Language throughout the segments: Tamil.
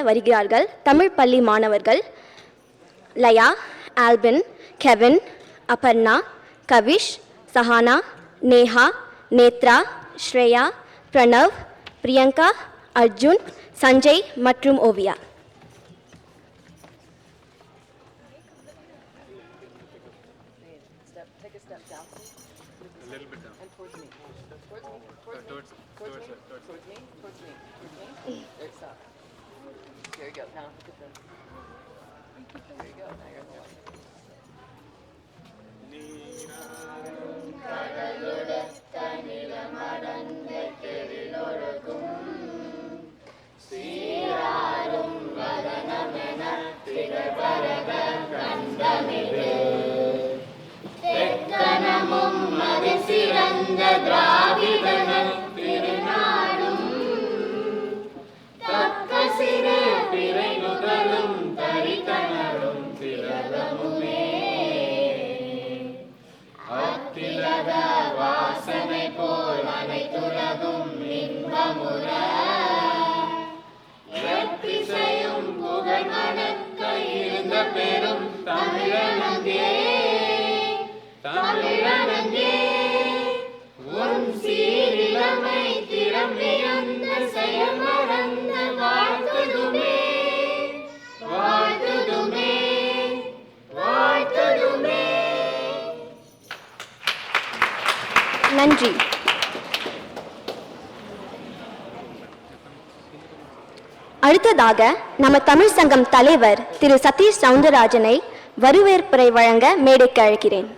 வருகிறார்கள் தமிழ் பள்ளி மாணவர்கள் லயா, ஆல்பின், கெவின், அபர்ணா, கவிஷ், சஹானா, நேஹா, நேத்ரா, ஸ்ரேயா, பிரணவ், பிரியங்கா, அர்ஜுன், சஞ்சய் மற்றும் ஓவியா. நன்றி. அடுத்ததாக நம்ம தமிழ் சங்கம் தலைவர் திரு சதீஷ் சவுந்தரராஜனை வரவேற்புரை வழங்க மேடைக்கு அழைக்கிறேன்.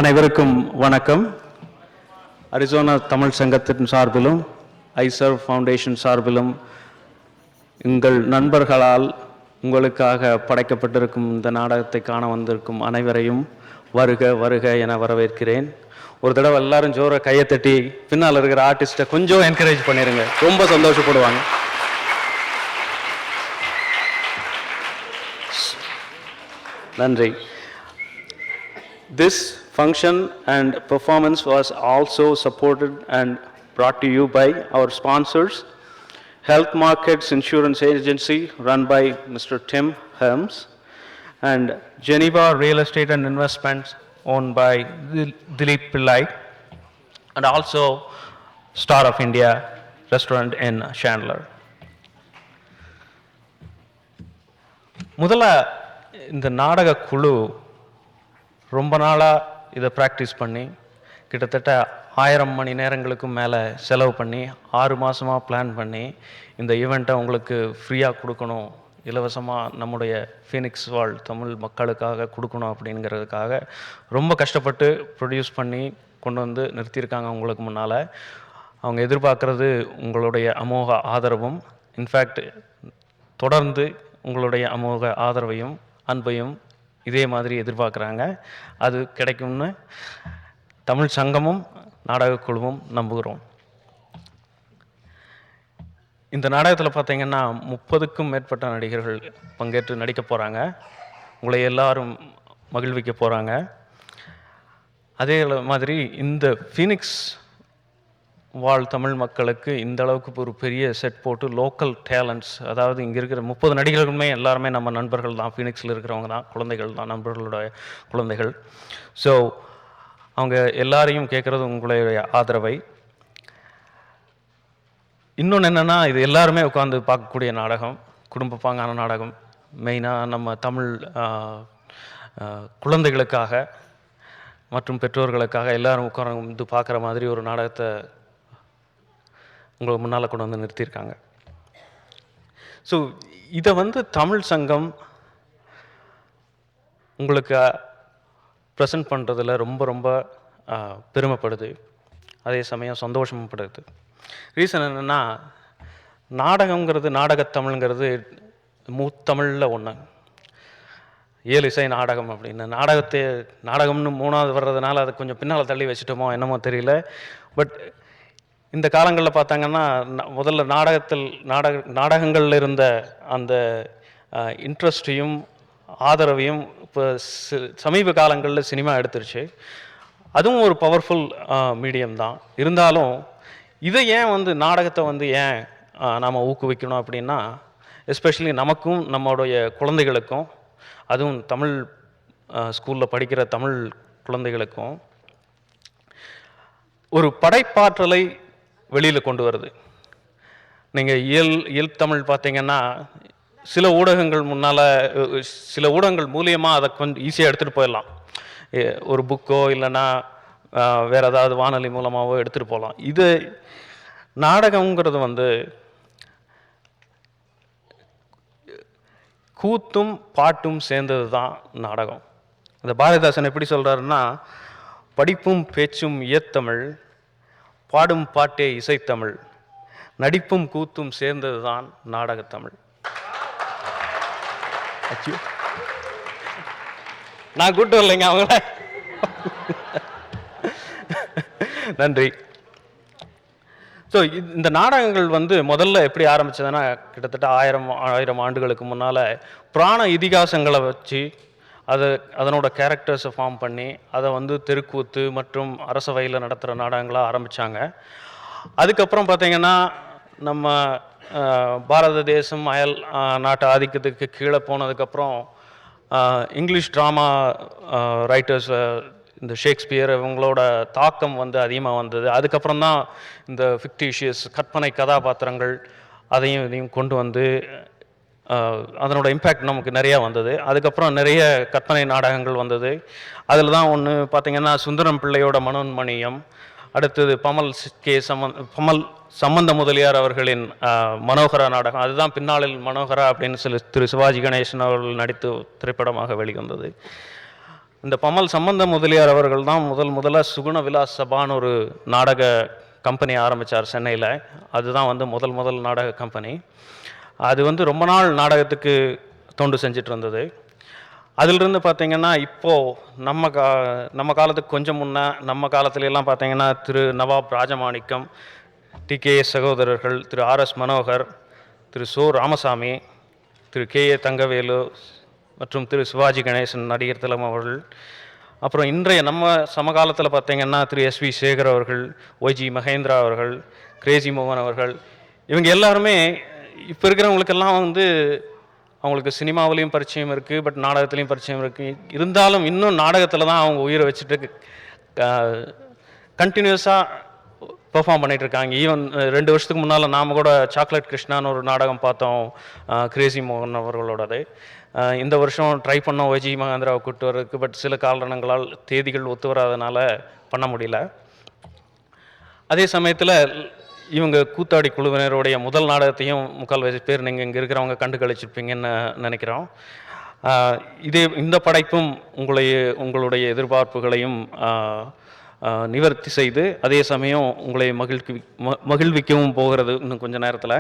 அனைவருக்கும் வணக்கம். அரிசோனா தமிழ் சங்கத்தின் சார்பிலும் ஐசர்வ் ஃபவுண்டேஷன் சார்பிலும் உங்கள் நண்பர்களால் உங்களுக்காக படைக்கப்பட்டிருக்கும் இந்த நாடகத்தை காண வந்திருக்கும் அனைவரையும் வருக வருக என வரவேற்கிறேன். ஒரு தடவை எல்லாரும் ஜோர கையை தட்டி பின்னால் இருக்கிற ஆர்டிஸ்ட்டை கொஞ்சம் என்கரேஜ் பண்ணிடுங்க, ரொம்ப சந்தோஷப்படுவாங்க. நன்றி. This function and performance was also supported and brought to you by our sponsors, Health Markets Insurance Agency run by Mr. Tim Helms, and Geneva Real Estate and Investments owned by Dilip Pillai, and also Star of India restaurant in Chandler. முதல்ல இந்த நாடக குழு ரொம்ப நாளாக இதை ப்ராக்டிஸ் பண்ணி கிட்டத்தட்ட 1000 மணி நேரங்களுக்கும் மேலே செலவு பண்ணி 6 மாதமாக பிளான் பண்ணி இந்த ஈவெண்ட்டை உங்களுக்கு ஃப்ரீயாக கொடுக்கணும், இலவசமாக நம்முடைய ஃபீனிக்ஸ் வாழ் தமிழ் மக்களுக்காக கொடுக்கணும் அப்படிங்கிறதுக்காக ரொம்ப கஷ்டப்பட்டு ப்ரொடியூஸ் பண்ணி கொண்டு வந்து நிறுத்தியிருக்காங்க உங்களுக்கு முன்னால். அவங்க எதிர்பார்க்குறது உங்களுடைய அமோக ஆதரவும், இன்ஃபேக்ட் தொடர்ந்து உங்களுடைய அமோக ஆதரவையும் அன்பையும் இதே மாதிரி எதிர்பார்க்குறாங்க. அது கிடைக்கும்னு தமிழ் சங்கமும் நாடகக்குழுவும் நம்புகிறோம். இந்த நாடகத்தில் பார்த்தீங்கன்னா 30க்கும் மேற்பட்ட நடிகர்கள் பங்கேற்று நடிக்க போகிறாங்க. உங்களை எல்லாரும் மகிழ்விக்க போகிறாங்க. அதே மாதிரி இந்த ஃபீனிக்ஸ் வாழ் தமிழ் மக்களுக்கு இந்த அளவுக்கு ஒரு பெரிய செட் போட்டு லோக்கல் டேலண்ட்ஸ், அதாவது இங்கே இருக்கிற 30 நடிகர்களுமே எல்லாருமே நம்ம நண்பர்கள் தான், ஃபீனிக்ஸில் இருக்கிறவங்க தான், குழந்தைகள் தான், நண்பர்களோட குழந்தைகள். ஸோ அவங்க எல்லாரையும் கேட்குறது உங்களுடைய ஆதரவை. இன்னொன்று என்னென்னா, இது எல்லாருமே உட்காந்து பார்க்கக்கூடிய நாடகம், குடும்ப பாங்கான நாடகம். மெயினாக நம்ம தமிழ் குழந்தைகளுக்காக மற்றும் பெற்றோர்களுக்காக எல்லாரும் உட்காந்து பார்க்குற மாதிரி ஒரு நாடகத்தை உங்களுக்கு முன்னால் கொண்டு வந்து நிறுத்தியிருக்காங்க. ஸோ இதை தமிழ் சங்கம் உங்களுக்கு ப்ரெசன்ட் பண்ணுறதுல ரொம்ப ரொம்ப பெருமைப்படுது, அதே சமயம் சந்தோஷப்படுது. ரீசன் என்னென்னா, நாடகங்கிறது நாடகத்தமிழ்ங்கிறது மூத்தமிழில் ஒன்று, 7 இசை நாடகம் அப்படின்னு. நாடகம்னு 3வது வர்றதுனால அதை கொஞ்சம் பின்னால் தள்ளி வச்சுட்டோமோ என்னமோ தெரியல. பட் இந்த காலங்களில் பார்த்தாங்கன்னா முதல்ல நாடகங்களில் இருந்த அந்த இன்ட்ரெஸ்ட்டையும் ஆதரவையும் இப்போ சமீப காலங்களில் சினிமா எடுத்துருச்சு. அதுவும் ஒரு பவர்ஃபுல் மீடியம் தான். இருந்தாலும் இதை ஏன் வந்து நாடகத்தை வந்து ஏன் நாம் ஊக்குவிக்கணும் அப்படின்னா, எஸ்பெஷலி நமக்கும் நம்மளுடைய குழந்தைகளுக்கும், அதுவும் தமிழ் ஸ்கூலில் படிக்கிற தமிழ் குழந்தைகளுக்கும் ஒரு படைப்பாற்றலை வெளியில் கொண்டு வருது. நீங்கள் இயல் தமிழ் பார்த்தீங்கன்னா, சில ஊடகங்கள் முன்னால் சில ஊடகங்கள் மூலியமாக அதை கொஞ்சம் ஈஸியாக எடுத்துகிட்டு போயிடலாம். ஒரு புக்கோ இல்லைன்னா வேறு ஏதாவது வானொலி மூலமாகவோ எடுத்துகிட்டு போகலாம். இது நாடகங்கிறது வந்து கூத்தும் பாட்டும் சேர்ந்தது தான் நாடகம். இந்த பாரதிதாசன் எப்படி சொல்கிறாருன்னா, படிப்பும் பேச்சும் இயத்தமிழ், பாடும் பாட்டே இசைத்தமிழ், நடிப்பும் கூத்தும் சேர்ந்தது தான் நாடகத்தமிழ். நான் கூட்டு வரலைங்க அவங்கள. நன்றி. ஸோ இந்த நாடகங்கள் வந்து முதல்ல எப்படி ஆரம்பிச்சதுன்னா, கிட்டத்தட்ட 1000 ஆண்டுகளுக்கு முன்னால் புராண இதிகாசங்களை வச்சு அதனோட கேரக்டர்ஸை ஃபார்ம் பண்ணி அதை வந்து தெருக்கூத்து மற்றும் அரசவையில் நடத்துகிற நாடகங்களாக ஆரம்பித்தாங்க. அதுக்கப்புறம் பார்த்திங்கன்னா, நம்ம பாரத தேசம் அயல் நாட்டு ஆதிக்கத்துக்கு கீழே போனதுக்கப்புறம் இங்கிலீஷ் ட்ராமா ரைட்டர்ஸ், இந்த ஷேக்ஸ்பியர் இவங்களோட தாக்கம் வந்து அதிகமாக வந்தது. அதுக்கப்புறம் தான் இந்த ஃபிக்டிஷியஸ் கற்பனை கதாபாத்திரங்கள் இதையும் கொண்டு வந்து அதனோட இம்பேக்ட் நமக்கு நிறையா வந்தது. அதுக்கப்புறம் நிறைய கற்பனை நாடகங்கள் வந்தது. அதில் தான் ஒன்று பார்த்திங்கன்னா, சுந்தரம் பிள்ளையோட மனோன்மணியம், அடுத்தது பமல் சம்பந்த முதலியார் அவர்களின் மனோகரா நாடகம். அதுதான் பின்னாளில் மனோகரா அப்படின்னு சொல்லி திரு சிவாஜி கணேசன் அவர்கள் நடித்து திரைப்படமாக வெளிவந்தது. இந்த சம்பந்த முதலியார் அவர்கள் தான் முதல்ல சுகுண விலாஸ் சபான்னு ஒரு நாடக கம்பெனி ஆரம்பித்தார் சென்னையில். அதுதான் வந்து முதல் நாடக கம்பெனி. அது வந்து ரொம்ப நாள் நாடகத்துக்கு தொண்டு செஞ்சிட்டு இருந்தது. அதிலிருந்து பார்த்திங்கன்னா, இப்போது நம்ம காலத்துக்கு கொஞ்சம் முன்னே, நம்ம காலத்துலலாம் பார்த்திங்கன்னா, திரு நவாப் ராஜமாணிக்கம், TKS சகோதரர்கள், திரு RS மனோகர், திரு சோ ராமசாமி, திரு KA தங்கவேலு மற்றும் திரு சிவாஜி கணேசன், நடிகர் திலகம் அவர்கள், அப்புறம் இன்றைய நம்ம சமகாலத்தில் பார்த்திங்கன்னா திரு SV சேகர் அவர்கள், YG மகேந்திரா அவர்கள், கிரேசி மோகன் அவர்கள், இவங்க எல்லாருமே இப்போ இருக்கிறவங்களுக்கெல்லாம் வந்து அவங்களுக்கு சினிமாவிலையும் பரிச்சயம் இருக்குது, பட் நாடகத்துலேயும் பரிச்சயம் இருக்குது. இருந்தாலும் இன்னும் நாடகத்தில் தான் அவங்க உயிரை வச்சுட்டு கண்டினியூஸாக பெர்ஃபார்ம் பண்ணிகிட்ருக்காங்க. ஈவன் 2 வருஷத்துக்கு முன்னால் நாம் கூட சாக்லேட் கிருஷ்ணான்னு ஒரு நாடகம் பார்த்தோம், கிரேசி மோகன் அவர்களோடது. இந்த வருஷம் ட்ரை பண்ணோம் YG மகேந்திராவை கூப்பிட்டு வர்றதுக்கு, பட் சில காரணங்களால் தேதிகள் ஒத்து வராதனால பண்ண முடியல. அதே சமயத்தில் இவங்க கூத்தாடி குழுவினருடைய முதல் நாடகத்தையும் முக்கால்வாசி பேர் நீங்கள் இங்கே இருக்கிறவங்க கண்டு கழிச்சிருப்பீங்கன்னு நினைக்கிறோம். இந்த படைப்பும் உங்களுடைய எதிர்பார்ப்புகளையும் நிவர்த்தி செய்து அதே சமயம் உங்களை மகிழ்விக்கவும் போகிறது இன்னும் கொஞ்சம் நேரத்தில்.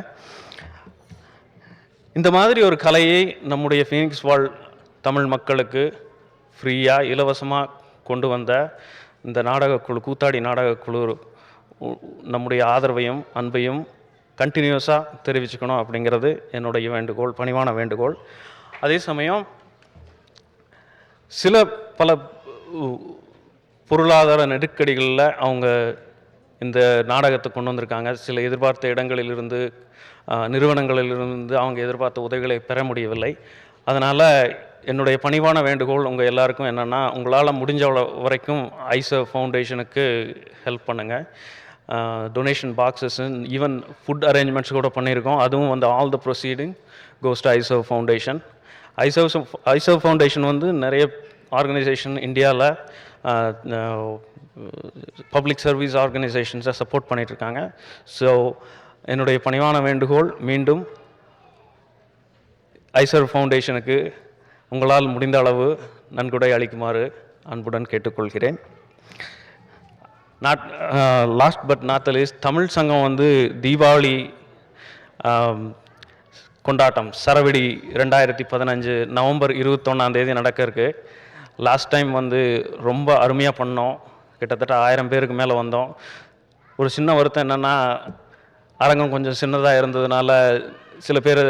இந்த மாதிரி ஒரு கலையை நம்முடைய ஃபீனிக்ஸ் வாழ் தமிழ் மக்களுக்கு ஃப்ரீயாக இலவசமாக கொண்டு வந்த இந்த நாடகக்குழு, கூத்தாடி நாடகக்குழு, நம்முடைய ஆதரவையும் அன்பையும் கண்டினியூஸாக தெரிவிச்சுக்கணும் அப்படிங்கிறது என்னுடைய வேண்டுகோள், பணிவான வேண்டுகோள். அதே சமயம் பல பொருளாதார நெருக்கடிகளில் அவங்க இந்த நாடகத்தை கொண்டு வந்திருக்காங்க. சில எதிர்பார்த்த இடங்களிலிருந்து, நிறுவனங்களிலிருந்து அவங்க எதிர்பார்த்த உதவிகளை பெற முடியவில்லை. அதனால் என்னுடைய பணிவான வேண்டுகோள் உங்கள் எல்லாருக்கும் என்னென்னா, உங்களால் முடிஞ்ச வரைக்கும் ஐசர்வ் ஃபவுண்டேஷனுக்கு ஹெல்ப் பண்ணுங்கள். Donation boxes, even food arrangements கூட பண்ணியிருக்கோம். அதுவும் வந்து all the proceeding goes to iServe foundation. IServe foundation வந்து நிறைய ஆர்கனைசேஷன் இந்தியாவில் பப்ளிக் சர்வீஸ் ஆர்கனைசேஷன்ஸை சப்போர்ட் பண்ணிகிட்ருக்காங்க. ஸோ என்னுடைய பணிவான வேண்டுகோள், மீண்டும் ஐசர்வ் ஃபவுண்டேஷனுக்கு உங்களால் முடிந்த அளவு நன்கொடை அளிக்குமாறு அன்புடன் கேட்டுக்கொள்கிறேன். Last but not the least, Tamil சங்கம் வந்து தீபாவளி கொண்டாட்டம் சரவெடி 2015 நவம்பர் 21 நடக்க இருக்குது. லாஸ்ட் டைம் வந்து ரொம்ப அருமையாக பண்ணோம். கிட்டத்தட்ட 1000 பேருக்கு மேலே வந்தோம். ஒரு சின்ன வருத்தம் என்னென்னா, அரங்கம் கொஞ்சம் சின்னதாக இருந்ததுனால சில பேர்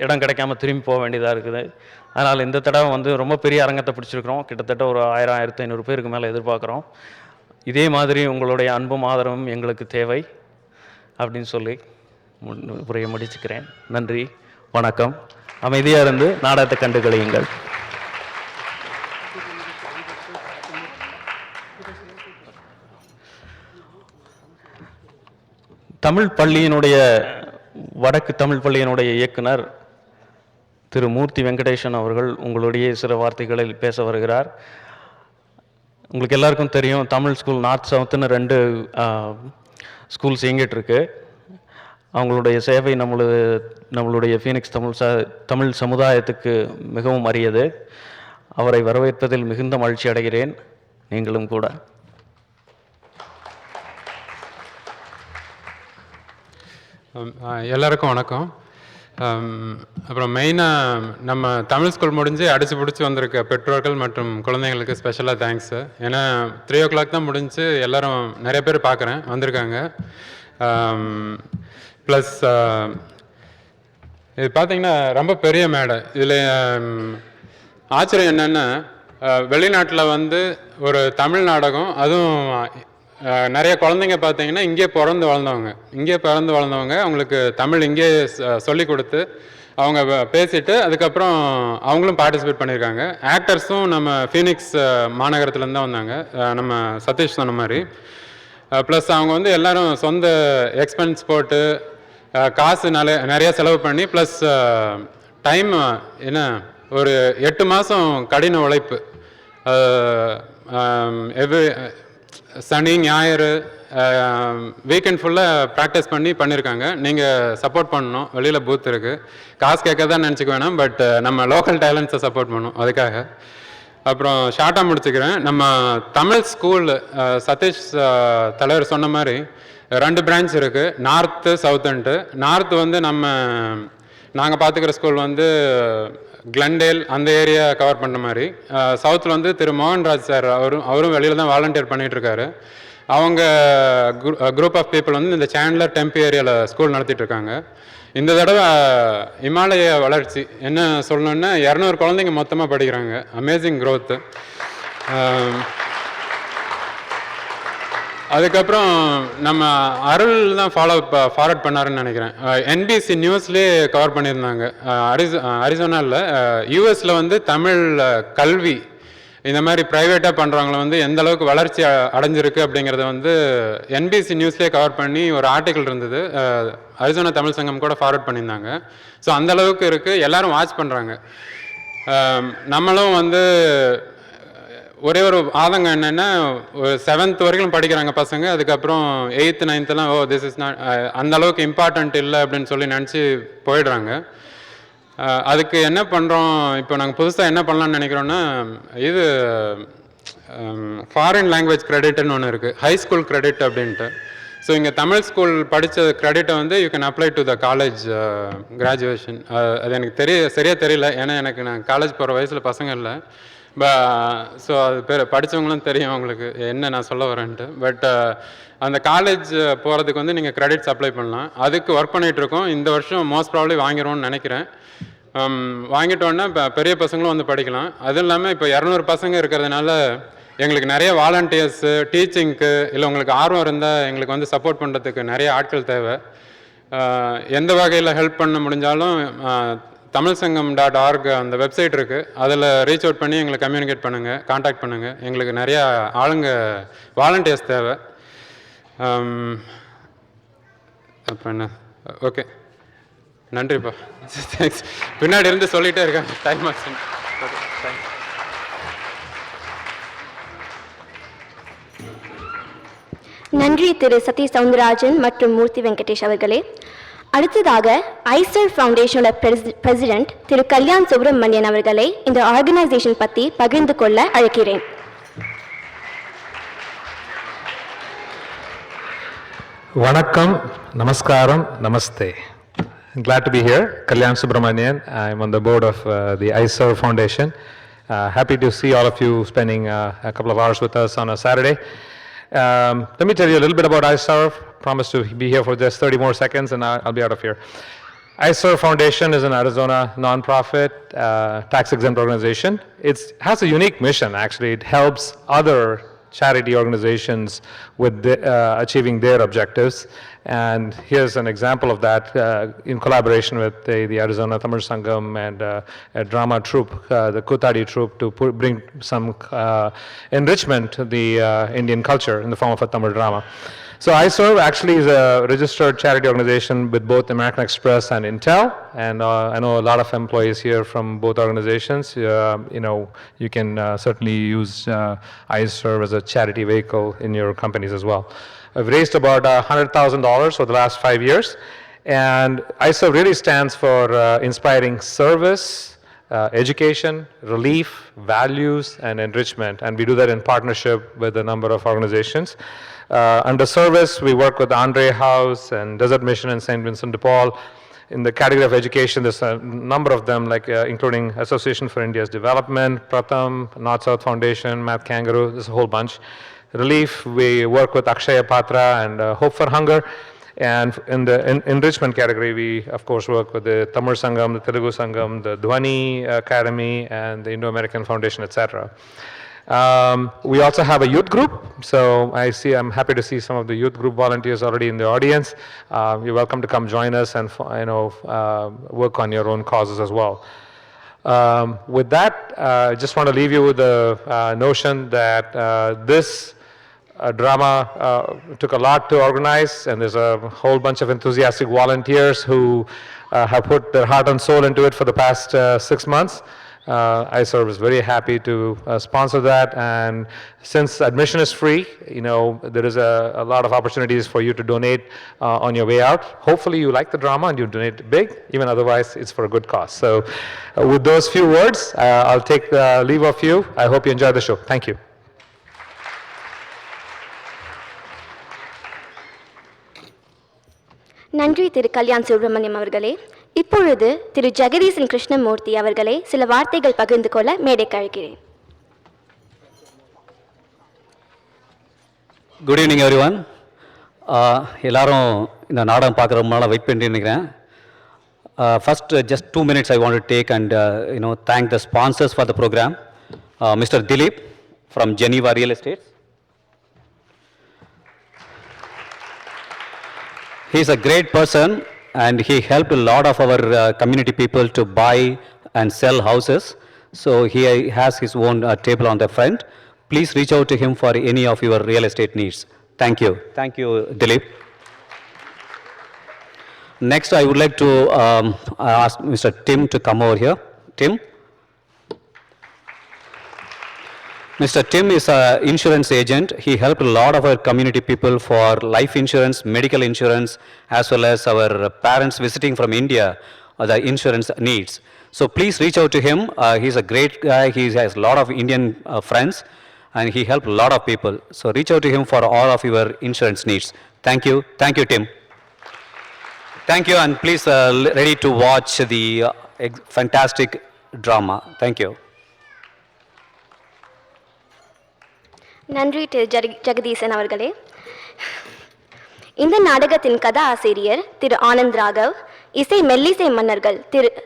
இடம் கிடைக்காம திரும்பி போக வேண்டியதாக இருக்குது. அதனால் இந்த தடவை வந்து ரொம்ப பெரிய அரங்கத்தை பிடிச்சிருக்கிறோம். கிட்டத்தட்ட ஒரு 1000-1500 பேருக்கு மேலே எதிர்பார்க்குறோம். இதே மாதிரி உங்களுடைய அன்பும் ஆதரவும் எங்களுக்கு தேவை அப்படின்னு சொல்லி உரையை முடிச்சுக்கிறேன். நன்றி, வணக்கம். அமைதியாக இருந்து நாடகத்தை கண்டு கழியுங்கள். தமிழ் பள்ளியினுடைய வடக்கு தமிழ் பள்ளியினுடைய இயக்குனர் திரு மூர்த்தி வெங்கடேசன் அவர்கள் உங்களுடைய சில வார்த்தைகளில் பேச வருகிறார். உங்களுக்கு எல்லாருக்கும் தெரியும், தமிழ் ஸ்கூல் நார்த் சவுத்துன்னு 2 ஸ்கூல்ஸ் இயங்கிட்டு இருக்கு. அவங்களுடைய சேவை நம்மளுடைய ஃபீனிக்ஸ் தமிழ் சமுதாயத்துக்கு மிகவும் அரியது. அவரை வரவேற்பதில் மிகுந்த மகிழ்ச்சி அடைகிறேன், நீங்களும் கூட. எல்லாருக்கும் வணக்கம். அப்புறம் மெயினாக நம்ம தமிழ் ஸ்கூல் முடிஞ்சு அடிச்சு பிடிச்சி வந்திருக்க பெற்றோர்கள் மற்றும் குழந்தைங்களுக்கு ஸ்பெஷலாக தேங்க்ஸு. ஏன்னா 3 o'clock தான் முடிஞ்சு, எல்லோரும் நிறைய பேர் பார்க்குறேன் வந்திருக்காங்க. ப்ளஸ் இது பார்த்திங்கன்னா ரொம்ப பெரிய மேடை. இதில் ஆச்சரியம் என்னென்னா, வெளிநாட்டில் வந்து ஒரு தமிழ் நாடகம், அதுவும் நிறைய குழந்தைங்க பார்த்தீங்கன்னா இங்கே பிறந்து வளர்ந்தவங்க அவங்களுக்கு தமிழ் இங்கே சொல்லி கொடுத்து அவங்க பேசிட்டு அதுக்கப்புறம் அவங்களும் பார்ட்டிசிபேட் பண்ணியிருக்காங்க. ஆக்டர்ஸும் நம்ம ஃபீனிக்ஸ் மாநகரத்துலேருந்து தான் வந்தாங்க, நம்ம சதீஷ் சொன்ன மாதிரி. ப்ளஸ் அவங்க வந்து எல்லோரும் சொந்த எக்ஸ்பென்ஸ் போட்டு காசு நிறையா செலவு பண்ணி, ப்ளஸ் டைம் என்ன ஒரு 8 மாதம் கடின உழைப்பு, சனி ஞாயிறு வீக்கெண்ட் ஃபுல்லாக ப்ராக்டிஸ் பண்ணியிருக்காங்க. நீங்கள் சப்போர்ட் பண்ணணும். வெளியில் பூத் இருக்குது, காசு கேட்க தான் நினச்சிக்க வேணாம், பட் நம்ம லோக்கல் டேலண்ட்ஸை சப்போர்ட் பண்ணணும் அதுக்காக. அப்புறம் ஷார்ட்டாக முடிச்சுக்கிறேன். நம்ம தமிழ் ஸ்கூல் சதீஷ் தலைவர் சொன்ன மாதிரி 2 பிரான்ச் இருக்குது, நார்த்து சவுத்துன்ட்டு. நார்த்து வந்து நாங்கள் பார்த்துக்கிற ஸ்கூல் வந்து கிளண்டேல் அந்த ஏரியா கவர் பண்ணுற மாதிரி. சவுத்தில் வந்து திரு மோகன்ராஜ் சார் அவரும் வெளியில் தான் வாலண்டியர் பண்ணிகிட்ருக்காரு. அவங்க குரூப் ஆஃப் பீப்புள் வந்து இந்த சேனலர் டெம்பி ஏரியாவில் ஸ்கூல் நடத்திட்டுருக்காங்க. இந்த தடவை இமாலய வளர்ச்சி என்ன சொல்லணுன்னா 200 குழந்தைங்க மொத்தமாக படிக்கிறாங்க. Amazing growth. அதுக்கப்புறம் நம்ம அருள் தான் ஃபார்வர்ட் பண்ணாருன்னு நினைக்கிறேன். NBC நியூஸ்லேயே கவர் பண்ணியிருந்தாங்க. அரிசோனாவில் யூஎஸில் வந்து தமிழ் கல்வி இந்த மாதிரி ப்ரைவேட்டாக பண்ணுறவங்கள வந்து எந்த அளவுக்கு வளர்ச்சி அடைஞ்சிருக்கு அப்படிங்கிறத வந்து NBC நியூஸ்லேயே கவர் பண்ணி ஒரு ஆர்டிக்கல் இருந்தது. அரிசோனா தமிழ் சங்கம் கூட ஃபார்வர்ட் பண்ணியிருந்தாங்க. ஸோ அந்தளவுக்கு இருக்குது, எல்லோரும் வாட்ச் பண்ணுறாங்க. நம்மளும் வந்து ஒரே ஒரு ஆதங்கம் என்னென்னா, ஒரு 7th வரைக்கும் படிக்கிறாங்க பசங்க, அதுக்கப்புறம் 8th 9thலாம் திஸ் இஸ் நாட் அந்த அளவுக்கு இம்பார்ட்டண்ட் இல்லை அப்படின்னு சொல்லி நினச்சி போயிடுறாங்க. அதுக்கு என்ன பண்ணுறோம், இப்போ நாங்கள் புதுசாக என்ன பண்ணலான்னு நினைக்கிறோன்னா, இது ஃபாரின் லாங்குவேஜ் கிரெடிட்னு ஒன்று இருக்குது, ஹை ஸ்கூல் கிரெடிட் அப்படின்ட்டு. ஸோ இங்கே தமிழ் ஸ்கூல் படித்த கிரெடிட்டை வந்து you can apply to the college graduation. அது எனக்கு சரியாக தெரியல, ஏன்னா நான் காலேஜ் போகிற வயசில் பசங்க இல்லை. ஸோ அது படித்தவங்களும் தெரியும் அவங்களுக்கு என்ன நான் சொல்ல வரேன்ட்டு. பட் அந்த காலேஜ் போகிறதுக்கு வந்து நீங்கள் கிரெடிட்ஸ் அப்ளை பண்ணலாம். அதுக்கு ஒர்க் பண்ணிகிட்ருக்கோம். இந்த வருஷம் மோஸ்ட் ப்ராபப்ளி வாங்கிடுவோம்னு நினைக்கிறேன். வாங்கிட்டோன்னா இப்போ பெரிய பசங்களும் வந்து படிக்கலாம். அதுவும் இல்லாமல் இப்போ 200 பசங்க இருக்கிறதுனால எங்களுக்கு நிறைய வாலண்டியர்ஸு, டீச்சிங்க்கு இல்லை உங்களுக்கு ஆர்வம் இருந்தால் எங்களுக்கு வந்து சப்போர்ட் பண்ணுறதுக்கு நிறைய ஆட்கள் தேவை. எந்த வகையில் ஹெல்ப் பண்ண முடிஞ்சாலும் tamilsangam.org அந்த வெப்சைட் இருக்குது, அதில் ரீச் அவுட் பண்ணி எங்களை கம்யூனிகேட் பண்ணுங்கள், காண்டாக்ட் பண்ணுங்கள். எங்களுக்கு நிறையா ஆளுங்க வாலண்டியர்ஸ் தேவை. அப்புறம் என்ன, ஓகே, நன்றிப்பா. தேங்க்ஸ். பின்னாடி இருந்து சொல்லிகிட்டே இருக்கேன், டைம் ஆச்சு. Okay, thanks. நன்றி திரு சதீஷ் சவுந்தரராஜன் மற்றும் மூர்த்தி வெங்கடேஷ் அவர்களே. அடுத்ததாக ஐசர் ஃபவுண்டேஷனோட பிரசிடென்ட் திரு கல்யாண் சுப்ரமணியன் அவர்களை இந்த ஆர்கனைசேஷன் பற்றி பகிர்ந்து கொள்ள அழைக்கிறேன். Vanakkam, Namaskaram, Namaste. Glad to be here. Kalyan Subramanian. I'm on the board of the ISERV Foundation. Happy to see all of you spending a couple of hours with us on a Saturday. Let me tell you a little bit about ISERV. Promise to be here for just 30 more seconds and I'll be out of here. ISER Foundation is an Arizona nonprofit, tax-exempt organization. It has a unique mission, actually. It helps other charity organizations with achieving their objectives. And here's an example of that in collaboration with the Arizona Tamil Sangam and a drama troupe, the Kutadi troupe, to bring some enrichment to the Indian culture in the form of a Tamil drama. So ISER actually is a registered charity organization with both American Express and Intel, and I know a lot of employees here from both organizations. You can certainly use ISER as a charity vehicle in your companies as well. I've raised about $100,000 for the last 5 years, and ISER really stands for inspiring service, education, relief, values, and enrichment, and we do that in partnership with a number of organizations. Under service, we work with Andre House and Desert Mission and St. Vincent de Paul. In the category of education, there's a number of them, like including Association for India's Development, Pratham, North-South Foundation, Math Kangaroo, there's a whole bunch. Relief, we work with Akshaya Patra and Hope for Hunger. And in the enrichment category, we, of course, work with the Tamil Sangam, the Telugu Sangam, the Dhwani Academy, and the Indo-American Foundation, etc. We also have a youth group, so I'm happy to see some of the youth group volunteers already in the audience. You're welcome to come join us and work on your own causes as well. With that, I just want to leave you with the notion that this drama took a lot to organize, and there's a whole bunch of enthusiastic volunteers who have put their heart and soul into it for the past 6 months. ISER was very happy to sponsor that, and since admission is free, there is a lot of opportunities for you to donate on your way out. Hopefully you like the drama and you donate big, even otherwise it's for a good cause. So with those few words, I'll take leave of you. I hope you enjoy the show. Thank you. நன்றி திரு கல்யாண் சுப்ரமணியம் அவர்களே. இப்பொழுது திரு ஜெகதீசன் கிருஷ்ணமூர்த்தி அவர்களை சில வார்த்தைகள் பகிர்ந்து கொள்ள மேடைக்கு அழைக்கிறேன். Good evening every one. எல்லாரும் இந்த நாடகம் பார்க்குற ரொம்ப நாளாக வெயிட் பண்ணிட்டு நினைக்கிறேன். First, just 2 minutes I want to take and thank the sponsors for the program. Mr. Dilip from Geneva Real Estate. He is a great person and he helped a lot of our community people to buy and sell houses. So he has his own table on the front. Please reach out to him for any of your real estate needs. Thank you. Thank you, Dilip. Next, I would like to ask Mr. Tim to come over here. Tim? Mr. Tim is an insurance agent. He helped a lot of our community people for life insurance, medical insurance, as well as our parents visiting from India, the insurance needs. So please reach out to him. He's a great guy. He has a lot of Indian friends, and he helped a lot of people. So reach out to him for all of your insurance needs. Thank you. Thank you, Tim. Thank you, and please ready to watch the fantastic drama. Thank you. நன்றி திரு ஜெகதீசன் அவர்களே. இந்த நாடகத்தின் கதா ஆசிரியர் திரு ஆனந்த் ராகவ், இசை மெல்லிசை மன்னர்கள்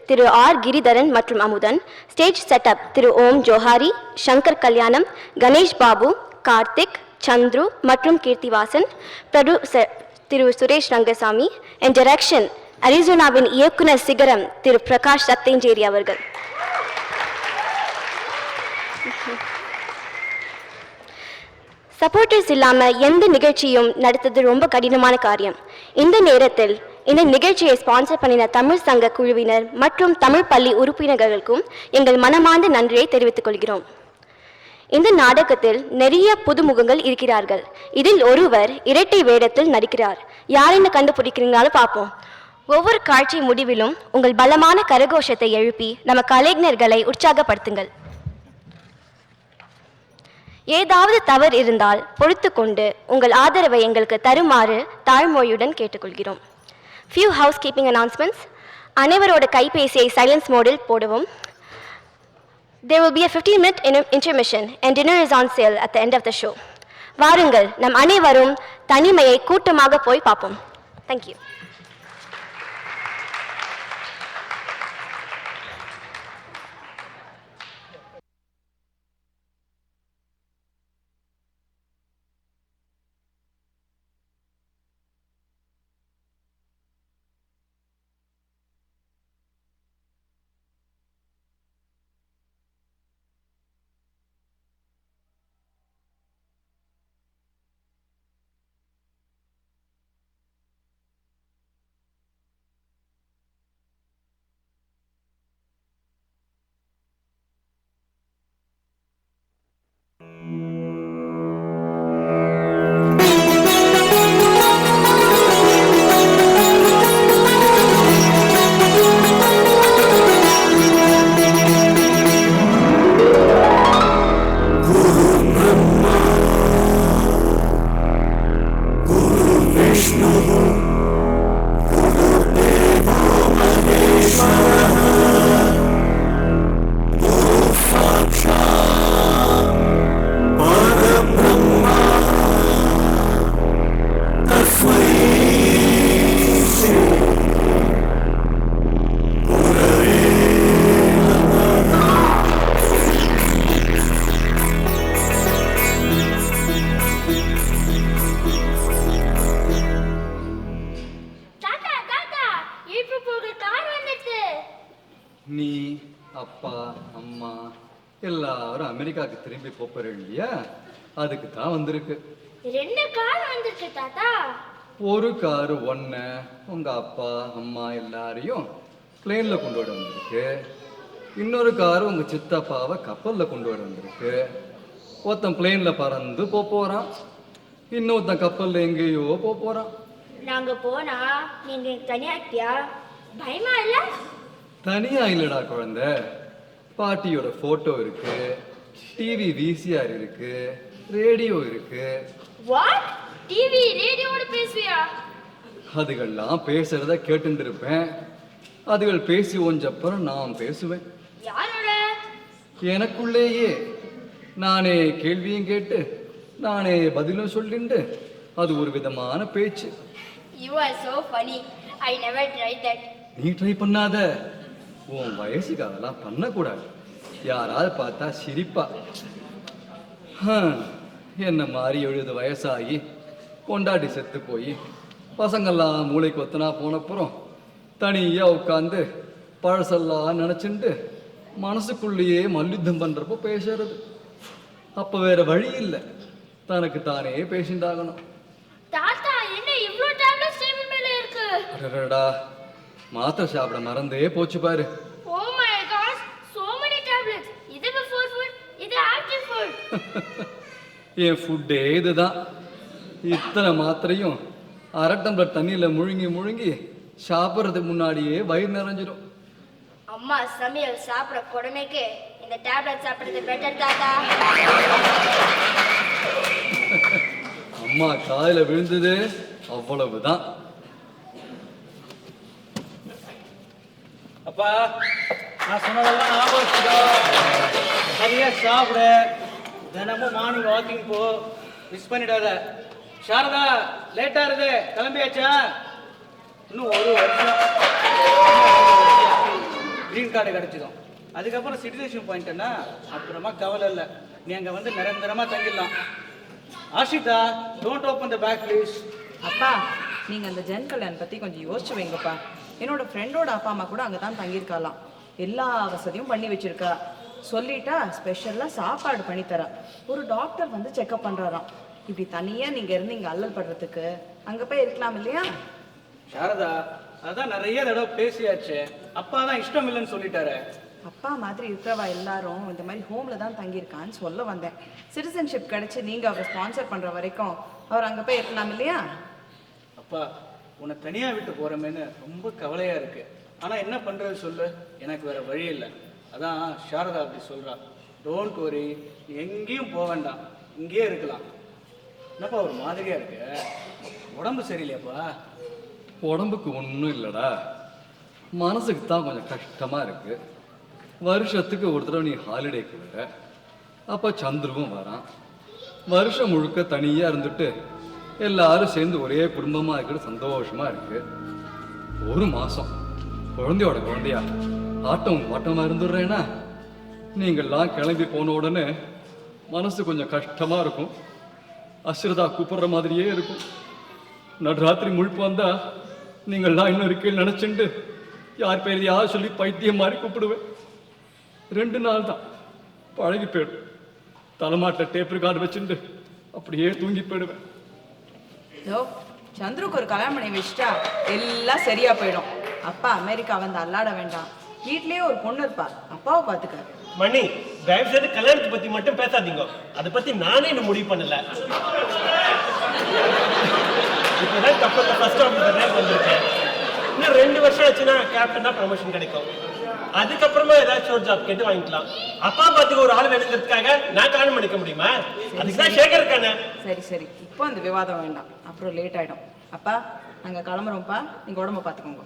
திரு ஆர் கிரிதரன் மற்றும் அமுதன், ஸ்டேஜ் செட்டப் திரு ஓம் ஜோஹாரி, சங்கர் கல்யாணம், கணேஷ் பாபு, கார்த்திக், சந்துரு மற்றும் கீர்த்திவாசன், ப்ரொடியூசர் திரு சுரேஷ் ரங்கசாமி, அண்ட் டைரக்ஷன் அரிசோனாவின் இயக்குனர் சிகரம் திரு பிரகாஷ் சத்தேஞ்சேரி அவர்கள். சப்போர்ட்டர்ஸ் இல்லாமல் எந்த நிகழ்ச்சியும் நடத்துறது ரொம்ப கடினமான காரியம். இந்த நேரத்தில் இந்த நிகழ்ச்சியை ஸ்பான்சர் பண்ணின தமிழ் சங்க குழுவினர் மற்றும் தமிழ் பள்ளி உறுப்பினர்களுக்கும் எங்கள் மனமார்ந்த நன்றியை தெரிவித்துக் கொள்கிறோம். இந்த நாடகத்தில் நிறைய புதுமுகங்கள் இருக்கிறார்கள். இதில் ஒருவர் இரட்டை வேடத்தில் நடிக்கிறார். யாரென்னு கண்டுபிடிக்கிறீங்களாலும் பார்ப்போம். ஒவ்வொரு காட்சி முடிவிலும் உங்கள் பலமான கரகோஷத்தை எழுப்பி நம்ம கலைஞர்களை உற்சாகப்படுத்துங்கள். ஏதாவது தவறு இருந்தால் பொறுத்து கொண்டு உங்கள் ஆதரவை எங்களுக்கு தருமாறு தாழ்மொழியுடன் கேட்டுக்கொள்கிறோம். Few housekeeping announcements. அனைவரோட கைபேசியை சைலன்ஸ் மோடில் போடவும். There will be a 15-minute intermission and dinner is on sale at the end of the show. வாருங்கள், நம் அனைவரும் தனிமையை கூட்டமாக போய் பார்ப்போம். Thank you. எல்லாரும் அமெரிக்காவுக்கு திரும்பி போறேன் இல்லையா, அதுக்கு தான் வந்திருக்கு. 2 கார் வந்திருக்கு தாத்தா. ஒரு காரு ஒன்ன உங்க அப்பா அம்மா எல்லாரையும் பிளேன்ல கொண்டு வர வந்திருக்கு. இன்னொரு காரு உங்க சித்தப்பாவை கப்பல்ல கொண்டு வர வந்திருக்கு. ஒருத்தன் பிளேன்ல பறந்து போறான், இன்னொருத்தன் கப்பல்ல எங்கேயோ போறான். நாங்க போனா நீங்க தனியாட்டியா? பயமா இல்ல? தனியா இல்லடா குழந்தை, பாட்டியோட போட்டோ இருக்கு, டிவி விசிஆர் இருக்கு, ரேடியோ இருக்கு. வாட்? டிவி ரேடியோட பேசுவியா? அதுகள்லாம் பேசுறத கேட்டுட்டு இருப்பேன். அதுகள் பேசி ஒஞ்சப்புறம் நான் பேசுவேன். யாரோட? எனக்குள்ளேயே நானே கேள்வியும் கேட்டு நானே பதிலும் சொல்லிண்டு அது ஒரு விதமான பேச்சு. You are so funny. I never tried that. நீ ட்ரை பண்ணாத, உன் வயசுக்கு அதெல்லாம் பண்ணக்கூடாது. யாராவது பார்த்தா சிரிப்பா. என்ன மாதிரி 70 வயசாகி கொண்டாடி செத்து போய் பசங்கள்லாம் மூளைக்கு ஒத்தனா போனப்புறம் தனியா உட்காந்து பழசெல்லாம் நினச்சிண்டு மனசுக்குள்ளேயே மல்யுத்தம் பண்ணுறப்போ பேசுறது. அப்போ வேற வழி இல்லை, தனக்கு தானே பேசிண்டாகணும். தாத்தா என்ன இவ்ளோ டேப்லெட்ஸ் டேபிள் மேல இருக்கு? அடடா, மாத்திரை சாப்பிட மறந்தே போச்சு பாரு. Oh my gosh, so many tablets. இது before food, இது after food. என் ஃபுட்டே இதுதான். இத்தனை மாத்திரையும் 1/2 டம்ளர் தண்ணியில் முழுங்கி முழுங்கி சாப்பிட்றதுக்கு முன்னாடியே வயிறு நிறைஞ்சிடும். அம்மா சமையல் சாப்பிட கொடுமைக்கு இந்த டேப்லெட் சாப்பிடுறது பெட்டர் தாத்தா. அம்மா காதில் விழுந்தது அவ்வளவுதான். அப்பா, நான் சொன்னதெல்லாம் ஞாபகம் வச்சுக்கோ. சரியா சாப்பிடு, தினமும் மார்னிங் வாக்கிங் போ, மிஸ் பண்ணிடாத. சாரதா, லேட்டா இருக்கு, கிளம்பியாச்சா? இன்னும் 1 வருஷம் கிரீன் கார்டு கிடைச்சிடும். அதுக்கப்புறம் சிட்டிசன் பாயிண்ட்னா அப்புறமா கவலை இல்லை, நீ அங்கே வந்து நிரந்தரமா தங்கிடலாம். Ashitha, don't open the bag please. அப்பா, நீங்க அந்த ஜென் கல்யாண் பத்தி கொஞ்சம் யோசிச்சு வைங்கப்பா. என்னோட ஃப்ரெண்டோட அப்பா அம்மா கூட அங்கே தான் தங்கியிருக்காளாம். எல்லா வசதியும் பண்ணி வச்சிருக்கா. சொல்லிட்டா ஸ்பெஷலாக சாப்பாடு பண்ணித்தரா. ஒரு டாக்டர் வந்து செக்அப் பண்ணுறாராம். இப்படி தனியாக நீங்கள் இருந்து இங்கே அல்லல் படுறதுக்கு அங்கே போய் இருக்கலாம் இல்லையா? சாரதா, அதான் நிறைய தடவை பேசியாச்சு. அப்பா தான் இஷ்டம் இல்லைன்னு சொல்லிட்டாரு. அப்பா மாதிரி இருக்கிறவா எல்லாரும் இந்த மாதிரி ஹோமில் தான் தங்கியிருக்கான்னு சொல்ல வந்தேன். சிட்டிசன்ஷிப் கிடைச்சி நீங்கள் அவரை ஸ்பான்சர் பண்ணுற வரைக்கும் அவர் அங்கே போய் இருக்கலாம் இல்லையா? அப்பா, உன்னை தனியாக விட்டு போகிறோமேன்னு ரொம்ப கவலையாக இருக்கு. ஆனால் என்ன பண்ணுறது சொல்லு, எனக்கு வேற வழி இல்லை. அதான் சாரதா அப்படி சொல்கிறா. டோன்ட் வரி, எங்கேயும் போக வேண்டாம், இங்கேயே இருக்கலாம். என்னப்பா ஒரு மாதிரியாக இருக்கு, உடம்பு சரியில்லையாப்பா? உடம்புக்கு ஒன்றும் இல்லைடா, மனசுக்கு தான் கொஞ்சம் கஷ்டமாக இருக்கு. வருஷத்துக்கு ஒரு தடவை நீ ஹாலிடேக்கு வர, அப்போ சந்துருவும் வரான். வருஷம் முழுக்க தனியாக இருந்துட்டு எல்லாரும் சேர்ந்து ஒரே குடும்பமாக இருக்கிறது சந்தோஷமாக இருக்கு. ஒரு மாதம் குழந்தையோட குழந்தையா ஆட்டம் பாட்டமாக இருந்துடுறேன்னா நீங்கள்லாம் கிளம்பி போன உடனே மனசு கொஞ்சம் கஷ்டமாக இருக்கும். அஸ்ரதா கூப்பிடுற மாதிரியே இருக்கும். நடுராத்திரி முழுப்பு வந்தா நீங்கள்லாம் இன்னும் இருக்கேன்னு நினச்சிண்டு யார் பேரையாவது சொல்லி பைத்தியம் மாதிரி கூப்பிடுவேன். 2 நாள் தான் பழகி போயிடும். தலைமாட்டில் டேப் ரெக்கார்டு வச்சுட்டு அப்படியே தூங்கி போயிடுவேன். யோ, சந்துருக்கு ஒரு கல்யாணம் பண்ணி வச்சுட்டா எல்லாம் சரியா போயிடும். அப்பா அமெரிக்கா வந்து அல்லாட வேண்டாம், வீட்லயே ஒரு பொண்ணு இருப்பா, அப்பாவை பார்த்துக்க. மணி, தயவு செய்து கல்யாணத்தை பத்தி மட்டும் பேசாதீங்க. அதை பத்தி நானே இன்னும் முடிவு பண்ணல. இப்பதான் கப்பல்ல ஃபர்ஸ்ட் ஆஃபீஸர் ரேங்க் வந்திருக்கேன். இன்னும் 2 வருஷம் ஆச்சுன்னா கேப்டனா ப்ரமோஷன் கிடைக்கும். அதுக்கப்புறமா ஏதாச்சும் ஒரு ஜாப் கேட்டு வாங்கிக்கலாம். அப்பா பார்த்துக்க ஒரு ஆள் வேணுங்கிறதுக்காக நான் கல்யாணம் பண்ணிக்க முடியுமா? அதுக்குதான் சேகர் இருக்கானே. சரி சரி, இப்போ அந்த விவாதம் வேண்டாம், அப்புறம் லேட் ஆயிடும். அப்பா, நாங்க கிளம்புறோம்ப்பா, நீங்க உடம்ப பார்த்துக்கோங்க.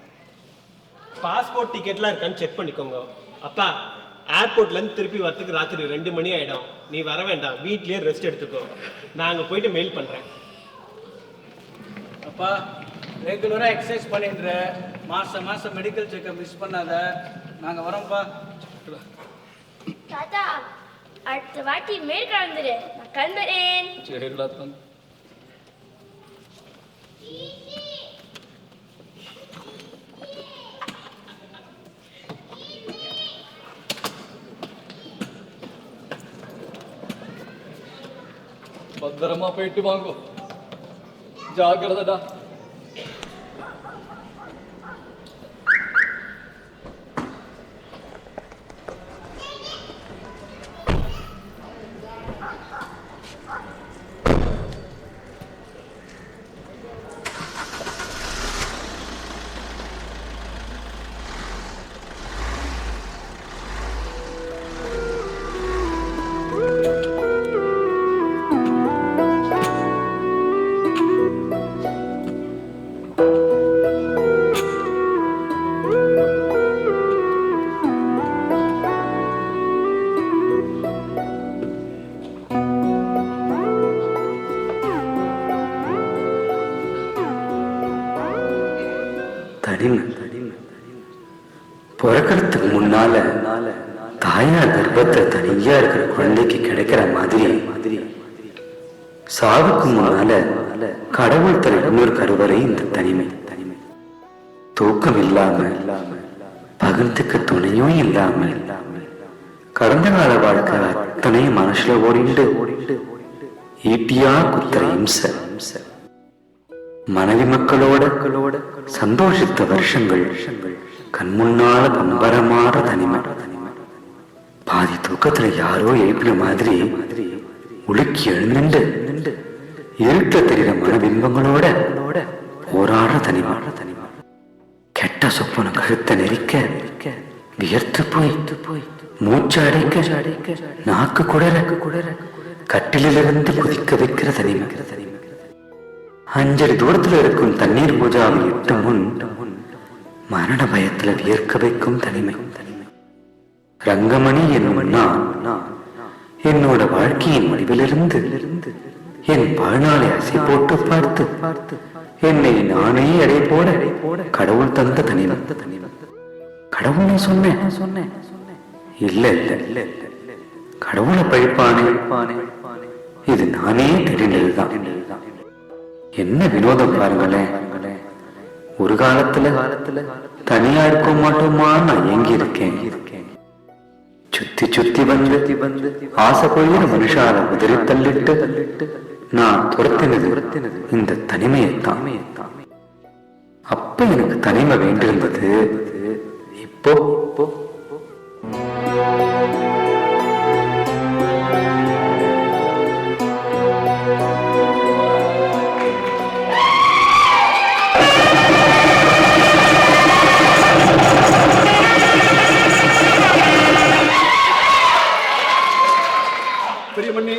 பாஸ்போர்ட் டிக்கெட்லாம் இருக்கான்னு செக் பண்ணிக்கோங்க. அப்பா, ஏர்போர்ட்ல இருந்து திருப்பி வரத்துக்கு ராத்திரி 2 மணி ஆயிடும். நீ வர வேண்டாம், வீட்லயே ரெஸ்ட் எடுத்துக்கோ. நான் அங்க போயிட்டு மெயில் பண்றேன். அப்பா, ரெகுலராக எக்ஸசைஸ் பண்ணிடுற, மாதம் மாதம் மெடிக்கல் செக்கப் மிஸ் பண்ணாத. நாங்கள் வரோம்ப்பா. தாத்தா, அடுத்த வாட்டி மேல் கலந்துரு, நான் கிளம்புறேன். சரிடா தம்பி. பத்திரமா போயிட்டு வாங்கோ. ஜாக்கிரதடா. பிறக்கிறதுக்கு முன்னால தாயார் கர்ப்பத்தை தனியா இருக்கிற குழந்தைக்கு கிடைக்கிற மாதிரி சாவுக்கு முன்னால கடவுள் தர இன்னொரு கருவறை இந்த தனிமை. தூக்கம் இல்லாம பகிர்ந்துக்கு துணையும் இல்லாம கடந்த கால வாழ்க்கை அத்தனையும் மனசுல ஓடிண்டு ஈட்டியா குத்துற இம்சை. மனைவி மக்களோட சந்தோஷித்த வருஷங்கள் கண்முன்னால பம்பரமாற தனிமை. பாதி தூக்கத்துல யாரோ எழுப்பின மாதிரி உலுக்கி எழுந்துண்டு இருட்ட தெரிகிற மனபிம்பங்களோட போராடுற தனிமை. கெட்ட சொப்பன கழுத்தை நெரிக்க வியர்த்து போய் மூச்சு அடைக்க நாக்கு குடர கட்டிலிருந்து குதிக்க வைக்கிற தனிமை. 5 அடி தூரத்துல இருக்கும் தண்ணீர் பூஜாவை எட்டு முன் மரண பயத்துல வியர்க்க வைக்கும் தனிமை. ரங்கமணி என்னும் நான் என்னோட வாழ்க்கையின் முடிவிலிருந்து என் வாழ்நாளை அசை போட்டு பார்த்து என்னை நானே எடை போட கடவுள் தந்த தனிமை. கடவுள் சொன்னேன் இல்ல கடவுளை பழிப்பானே, இது நானே தெரிந்ததுதான். என்ன வினோதம் பாருங்களேன். ஒரு காலத்துல தனியா இருக்க மாட்டோமா நான் எங்கி இருக்கேன். சுத்தி வந்து ஆசை போயிரு மனுஷால உதறி தள்ளிட்டு நான் துரத்தினது இந்த தனிமையைத்தான். அப்ப எனக்கு தனிமை வேண்டியிருந்தது. இப்போ பெரியமண்ணி,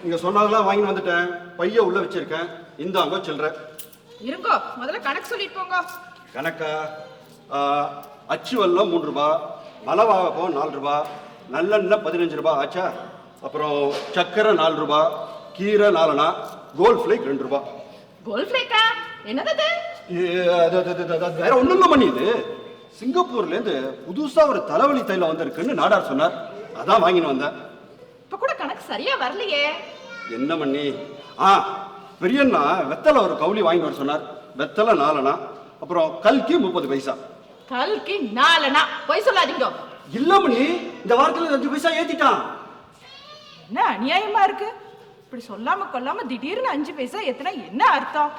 நீங்க சொன்னதெல்லாம் வாங்கி வந்துட்டேன். பைய உள்ள வச்சிருக்கேன். இந்தாங்க சில்லற. இருங்கோ, முதல்ல கணக்கு சொல்லிட்டு போங்க. கணக்கா? அச்சு வெல்லம் 3 ரூபாய், மலவாழப்பம் 4 ரூபாய், நல்லெண்ணெய் 15 ரூபாய் ஆச்சா. அப்புறம் சக்கரை 4 ரூபாய், கீரை 4 அணா, கோல்ட் ஃபிளேக் 2 ரூபாய். கோல்ட் ஃபிளேக்கா? என்னது? வேற ஒண்ணும் இல்ல மணி. இது சிங்கப்பூர்ல இருந்து புதுசா ஒரு தலைவலி தைலம் வந்திருக்குன்னு நாடார் சொன்னார். அதான் வாங்கின்னு வந்தேன். இப்ப கூட கணக்கு சரியா வரலையே. என்ன மண்ணி? பெரியண்ணா வெத்தலை ஒரு கவுளி வாங்கி வர சொன்னார். வெத்தலை 4 அணா, அப்புறம் கல்கி 30 பைசா. கல்கி 4 அணா? போய் சொல்லாதீங்க. இல்ல மணி, இந்த வாரத்துல 5 பைசா ஏத்திட்டான். என்ன அநியாயமா இருக்கு? இப்படி சொல்லாம கொல்லாம திடீர்னு 5 பைசா ஏத்தினா என்ன அர்த்தம்?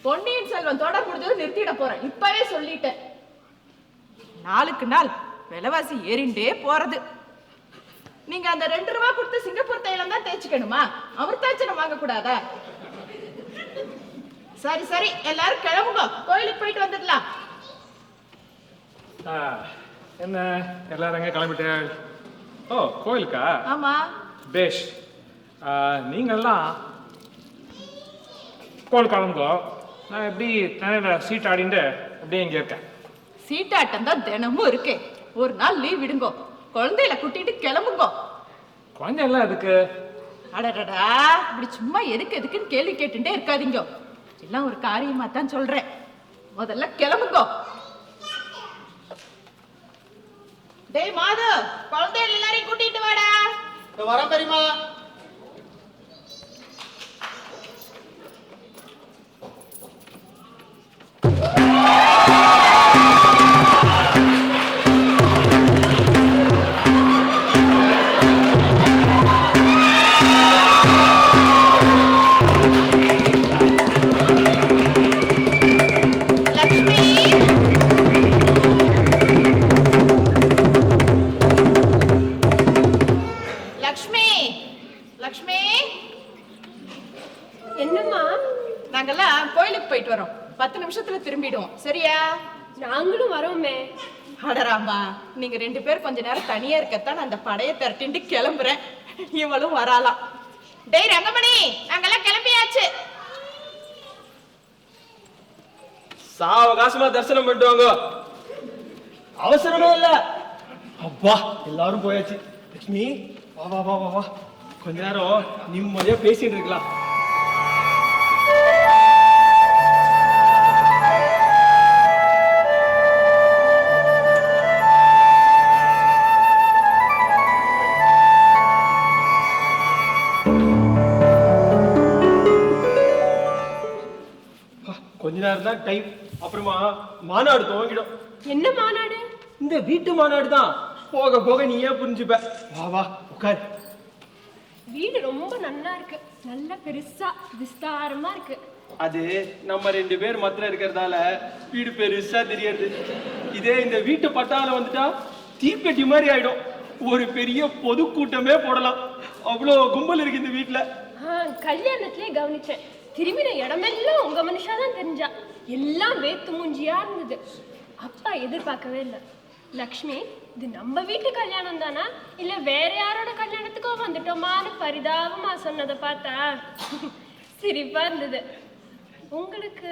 பொன்னியின் செல்வன் தொடர் முடிஞ்சது நிறுத்திட போறேன், இப்பவே சொல்லிட்டேன். நாளுக்கு நாள் விலைவாசி ஏறிண்டே போறது. நீங்க அந்த 2 ரூபாய் கொடுத்து சிங்கப்பூர் தைலம் தான் தேய்ச்சிக்கணுமா? அமிர்தாச்சனம் வாங்க கூடாதா? சரி எல்லாரும் கிளம்புங்க, கோயிலுக்கு போயிட்டு வந்துடலாம். என்ன எல்லாரும் எங்க கிளம்பிட்டேன்? ஓ, கோயிலுக்கா? ஆமா. பேஷ். நீங்கள்லாம் கோயில் கிளம்புங்க. நான் எப்படி சீட் ஆடிட்டு அப்படியே இங்கே இருக்கேன். சீட்டாட்டம் தான் தினமும் இருக்கே. ஒரு நாள் லீவ் விடுங்கோ, குழந்தையில கூட்டிட்டு கிளம்புங்க. குழந்தை எல்லாம் எதுக்கு? அடடா, இப்படி சும்மா எதுக்குன்னு கேள்வி கேட்டுட்டே இருக்காதீங்க. எல்லாம் ஒரு காரியமா தான் சொல்றேன். முதல்ல கிளம்புங்க. டேய் மாது, குழந்தைகள் எல்லாரையும் கூட்டிட்டு வாடா. வரேன் பெரியமா. என்னம்மா? நாங்கெல்லாம் கோயிலுக்கு போயிட்டு வரோம். 10 நிமிஷத்துல திரும்பிடுவோம். சரியா? நாங்களும் வரோமே. அடராமா, நீங்க 2 பேர் கொஞ்ச நேரம் தனியா இருக்கத்தான் நான் அந்த படைய திரட்டிட்டு கிளம்புறேன். இவளும் வராலாம். டேய் ரங்கமணி, நாங்கெல்லாம் கிளம்பியாச்சு. சாவகாசமா தரிசனம் பண்ணிட்டு வாங்க. அவசரமே இல்ல. அப்பா எல்லாரும் போயாச்சு. லட்சுமி வா வா வா வா வா, கொஞ்ச நேரம் நிம்மதியா பேசிட்டு இருக்கலாம். கொஞ்ச நேரம் தான் டைம், அப்புறமா மாநாடு துவங்கிடும். என்ன மாநாடு? இந்த வீட்டு மாநாடு தான். போக போக நீயே புரிஞ்சுப்ப. வா வா உட்கார். வீடு ரொம்ப நல்லா இருக்கு. நல்ல பெருசா விஸ்தாரமா இருக்கு. அது நம்ம 2 பேர் மாத்திரம் இருக்கிறதால வீடு பெருசா தெரியுது. இதே இந்த வீட்டு பட்டால வந்துட்டா தீப்பெட்டி மாதிரி ஆயிடும். ஒரு பெரிய பொதுக்கூட்டமே போடலாம். அவ்வளோ கும்பல் இருக்கு இந்த வீட்டுல. கல்யாணத்திலே கவனிச்சேன். திரும்பின இடமெல்லாம் உங்க மனுஷாதான் தெரிஞ்சா. எல்லாம் வேத்து மூஞ்சியா இருந்தது. அப்பா எதிர்பார்க்கவே இல்லை. லக்ஷ்மி, இது நம்ம வீட்டு கல்யாணம் தானா இல்ல வேற யாரோட கல்யாணத்துக்கோ வந்துட்டோமான்னு பரிதாபமா சொன்னதை பார்த்தா சிரிப்பா இருந்தது. உங்களுக்கு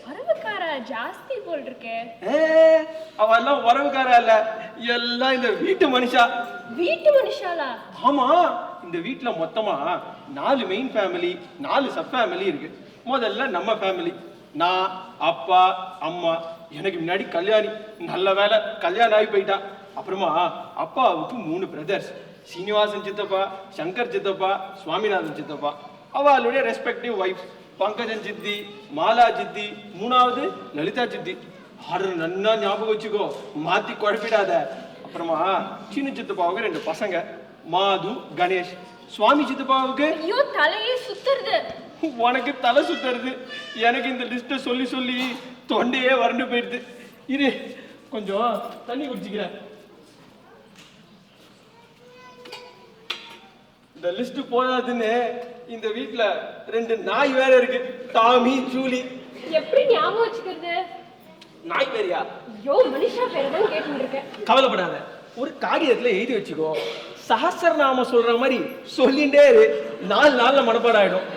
உறவுக்கார ஜாஸ்தி போல் இருக்கே. அவெல்லாம் உறவுக்காரா இல்ல, எல்லாம் இந்த வீட்டு மனுஷா. வீட்டு மனுஷாலா? ஆமா, இந்த வீட்டுல மொத்தமா 4 மெயின் ஃபேமிலி, 4 சப் ஃபேமிலி இருக்கு. முதல்ல நம்ம ஃபேமிலி, நான், அப்பா, அம்மா. எனக்கு முன்னாடி கல்யாணி. நல்ல வேலை கல்யாணம் ஆகி போயிட்டா. அப்புறமா அப்பாவுக்கு 3 பிரதர்ஸ், சீனிவாசன் சித்தப்பா, சங்கர் சித்தப்பா, சுவாமிநாதன் சித்தப்பா. அவளுடைய ரெஸ்பெக்டிவ் வைஃப், பங்கஜன் சித்தி, மாலா சித்தி, 3வது லலிதா சித்தி. ஆர்டர் நன்னா ஞாபகம் வச்சுக்கோ, மாத்தி குழப்பிடாத. அப்புறமா சின்ன சித்தப்பாவுக்கு 2 பசங்க, மாது, கணேஷ். சுவாமி சித்தப்பாவுக்கு ஐயோ தலையே சுத்துறது. உனக்கு தலை சுத்துறது. எனக்கு இந்த லிஸ்ட்டை சொல்லி சொல்லி தொண்டையே வறண்டு போயிடுது. இரு கொஞ்சம் தண்ணி குடிச்சுக்கிறேன். இந்த லிஸ்ட் போதாதுன்னு இந்த வீட்டுல 2 நாய் வேற இருக்கு, டாமி, ஜூலி. எப்படி ஞாபகம் வச்சுக்கிறது? நாய் பேரியா? ஐயோ மனுஷா பேர் தான் கேட்டு இருக்கேன். கவலைப்படாத, ஒரு காகிதத்துல எழுதி வச்சுக்கோ. சஹஸ்ரநாம சொல்ற மாதிரி சொல்லிண்டே இரு. 4 நாள்ல மனப்பாடம் ஆயிடும்.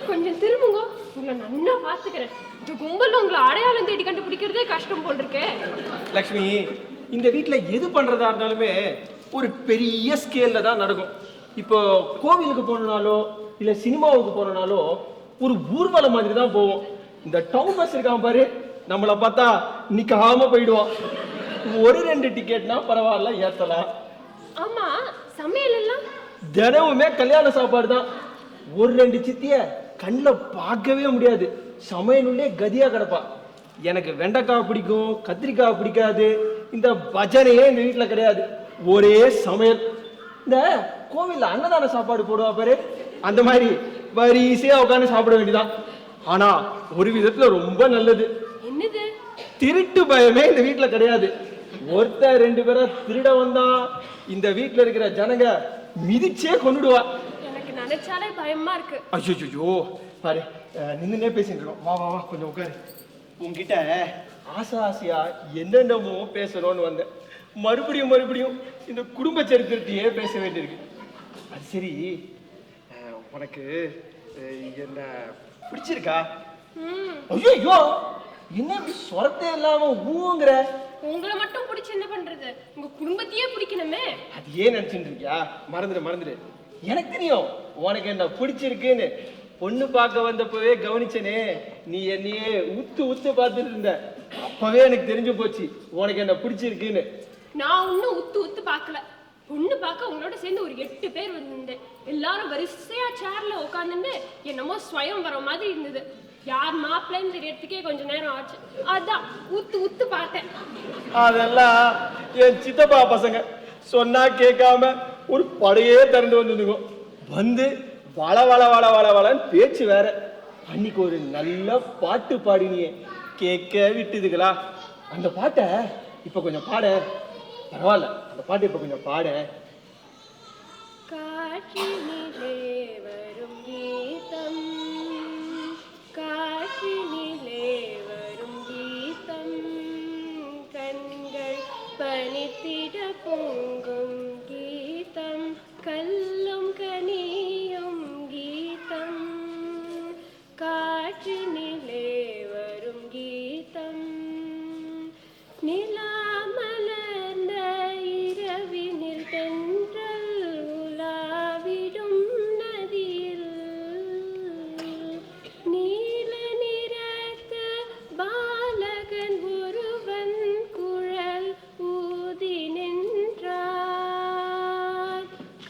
கொஞ்சம் திரும்புங்க, உங்களை நல்லா பாத்துக்கிறேன். இந்த கும்பல்ல உங்களை அடையாளம் தேடி கண்டுபிடிக்கிறதே கஷ்டம் போல் இருக்கே. லக்ஷ்மி, இந்த வீட்டுல எது பண்றதா இருந்தாலுமே ஒரு பெரிய ஸ்கேல்ல தான் நடக்கும். இப்போ கோவிலுக்கு போனாலோ இல்ல சினிமாவுக்கு போனாலோ ஒரு ஊர்வலம் மாதிரி தான் போவோம். இந்த டவுன் பஸ் இருக்காம பாரு, நம்மளை பார்த்தா நிக்காம போயிடுவான். 1-2 டிக்கெட்னா பரவாயில்ல, ஏத்தலாம். ஆமா, சமையல் எல்லாம் தினமுமே கல்யாண சாப்பாடு தான். 1-2 சித்திய கண்ணில் பார்க்கவே முடியாது. சமையலுள்ளே கதியா கிடப்பா. எனக்கு வெண்டைக்காய் பிடிக்கும், கத்திரிக்காய் பிடிக்காது. இந்த பஜனையே இந்த வீட்டுல கிடையாது. ஒரே சமையல். இந்த கோவில்ல அன்னதான சாப்பாடு போடுவா பாரு, அந்த மாதிரி வரிசையா உட்காந்து சாப்பிட வேண்டியதான். ஆனா ஒரு விதத்துல ரொம்ப நல்லது. என்னது? திருட்டு பயமே இந்த வீட்டுல கிடையாது. 1-2 பேரை திருட வந்தா இந்த வீட்டுல இருக்கிற ஜனங்க மிதிச்சே கொண்டுடுவா. எனக்கு நினைச்சாலே பயமா இருக்கு. ஐயோ பாரு, நின்னுனே பேசிட்டு இருக்கோம். வா வா வா, கொஞ்சம் உட்காரு. உங்ககிட்ட ஆசையா என்னென்னமோ பேசணும்னு வந்தேன். மறுபடியும் இந்த குடும்ப சரித்திரத்தையே பேச வேண்டியிருக்கு. அது சரி, உனக்கு என்ன பிடிச்சிருக்கா? ஐயோ, என்ன இப்படி சொரத்தே இல்லாம ஊங்குற? உங்களை மட்டும் பிடிச்சி என்ன பண்றது? உங்க குடும்பத்தையே பிடிக்கணுமே. அது ஏன் நினைச்சுட்டு இருக்கியா? மறந்துடு. எனக்கு தெரியும் உனக்கு என்ன பிடிச்சிருக்குன்னு. பொண்ணு பார்க்க வந்தப்பவே கவனிச்சனே, நீ என்னையே உத்து பார்த்துட்டு இருந்த. அப்பவே எனக்கு தெரிஞ்சு போச்சு உனக்கு என்ன பிடிச்சிருக்குன்னு. நான் இன்னும் உத்து பார்க்கல. பொண்ணு பார்க்க உங்களோட சேர்ந்து ஒரு 8 பேர் வந்திருந்தேன். எல்லாரும் வரிசையா சேர்ல உட்காந்துன்னு என்னமோ ஸ்வயம் வர மாதிரி இருந்தது. யார் மாப்பிள்ளைன்னு தெரியறதுக்கே கொஞ்சம் நேரம் ஆச்சு. அதான் உத்து பார்த்தேன். அதெல்லாம் என் சித்தப்பா பசங்க சொன்னா கேட்காம ஒரு படையே திறந்து வந்துதுங்க. வந்து வளன்னு பேச்சு வேற. அன்னைக்கு ஒரு நல்ல பாட்டு பாடினியே, கேட்க விட்டுதுங்களா? அந்த பாட்டை இப்ப கொஞ்சம் பாட. பரவாயில்ல, அந்த பாட்டு இப்ப கொஞ்சம் பாட. காற்றினிலே வரும் கீதம் காற்றினிலே வரும் கீதம் நிலா மலர்ந்த இரவினில் தென்றல் உலாவிடும் நதியில் நீல நிறத்த பாலகன் ஒருவன் குழல் ஊதி நின்றான்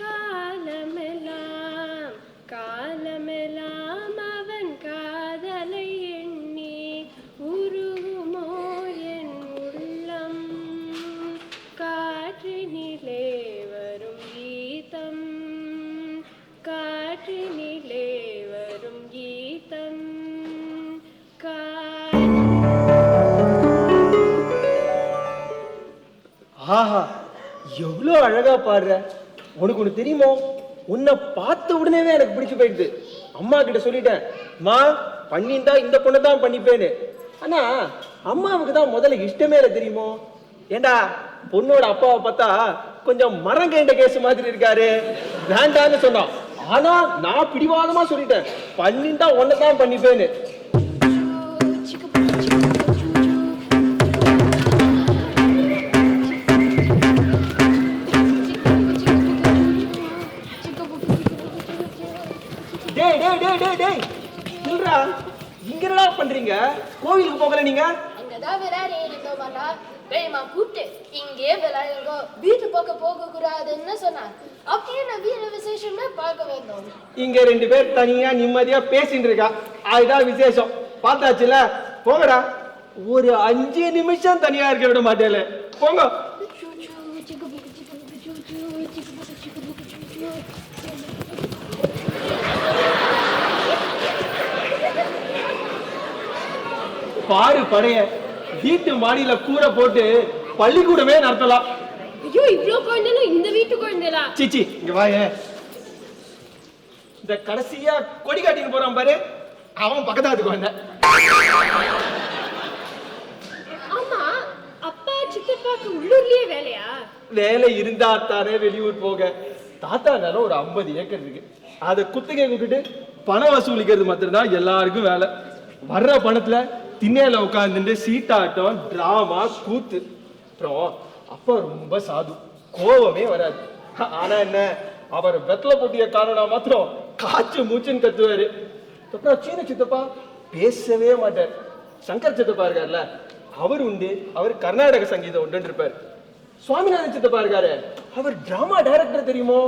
காலமெல்லாம் காலமெல்லாம் அவன் காதலை எண்ணி உருகுமோ என் உள்ளம் காற்றினிலே வரும் கீதம் காற்றினிலே வரும் கீதம் ஆஹா எவ்வளோ அழகா பாடுற. உனக்கு ஒன்று தெரியுமோ, உன்னை பார்த்த உடனேவே எனக்கு பிடிச்சு போயிடுது. அம்மா கிட்ட சொல்லிட்டேன், மா பண்ணிட்டா இந்த பொண்ணை தான் பண்ணிப்பேன்னு. ஆனா அம்மாவுக்கு தான் முதல்ல இஷ்டமே இல்லை தெரியுமோ. ஏண்டா பொண்ணோட அப்பாவை பார்த்தா கொஞ்சம் மரங்கேண்ட கேஸ் மாதிரி இருக்காரு, வேண்டான்னு சொன்னான். ஆனா நான் பிடிவாதமா சொல்லிட்டேன், பண்ணிட்டா ஒன்னை தான் பண்ணிப்பேன்னு. டேய் டேய் டேய் டேய் டேய் இல்லடா, இங்க என்னடா பண்றீங்க? கோவிலுக்கு போகல நீங்க? அங்கதான் விளையாடி இருந்தோமாடா. பெரியம்மா கூப்பிட்டு இங்கே விளையாடுங்க, வீட்டு பக்கம் போக கூடாதுன்னு சொன்னார். அப்படியே நான் வீர விசேஷமே பார்க்க வேண்டும். இங்க ரெண்டு பேர் தனியா நிம்மதியா பேசிட்டு இருக்கா, அதுதான் விசேஷம். பார்த்தாச்சுல, போங்கடா. ஒரு 5 நிமிஷம் தனியா இருக்க விட மாட்டேல, போங்க. பாரு படைய, வீட்டு மாடியில கூரை போட்டு பள்ளிக்கூடமே நடத்தலாம். ஐயோ இவ்ளோ குழந்தைல இந்த வீட்டு குழந்தைலா? சீச்சி இங்க வாய. இந்த கடைசியா கொடி காட்டின்னு போறான் பாரு, அவன் பக்கத்தாத்துக்கு வந்த. ஆமா, அப்பா சித்தப்பாக்கு உள்ளூர்லயே வேலையா? வேலை இருந்தா தானே வெளியூர் போக. தாத்தானால ஒரு 50 ஏக்கர் இருக்கு, அதை குத்தகை விட்டுட்டு பணம் வசூலிக்கிறது மாத்திரம்தான் எல்லாருக்கும் வேலை. வர்ற பணத்துல திண்ணையில உட்காந்துட்டு சீட்டாட்டம், டிராமா, கூத்து. அப்புறம் அப்பா ரொம்ப சாது, கோவமே வராது. ஆனா என்ன, அவர் வெத்தலை பொட்டிய காரணா மாத்திரம் காய்ச்சி மூச்சுன்னு கத்துவாரு. அப்புறம் சீன சித்தப்பா பேசவே மாட்டார். சங்கர் சித்தப்பா இருக்காருல்ல, அவர் உண்டு, அவர் கர்நாடக சங்கீதம் உண்டு இருப்பார். சுவாமிநாதன் சித்தப்பா இருக்காரு, அவர் டிராமா டைரக்டர் தெரியுமோ.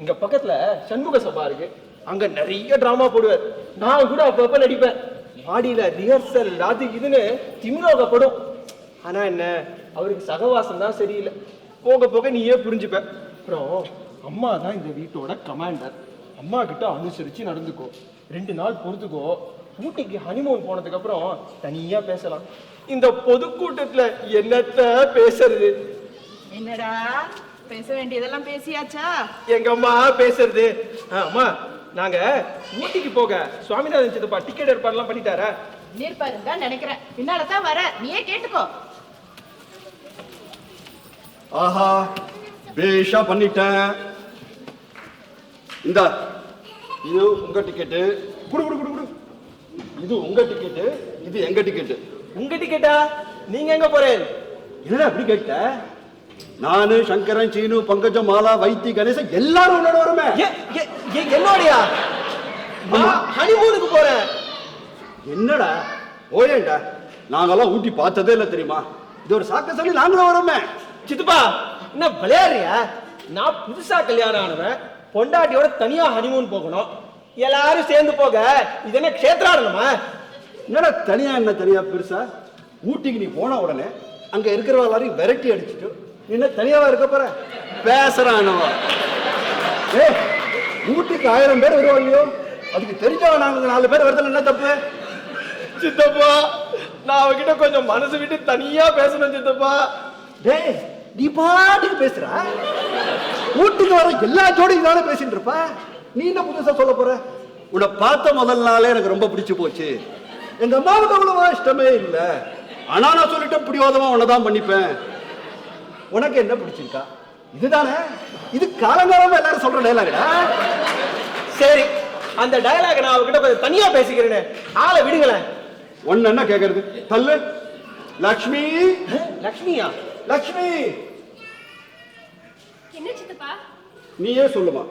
இங்க பக்கத்துல சண்முக சபா இருக்கு, அங்க நிறைய டிராமா போடுவார். நான் கூட அப்பப்ப நடிப்பேன். மாடியில ரிஹர்சல் அது இதுன்னு திமிரோகப்படும். ஆனா என்ன, அவருக்கு சகவாசம் தான் சரியில்லை. போக போக நீயே புரிஞ்சுப்ப. அப்புறம் அம்மா தான் இந்த வீட்டோட கமாண்டர். அம்மா கிட்ட அனுசரிச்சு நடந்துக்கோ, 2 நாள் பொறுத்துக்கோ. ஊட்டிக்கு ஹனிமூன் போனதுக்கு அப்புறம் தனியா பேசலாம். இந்த பொதுக்கூட்டத்துல என்னத்த பேசுறது? என்னடா பேச வேண்டியதெல்லாம் பேசியாச்சா? எங்க அம்மா பேசுறது. அம்மா, நாங்க ஊட்டிக்கு போக சுவாமிநாதன் சித்தப்பா டிக்கெட் ஏற்பாடுலாம் பண்ணிட்டாரா? நீர்ப்பாருன்னு தான் நினைக்கிறேன், பின்னால தான் வர, நீயே கேட்டுக்கோ. ஆஹா, பேஷா பண்ணிட்டேன். இந்த இது உங்க டிக்கெட்டு. குடு குடு குடு குடு. இது உங்க டிக்கெட்டு, இது எங்க டிக்கெட்டு. உங்க டிக்கெட்டா? நீங்க எங்க போறேன்? என்னடா அப்படி கேட்ட? நானு, சங்கரன், சீனு, பங்கஜம், மாலா, வைத்தி, கணேசன் எல்லாரும் உன்னோட வருமே. என்னோடயா? ஹனிமூனுக்கு போறேன். என்னடா ஓயேண்டா, நாங்கெல்லாம் ஊட்டி பார்த்ததே இல்லை தெரியுமா. இது ஒரு சாக்க சொல்லி நாங்களும் வரோமே. சித்தப்பா என்ன விளையாடுறியா? நான் புதுசா கல்யாணம் ஆனவன், பொண்டாட்டியோட தனியா ஹனிமூன் போகணும். எல்லாரும் சேர்ந்து போக இது என்ன க்ஷேத்ராடனமா? என்னடா தனியா என்ன தனியா பெருசா? ஊட்டிக்கு நீ போன உடனே அங்க இருக்கிற எல்லாரையும் விரட்டி அடிச்சுட்டு நீ என்ன தனியாவா இருக்க போற? பேசுறானவா? ஊட்டிக்கு 1000 பேர் வருவாங்க, அதுக்கு தெரிஞ்சவன் நாங்க 4 பேர் வரதுல என்ன தப்பு? சித்தப்பா, நான் அவகிட்ட கொஞ்சம் மனசு விட்டு தனியா பேசணும் சித்தப்பா. டேய், நீ பாட்டுக்கு பேசுற. ஊட்டிக்கு வர எல்லா ஜோடியும் தானே பேசிட்டு இருப்ப. நீ என்ன புதுசா சொல்ல போற? உன்னை பார்த்த முதல் நாளே எனக்கு ரொம்ப பிடிச்சு போச்சு. எங்க அம்மாவுக்கு அவ்வளவா இஷ்டமே இல்லை, ஆனா நான் சொல்லிட்டேன் பிடிவாதமா உன்னதான் பண்ணிப்பேன். உனக்கு என்ன பிடிச்சிருக்கா? இதுதானே? இது காலங்காலமா எல்லாரும் சொல்ற டைலாக்டா. சரி, அந்த டயலாக் நான் அவர்கிட்ட கொஞ்சம் தனியா பேசிக்கிறேன்னு ஆளை விடுங்களேன். ஒன்னு என்ன கேட்கறது? தள்ளு. லக்ஷ்மி. லக்ஷ்மியா? லக்ஷ்மி. என்ன சித்தப்பா? நீயே சொல்லுமா.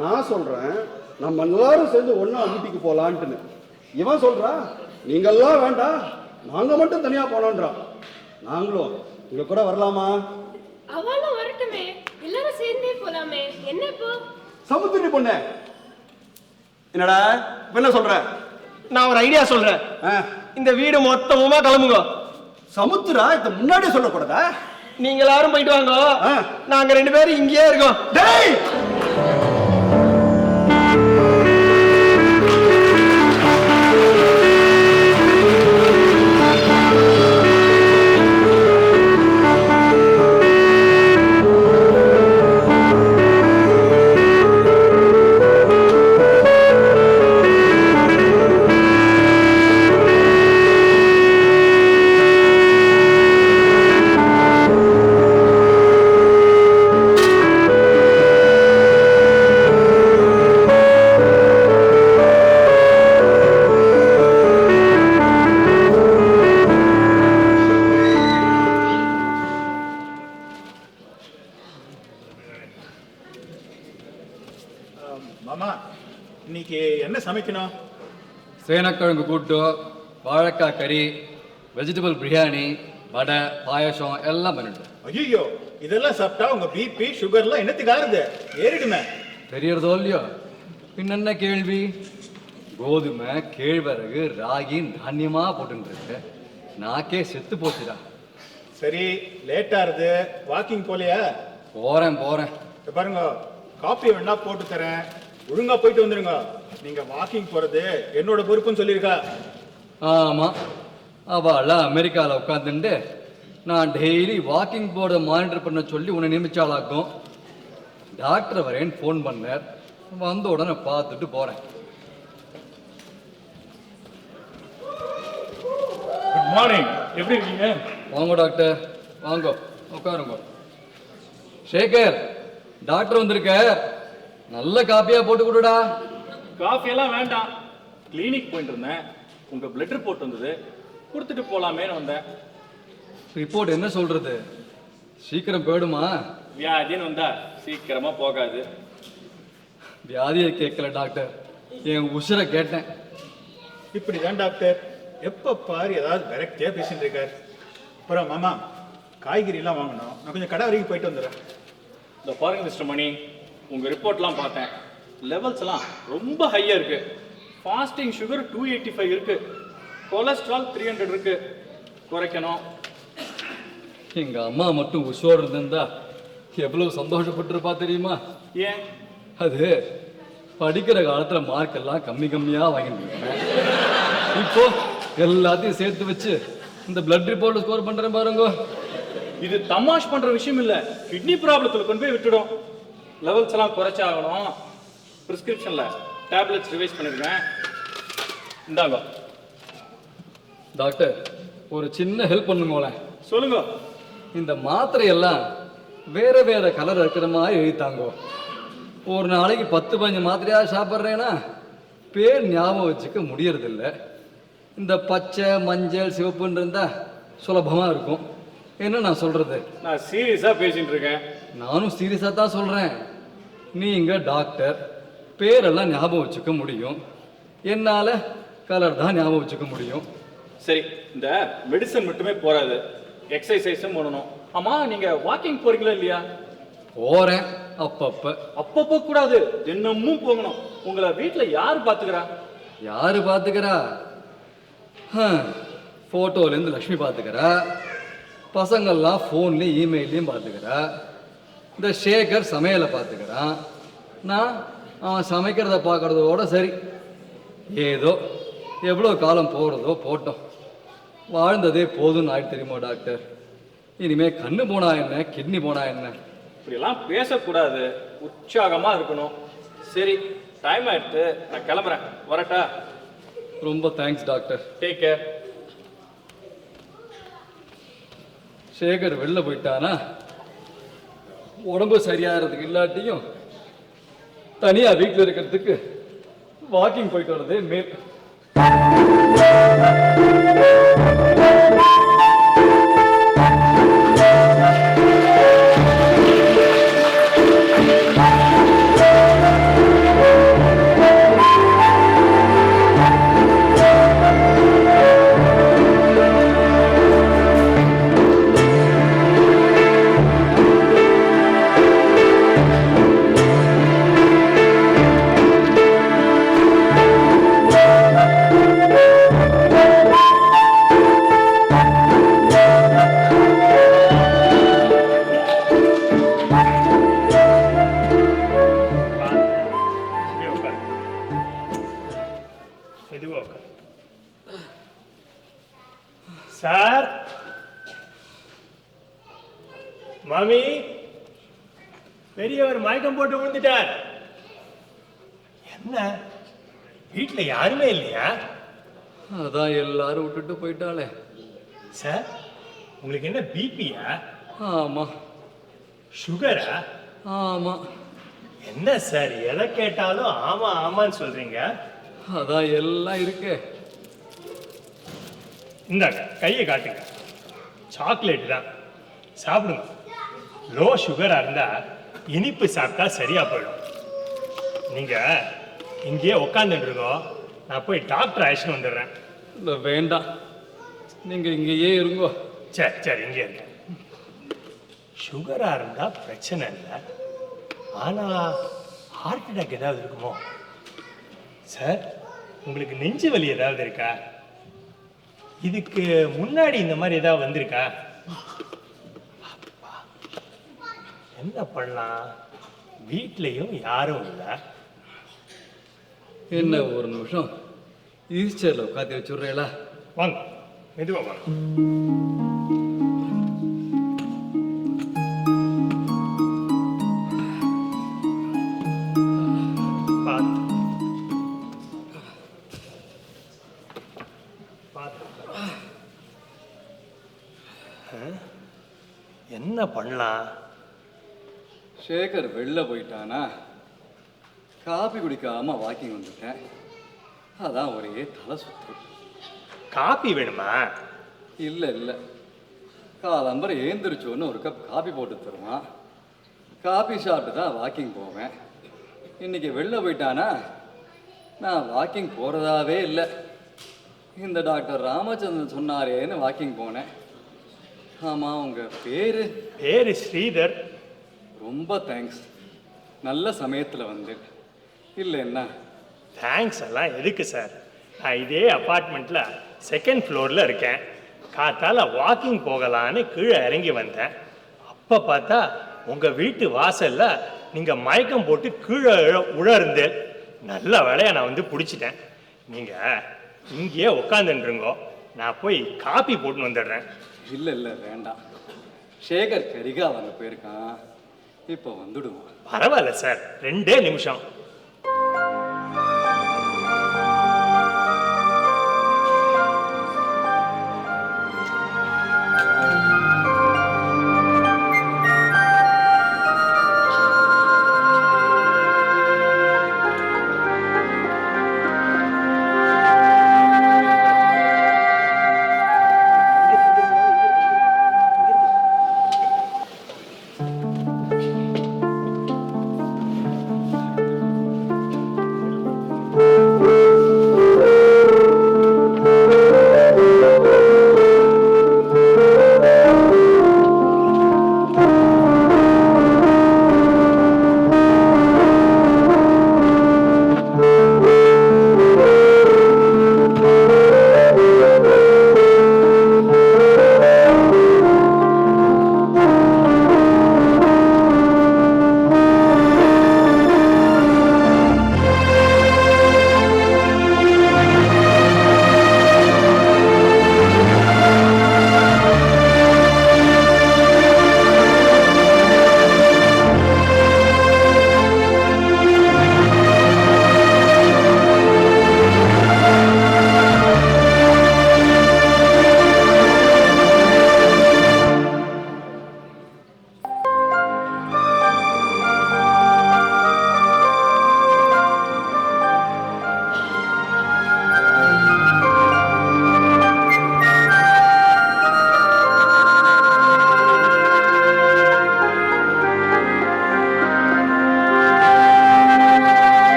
நான் சொல்றேன் நம்ம எல்லாரும் சேர்ந்து ஒன்னா ஊட்டிக்கு போலான்ட்டுன்னு. இவன் சொல்றான் நீங்கெல்லாம் வேண்டாம் நாங்க மட்டும் தனியா போனோன்றான். நாங்களும் இங்க கூட வரலாமா? அவளும் வரட்டுமே, எல்லாரும் சேர்ந்தே போலாமே. என்ன இப்போ? சமுத்திரி பொண்ணு என்னடா என்ன சொல்ற? நான் ஒரு ஐடியா சொல்றேன். இந்த வீடு மொத்தமுமா கிளம்புங்க. சமுத்திரா இத முன்னாடியே சொல்லக்கூடாதா? நீங்க எல்லாரும் போயிட்டு வாங்க, நாங்க 2 பேரும் இங்கேயே இருக்கோம். டேய் சமைக்கணும். சேனக்கிழங்கு கூட்டு, வாழைக்காய் கறி, வெஜிடபிள் பிரியாணி, வடை, பாயசம் எல்லாம் பண்ணிட்டு. ஐயோ, இதெல்லாம் சாப்பிட்டா உங்க பிபி சுகர்லாம் என்னத்துக்கு ஆகுது? ஏறிடுமே. தெரியறதோ இல்லையோ, பின்ன கேள்வி. கோதுமை, கேழ்வரகு, ராகி தானியமா போட்டுருக்கு. நாக்கே செத்து போச்சுடா. சரி, லேட்டா இருது, வாக்கிங் போலையா? போறேன். பாருங்க, காப்பி வேணா போட்டு தரேன், ஒழுங்கா போயிட்டு வந்துருங்க. நீங்க வாக்கிங் போறது என்னோட பொறுப்புன்னு சொல்லியிருக்கா. ஆமா, அவள அமெரிக்காவில் உட்காந்துட்டு நான் டெய்லி வாக்கிங் போர்டை மானிட்டர் பண்ண சொல்லி உன்னை நியமிச்சாளாக்கும். டாக்டர் வரேன்னு ஃபோன் பண்ணார், வந்த உடனே பார்த்துட்டு போறேன். குட் மார்னிங், எப்படி இருக்கீங்க? வாங்க டாக்டர், வாங்க உட்காருங்க. சேகர், டாக்டர் வந்திருக்க, நல்ல காப்பியா போட்டு கொடுடா. காஃபி எல்லாம் வேண்டாம், கிளினிக் போயிட்டு இருந்தேன், உங்க பிளட் ரிப்போர்ட் வந்தது, கொடுத்துட்டு போலாமேன்னு வந்தேன். ரிப்போர்ட் என்ன சொல்றது? சீக்கிரம் போயிடுமா? வியாதின்னு வந்தா சீக்கிரமா போகாது. வியாதியை கேட்கல டாக்டர், என் உசுரை கேட்டேன். இப்படிதான் டாக்டர் எப்ப பாரு ஏதாவது விரக்தியா பேசிட்டு இருக்காரு. அப்புறம் மாமா, காய்கறி எல்லாம் வாங்கணும், நான் கொஞ்சம் கடை வரைக்கும் போயிட்டு வந்துடுறேன். இந்த பாருங்க மிஸ்டர் மணி, உங்க ரிப்போர்ட்லாம் பார்த்தேன், லெவல்ஸ் எல்லாம் ரொம்ப ஹையா இருக்கு. ஃபாஸ்டிங் சுகர் 285 இருக்கு, கொலஸ்ட்ரால் 300 இருக்கு, குறைக்கணும். எங்க அம்மா மட்டும் உஷோர் இருந்தா எவ்வளவு சந்தோஷப்பட்டிருப்பா தெரியுமா? ஏன்? அது படிக்கிற காலத்துல மார்க் எல்லாம் கம்மியா வாங்கிட்டு இருக்கேன். இப்போ எல்லாத்தையும் சேர்த்து வச்சு இந்த பிளட் ரிப்போர்ட் ஸ்கோர் பண்றேன் பாருங்க. இது தமாஷ் பண்ற விஷயம் இல்ல, கிட்னி ப்ராப்ளத்துல கொண்டு போய் விட்டுடும். லெவல்ஸ் எல்லாம் குறைச்சாகணும். பிரிஸ்கிரிப்ஷன்ல டேப்லெட்ஸ் ரிவைஸ் பண்ணிருக்கேன், இந்தாங்க. டாக்டர், ஒரு சின்ன ஹெல்ப் பண்ணுங்களேன். சொல்லுங்க. இந்த மாத்திரை எல்லாம் வேற வேற கலர் இருக்கிற மாதிரி எழுதித்தாங்க. ஒரு நாளைக்கு 10-15 மாத்திரையா சாப்பிட்றேன்னா பேர் ஞாபகம் வச்சுக்க முடியறதில்ல. இந்த பச்சை, மஞ்சள், சிவப்புன்னு இருந்தா சுலபமா இருக்கும். என்ன நான் சொல்றது? நான் சீரியஸா பேசிட்டு இருக்கேன். நானும் சீரியஸா தான் சொல்றேன். நீங்க டாக்டர், பேரெல்லாம் ஞாபகம் வச்சுக்க முடியும், என்னால கலர் தான் ஞாபகம் வச்சுக்க முடியும். சரி, இந்த மெடிசன் மட்டுமே போறாது, எக்ஸசைஸும் பண்ணணும். ஆமா, நீங்க வாக்கிங் போறீங்களா இல்லையா? போறேன், அப்பப்ப கூடாது, தினமும் போகணும். உங்களை வீட்டுல யாரு பாத்துக்கிறா? யாரு பாத்துக்கிறா? போட்டோல இருந்து லட்சுமி பாத்துக்கிறா, பசங்கள்லாம் போன்லயும் இமெயிலையும் பாத்துக்கிறா, இந்த சேகர் சமையலை பாத்துக்கிறான், நான் அவன் சமைக்கிறத பார்க்கறதோட சரி. ஏதோ எவ்வளோ காலம் போகிறதோ போட்டோம், வாழ்ந்ததே போதும்னு ஆயிட்டு தெரியுமா டாக்டர். இனிமே கண்ணு போனா என்ன, கிட்னி போனா என்ன? இப்படியெல்லாம் பேசக்கூடாது, உற்சாகமா இருக்கணும். சரி, டைம் ஆயிடுத்து, நான் கிளம்புறேன், வரட்டா? ரொம்ப thanks doctor. Take care. Sekar வெளில போயிட்டானா, உடம்பு சரியாகிறதுக்கு இல்லாட்டியும் தனியா வீட்டில் இருக்கிறதுக்கு வாக்கிங் போயிட்டு வரதே மேல். சார், மாமி, பெரியவர் மயக்கம் போட்டு விழுந்துட்டார். என்ன, வீட்டுல யாருமே இல்லையா? அதான் எல்லாரும் விட்டுட்டு போயிட்டாளே. சார், உங்களுக்கு என்ன பிபியா? ஆமா. சுகரா? ஆமா. என்ன சார், எதை கேட்டாலும் ஆமா ஆமான்னு சொல்றீங்க? அதான் எல்லாம் இருக்கே. இந்தாங்க, கையை காட்டுங்க. சாக்லேட் தான், சாப்பிடுங்க. லோ சுகரா இருந்தா இனிப்பு சாப்பிட்டா சரியா போயிடும். நீங்க இங்கேயே உட்காந்துருக்கோ, நான் போய் டாக்டர் அழைச்சிட்டு வந்துடுறேன். இல்லை வேண்டாம், நீங்க இங்கேயே இருங்கோ. சரி சரி, இங்கே இருக்க. சுகரா இருந்தா பிரச்சனை இல்லை, ஆனா ஹார்ட் அட்டாக் ஏதாவது இருக்குமோ? சார், உங்களுக்கு நெஞ்சு வலி ஏதாவது இருக்கா? இதுக்கு முன்னாடி இந்த மாதிரி ஏதாவது வந்திருக்கா? என்ன பண்ணலாம், வீட்லயும் யாரும் இல்லை. என்ன ஒரு நிமிஷம் ஈஸ்டர்ல உட்காந்து வச்சுடுறீங்களா? வாங்க, மெதுவா வாங்க. என்ன பண்ணலாம்? சேகர் வெளில போயிட்டானா, காபி குடிக்காம வாக்கிங் வந்துட்டேன். அதான் ஒரே தலை சுத்து. காபி வேணுமா? இல்லை இல்லை, காலம்பரை ஏந்திரிச்சோன்னு ஒரு கப் காபி போட்டு தருவான். காபி சாப்பிட்டு தான் வாக்கிங் போவேன். இன்னைக்கு வெளில போயிட்டானா, நான் வாக்கிங் போகிறதாவே இல்லை. இந்த டாக்டர் ராமச்சந்திரன் சொன்னாரேன்னு வாக்கிங் போனேன். ஆமாம், உங்கள் பேர்? பேரு ஸ்ரீதர். ரொம்ப தேங்க்ஸ், நல்ல சமயத்தில் வந்து. இல்லை என்ன தேங்க்ஸ் எல்லாம் எதுக்கு சார்? நான் இதே அப்பார்ட்மெண்ட்டில் செகண்ட் ஃப்ளோரில் இருக்கேன். காத்தால் வாக்கிங் போகலான்னு கீழே இறங்கி வந்தேன். அப்போ பார்த்தா உங்கள் வீட்டு வாசலில் நீங்கள் மயக்கம் போட்டு கீழே உழர்ந்தேன். நல்ல வேலையை நான் வந்து பிடிச்சிட்டேன். நீங்கள் இங்கேயே உட்காந்துருங்கோ, நான் போய் காப்பி போட்டு வந்துடுறேன். இல்லை இல்லை வேண்டாம், சேகர் கரிகா வாங்க போயிருக்கான், இப்போ வந்துடுவோம். பரவாயில்ல சார், 2 நிமிஷம்.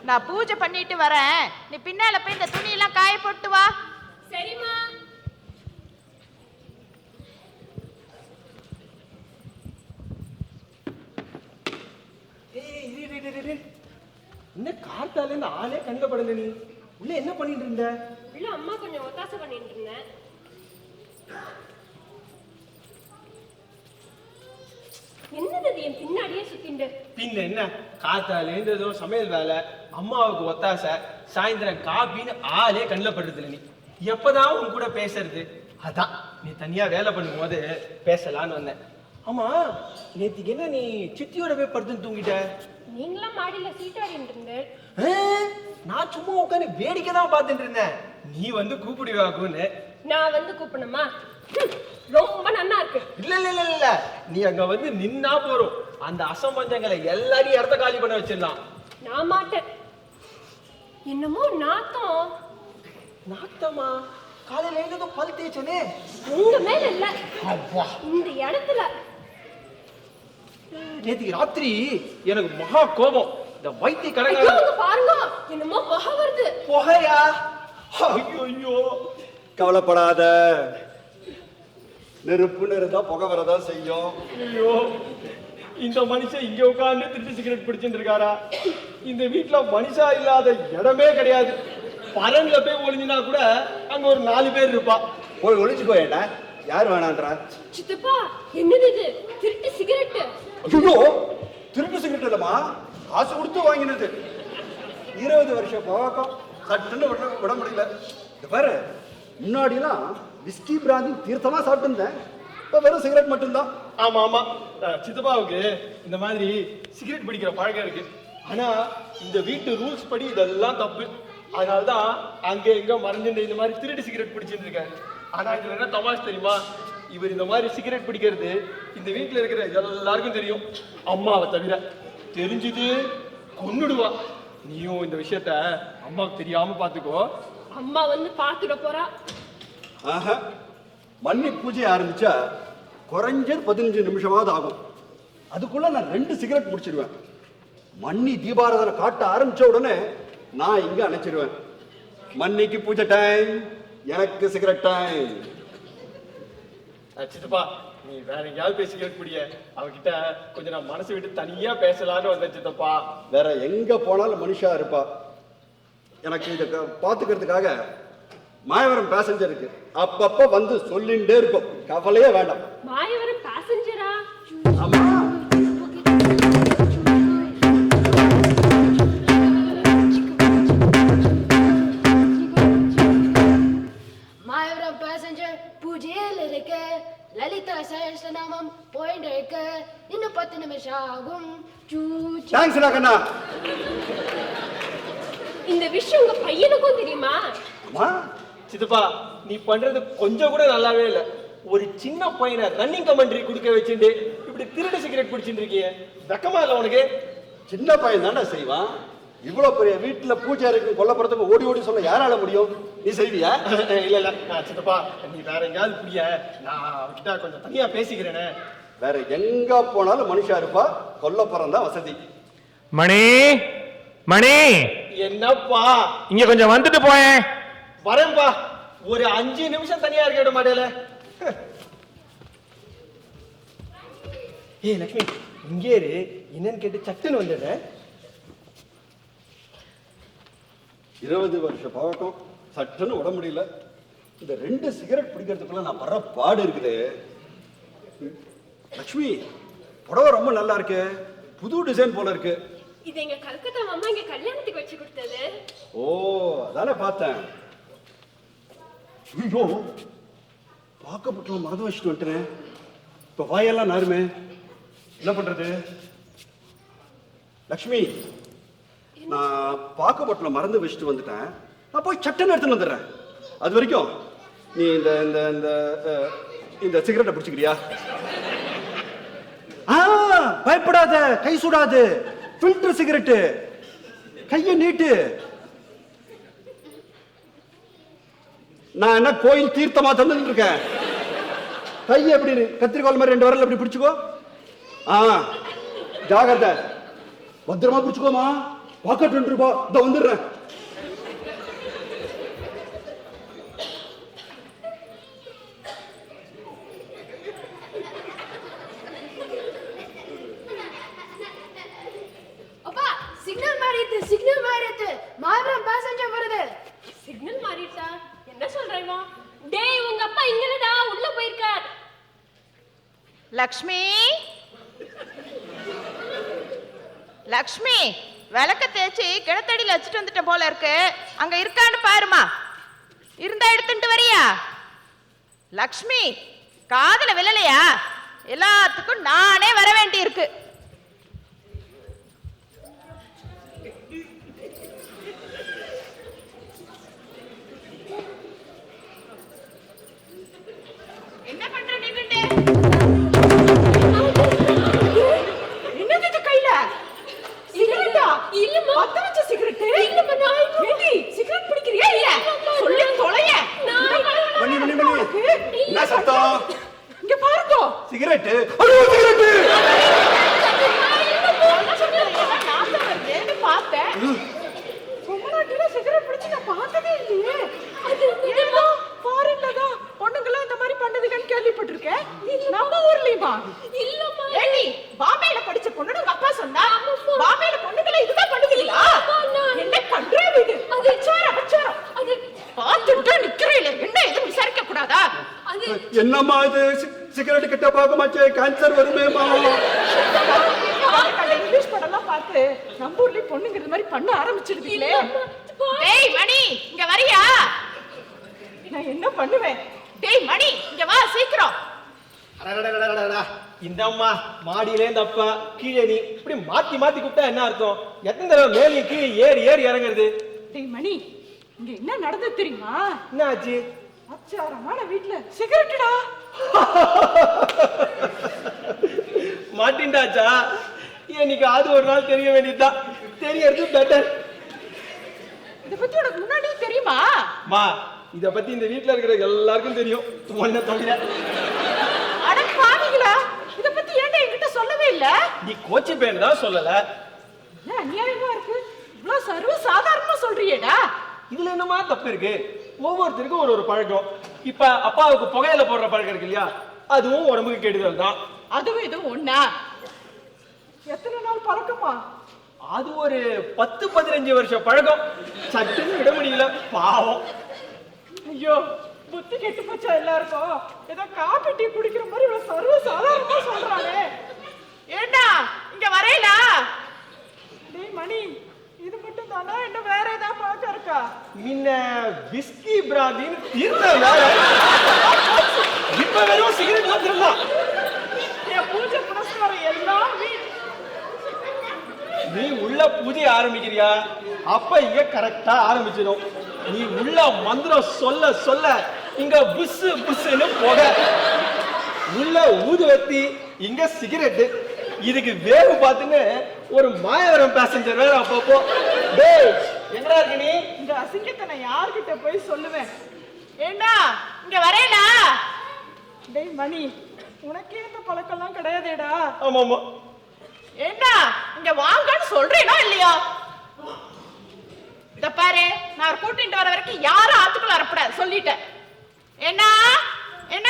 நான் பூஜை பண்ணிட்டு வரேன். நீ பின்னால போய் இந்த துணியெல்லாம் காய போட்டு வா. சரிம்மா. என்ன காத்தால இருந்து ஆளே கண்டபடல நீ உள்ள என்ன பண்ணிட்டு இருந்த? உள்ள அம்மா கொஞ்சம் ஒத்தாசை பண்ணிட்டு இருந்தேன். என்னது என் பின்னாடியே சுத்திண்டு? பின்ன என்ன காத்தால இருந்து ஏதோ சமையல் வேலை, அம்மாவுக்கு ஒத்தாசை, சாயந்தரம் காப்பின்னு ஆளே கண்ணில் படுறதில்ல நீ. எப்பதான் உன் கூட பேசுறது? அதான் நீ தனியா வேலை பண்ணும் போது பேசலான்னு வந்தேன். ஆமா, நேத்திக்கு என்ன நீ சித்தியோட போய் படுத்துன்னு தூங்கிட்ட? நீங்களாம் மாடியில சீட்டாடிட்டு இருந்தேன். நான் சும்மா உட்காந்து வேடிக்கை தான் பார்த்துட்டு இருந்தேன். நீ வந்து கூப்பிடுவாக்குன்னு. நான் வந்து கூப்பிடணுமா? ரொம்ப நன்னா இருக்கு. இல்ல இல்ல இல்ல இல்ல, நீ அங்க வந்து நின்னா போறோம், அந்த அசம்பஞ்சங்களை எல்லாரையும் இடத்த காலி பண்ண வச்சிடலாம். நான் மாட்டேன். என்னமோ நாத்தம். நாத்தமா? காலையில எழுந்ததும் பல் தேய்ச்சனே. உங்க மேல இல்ல, அப்பா, இந்த இடத்துல. நேத்திக்கு ராத்திரி எனக்கு மகா கோபம். இந்த வைத்திய ஐயோ, கடை இங்க பாருங்க, என்னமோ புகை வருது. புகையா? ஐயோ, கவலைப்படாத, நெருப்புன்னு இருந்தா புகை வரதான் செய்யும். ஐயோ, இந்த மனுஷன் இங்க உட்கார்ந்து திருட்டு சிகரெட் பிடிச்சிட்டு இருக்காரா? இந்த வீட்டுல மனுஷா இல்லாத இடமே கிடையாது. பரன்ல போய் ஒளிஞ்சினா கூட அங்க ஒரு 4 பேர் இருப்பா. போய் ஒளிச்சுக்கோ. ஏண்டா, யார் வேணான்றா? சித்தப்பா, என்னது இது? திருட்டு சிகரெட். ஐயோ, திருட்டு சிகரெட் இல்லம்மா, காசு கொடுத்து வாங்கினது. 20 வருஷம் பழக்கம், சட்டுன்னு விட முடியல. இது பாரு, முன்னாடிலாம் விஸ்கி பிராந்தி தீர்த்தமா சாப்பிட்டு இருந்தேன், இப்ப வெறும் சிகரெட் மட்டும்தான். ஆமா ஆமா, சித்தப்பாவுக்கு இந்த மாதிரி சிகரெட் பிடிக்கிற பழக்கம் இருக்கு. ஆனா இந்த வீட்டு ரூல்ஸ் படி இதெல்லாம் தப்பு. அதனால்தான் அங்க எங்க மறைஞ்சிருந்த இந்த மாதிரி திருட்டு சிகரெட் பிடிச்சிட்டு இருக்காரு. ஆனா இதுல என்ன தமாஷ் தெரியுமா? இவர் இந்த மாதிரி சிகரெட் பிடிக்கிறது இந்த வீட்டுல இருக்கிற எல்லாருக்கும் தெரியும், அம்மாவை தவிர. தெரிஞ்சது கொன்னுடுவா. நீயும் இந்த விஷயத்த அம்மாவுக்கு தெரியாம பாத்துக்கோ. அம்மா வந்து பாத்துட போறா. ஆஹா, மண்ணி பூஜை ஆரம்பிச்சா குறைஞ்சது 15 நிமிஷமாவது ஆகும். அதுக்குள்ள நான் 2 சிகரெட் முடிச்சிடுவேன். மண்ணி தீபாராதனை காட்ட ஆரம்பிச்ச உடனே நான் இங்க அணைச்சிடுவேன். மண்ணிக்கு பூஜை டைம், எனக்கு சிகரெட் டைம். சித்தப்பா, நீ வேற எங்கேயாவது போய் சிகரெட் பிடிய, அவகிட்ட கொஞ்சம் நான் மனசு விட்டு தனியா பேசலான்னு வந்தேன் சித்தப்பா. வேற எங்க போனாலும் மனுஷா இருப்பா. எனக்கு இதை பாத்துக்கிறதுக்காக மாயவரம் பேசஞ்சர் இருக்கு, அப்பப்ப வந்து சொல்லிண்டே இருக்கும். கவலையே வேண்டாம். மாயவரம் பாசஞ்சரா? ஆமா, மாயவரம் பேசஞ்சர் பூஜையில் இருக்கு. லலிதா சஹஸ்ரநாமம் போயிட்டு இருக்கு. இன்னும் 10 நிமிஷம் ஆகும். தேங்க்ஸ் கண்ணா. இந்த விஷயம் உங்க பையனுக்கும் தெரியுமா? சித்தப்பா, நீ பண்றது கொஞ்சம் கூட நல்லாவே இல்ல. ஒரு சின்ன பையனை ரன்னிங் கமெண்ட்ரி குடிக்க வச்சுட்டு இப்படி திருடு சிகரெட் பிடிச்சிட்டு இருக்கிய, வெக்கமா இல்ல உனக்கு? சின்ன பையன் தானே செய்வான். இவ்வளவு பெரிய வீட்டுல பூஜை இருக்கு, கொல்லப்புறத்துக்கு ஓடி ஓடி சொல்ல யாரால முடியும்? நீ செய்வியா? இல்ல இல்ல சித்தப்பா, நீ வேற எங்கேயாவது புரிய, நான் அவகிட்ட கொஞ்சம் தனியா பேசிக்கிறேனே. வேற எங்க போனாலும் மனுஷா இருப்பா, கொல்லப்புறம் தான் வசதி. மணி, மணி, என்னப்பா? இங்க கொஞ்சம் வந்துட்டு போயேன். வரேன்பா, ஒரு 5 நிமிஷம் தனியா இருக்க விட மாட்டேல. ஏய் லட்சுமி, இங்கே இரு, என்னன்னு கேட்டு சட்டுன்னு வந்துடுறேன். 20 வருஷ பழக்கம், சட்டுன்னு விட முடியல. இந்த 2 சிகரெட் பிடிக்கிறதுக்குள்ள நான் வர்ற பாடு இருக்குது. லட்சுமி, புடவை ரொம்ப நல்லா இருக்கு, புது டிசைன் போல இருக்கு. இது எங்க கல்கத்தா மாமா இங்க கல்யாணத்துக்கு வச்சு கொடுத்தது. ஓ, அதானே பார்த்தேன். ஐயோ, பார்க்கப்பட்டு மறந்து வச்சுட்டு வந்துட்டேன். இப்ப வாயெல்லாம் நாருமே, என்ன பண்றது? லட்சுமி, நான் பார்க்கப்பட்டுல மறந்து வச்சுட்டு வந்துட்டேன். நான் போய் சட்டன்னு எடுத்துன்னு வந்துடுறேன். அது வரைக்கும் நீ இந்த இந்த இந்த இந்த சிகரெட்டை பிடிச்சிக்கிறியா? பயப்படாத, கை சுடாது, ஃபில்டர் சிகரெட்டு, கையை நீட்டு. நான் என்ன கோயில் தீர்த்தமா தந்துட்டு இருக்கேன்? கையை எப்படி கத்திரிக்கோள் மாதிரி 2 விரல் எப்படி பிடிச்சுக்கோ. ஜாகிரதை, பத்திரமா பிடிச்சுக்கோமா. பாக்கெட் 2 ரூபாய், இதோ வந்துடுறேன். அப்பா சிக்னல் மாறிட்டு மாயவரம் பேசஞ்சர் வருது. சிக்னல் மாறிட்டா? என்ன சொல்றேமா? டேய் உங்க அப்பா இங்கடா உள்ள போயிருக்கார். லக்ஷ்மி லக்ஷ்மி விளக்க தேய்ச்சி கிணத்தடியில் வச்சுட்டு வந்துட்டேன் போல இருக்கு. அங்க இருக்கான்னு பாருமா. இருந்தா எடுத்துட்டு வரியா? லக்ஷ்மி காதுல விழலையா? எல்லாத்துக்கும் நானே வர வேண்டி இருக்கு. என்ன பண்ற நின்னுட்டு? என்னது இது கையில? சிகரெட்டா? இல்லம்மா. பத்த வச்ச சிகரெட்? இல்லம்மா நான் ஏண்டி சிகரெட் பிடிக்கிறியா இல்ல? சொல்லு தொலைய. மணி என்ன சத்தம்? இங்க பாருங்க. சிகரெட். ஐயோ சிகரெட். நான் பார்த்தேன். பொம்மனாட்டில சிகரெட் பிடிச்சு நான் பார்த்ததே இல்லையே. அது இல்லம்மா ஃபாரின்ல தான் பொண்ணுங்கள இந்த மாதிரி பண்ணதுன்னு கேள்விப்பட்டிருக்கேன். நம்ம ஊர்லயுமா? இல்லம்மா. ஏண்டி பாம்பேல படிச்ச பொண்ணுங்க உங்க அப்பா சொன்னா? பாம்பேல பொண்ணுங்கள இதுதான் பண்ணுவீங்களா? என்ன கண்ட்ரோல் இது? அது அபச்சாரம். அது பார்த்துட்டு நிக்கிறீல. என்ன எதுவும் விசாரிக்க கூடாதா? அது என்னம்மா இது? சிகரெட் கிட்ட பார்க்க மாட்டே, கேன்சர் வருமேமா. இங்கிலீஷ் படம்லாம் பார்த்து நம்ம ஊர்லயே பொண்ணுங்க இந்த மாதிரி பண்ண ஆரம்பிச்சிருக்கீங்களே. டேய் மணி இங்க வரியா? நான் என்ன பண்ணுவேன்? டேய் மணி இங்க வா சீக்கிரம். இந்த அம்மா மாடியிலே இந்த அப்பா கீழே நீ இப்படி மாத்தி மாத்தி கூப்பிட்டா என்ன அர்த்தம்? எத்தனை தடவை மேலே கீழே ஏறி ஏறி இறங்குறது? டேய் மணி இங்க என்ன நடந்தது தெரியுமா? என்ன ஆச்சு? அச்சாரமான வீட்டுல சிகரெட்டா மாட்டின்டாச்சா? இன்னைக்கு அது ஒரு நாள் தெரிய வேண்டியதுதான். தெரியறது பெட்டர். இத பத்தி உனக்கு முன்னாடியே தெரியுமா? மா இத பத்தி இந்த வீட்ல இருக்கிற எல்லாருக்கும் தெரியும், உன்னை தவிர. அட பாவிங்களா, இத பத்தி ஏன்டா என்கிட்ட சொல்லவே இல்ல? நீ கோச்சி பேர் தான் சொல்லல. என்ன அநியாயமா இருக்கு? இவ்வளவு சர்வ சாதாரணமா சொல்றியேடா. இதுல என்னமா தப்பு இருக்கு? ஒவ்வொருத்தருக்கும் ஒரு ஒரு பழக்கம். இப்ப அப்பாவுக்கு புகையில போடுற பழக்கம் இருக்கு இல்லையா, அதுவும் உடம்புக்கு கெடுதல் தான். அதுவும் இதுவும் ஒண்ணா? எத்தனை நாள் பழக்கமா? அது ஒரு 10-15 வருஷம் பழக்கம். சட்டுன்னு விட முடியல, பாவம். ஐயோ புத்தி கெட்டு போச்சா எல்லாருக்கும்? ஏதோ காபி டீ குடிக்கிற மாதிரி இவ்வளவு சர்வ சாதாரணமா சொல்றானே. ஏண்டா இங்க வரையலா? டேய் மணி இது மட்டும் தானா? இன்னும் வேற ஏதாவது பழக்கம் இருக்கா? முன்ன விஸ்கி பிராந்தின்னு தீர்த்தம் வேற. இப்ப வெறும் சிகரெட் மாத்திரம் தான். என் பூஜை புனஸ்காரம் எல்லாம் நீ உள்ள பூஜை ஆரம்பிக்கிறியா, அப்ப இங்க கரெக்டா ஆரம்பிச்சிடும். நீ உள்ள மந்திரம் சொல்ல சொல்ல இங்க புஸ் புஸ்ன்னு போக, உள்ள ஊதுவத்தி இங்க சிகரெட். இதுக்கு வேவு பார்த்துன்னு ஒரு மாயவரம் பேசஞ்சர் வேற அப்பப்போ. டேய் எங்கடா இருக்க நீ? இந்த அசிங்கத்தை நான் யார்கிட்ட போய் சொல்லுவேன்? ஏண்டா இங்க வரேடா. டேய் மணி உனக்கே இந்த பழக்கம்லாம் கிடையாதேடா. ஆமா ஆமா. ஏண்டா இங்க வாங்கன்னு சொல்றேனா இல்லையா? இத பாரு, நான் கூட்டிட்டு வர வரைக்கும் யாரும் ஆத்துக்குள்ள வரப்படாது சொல்லிட்டேன். என்ன என்ன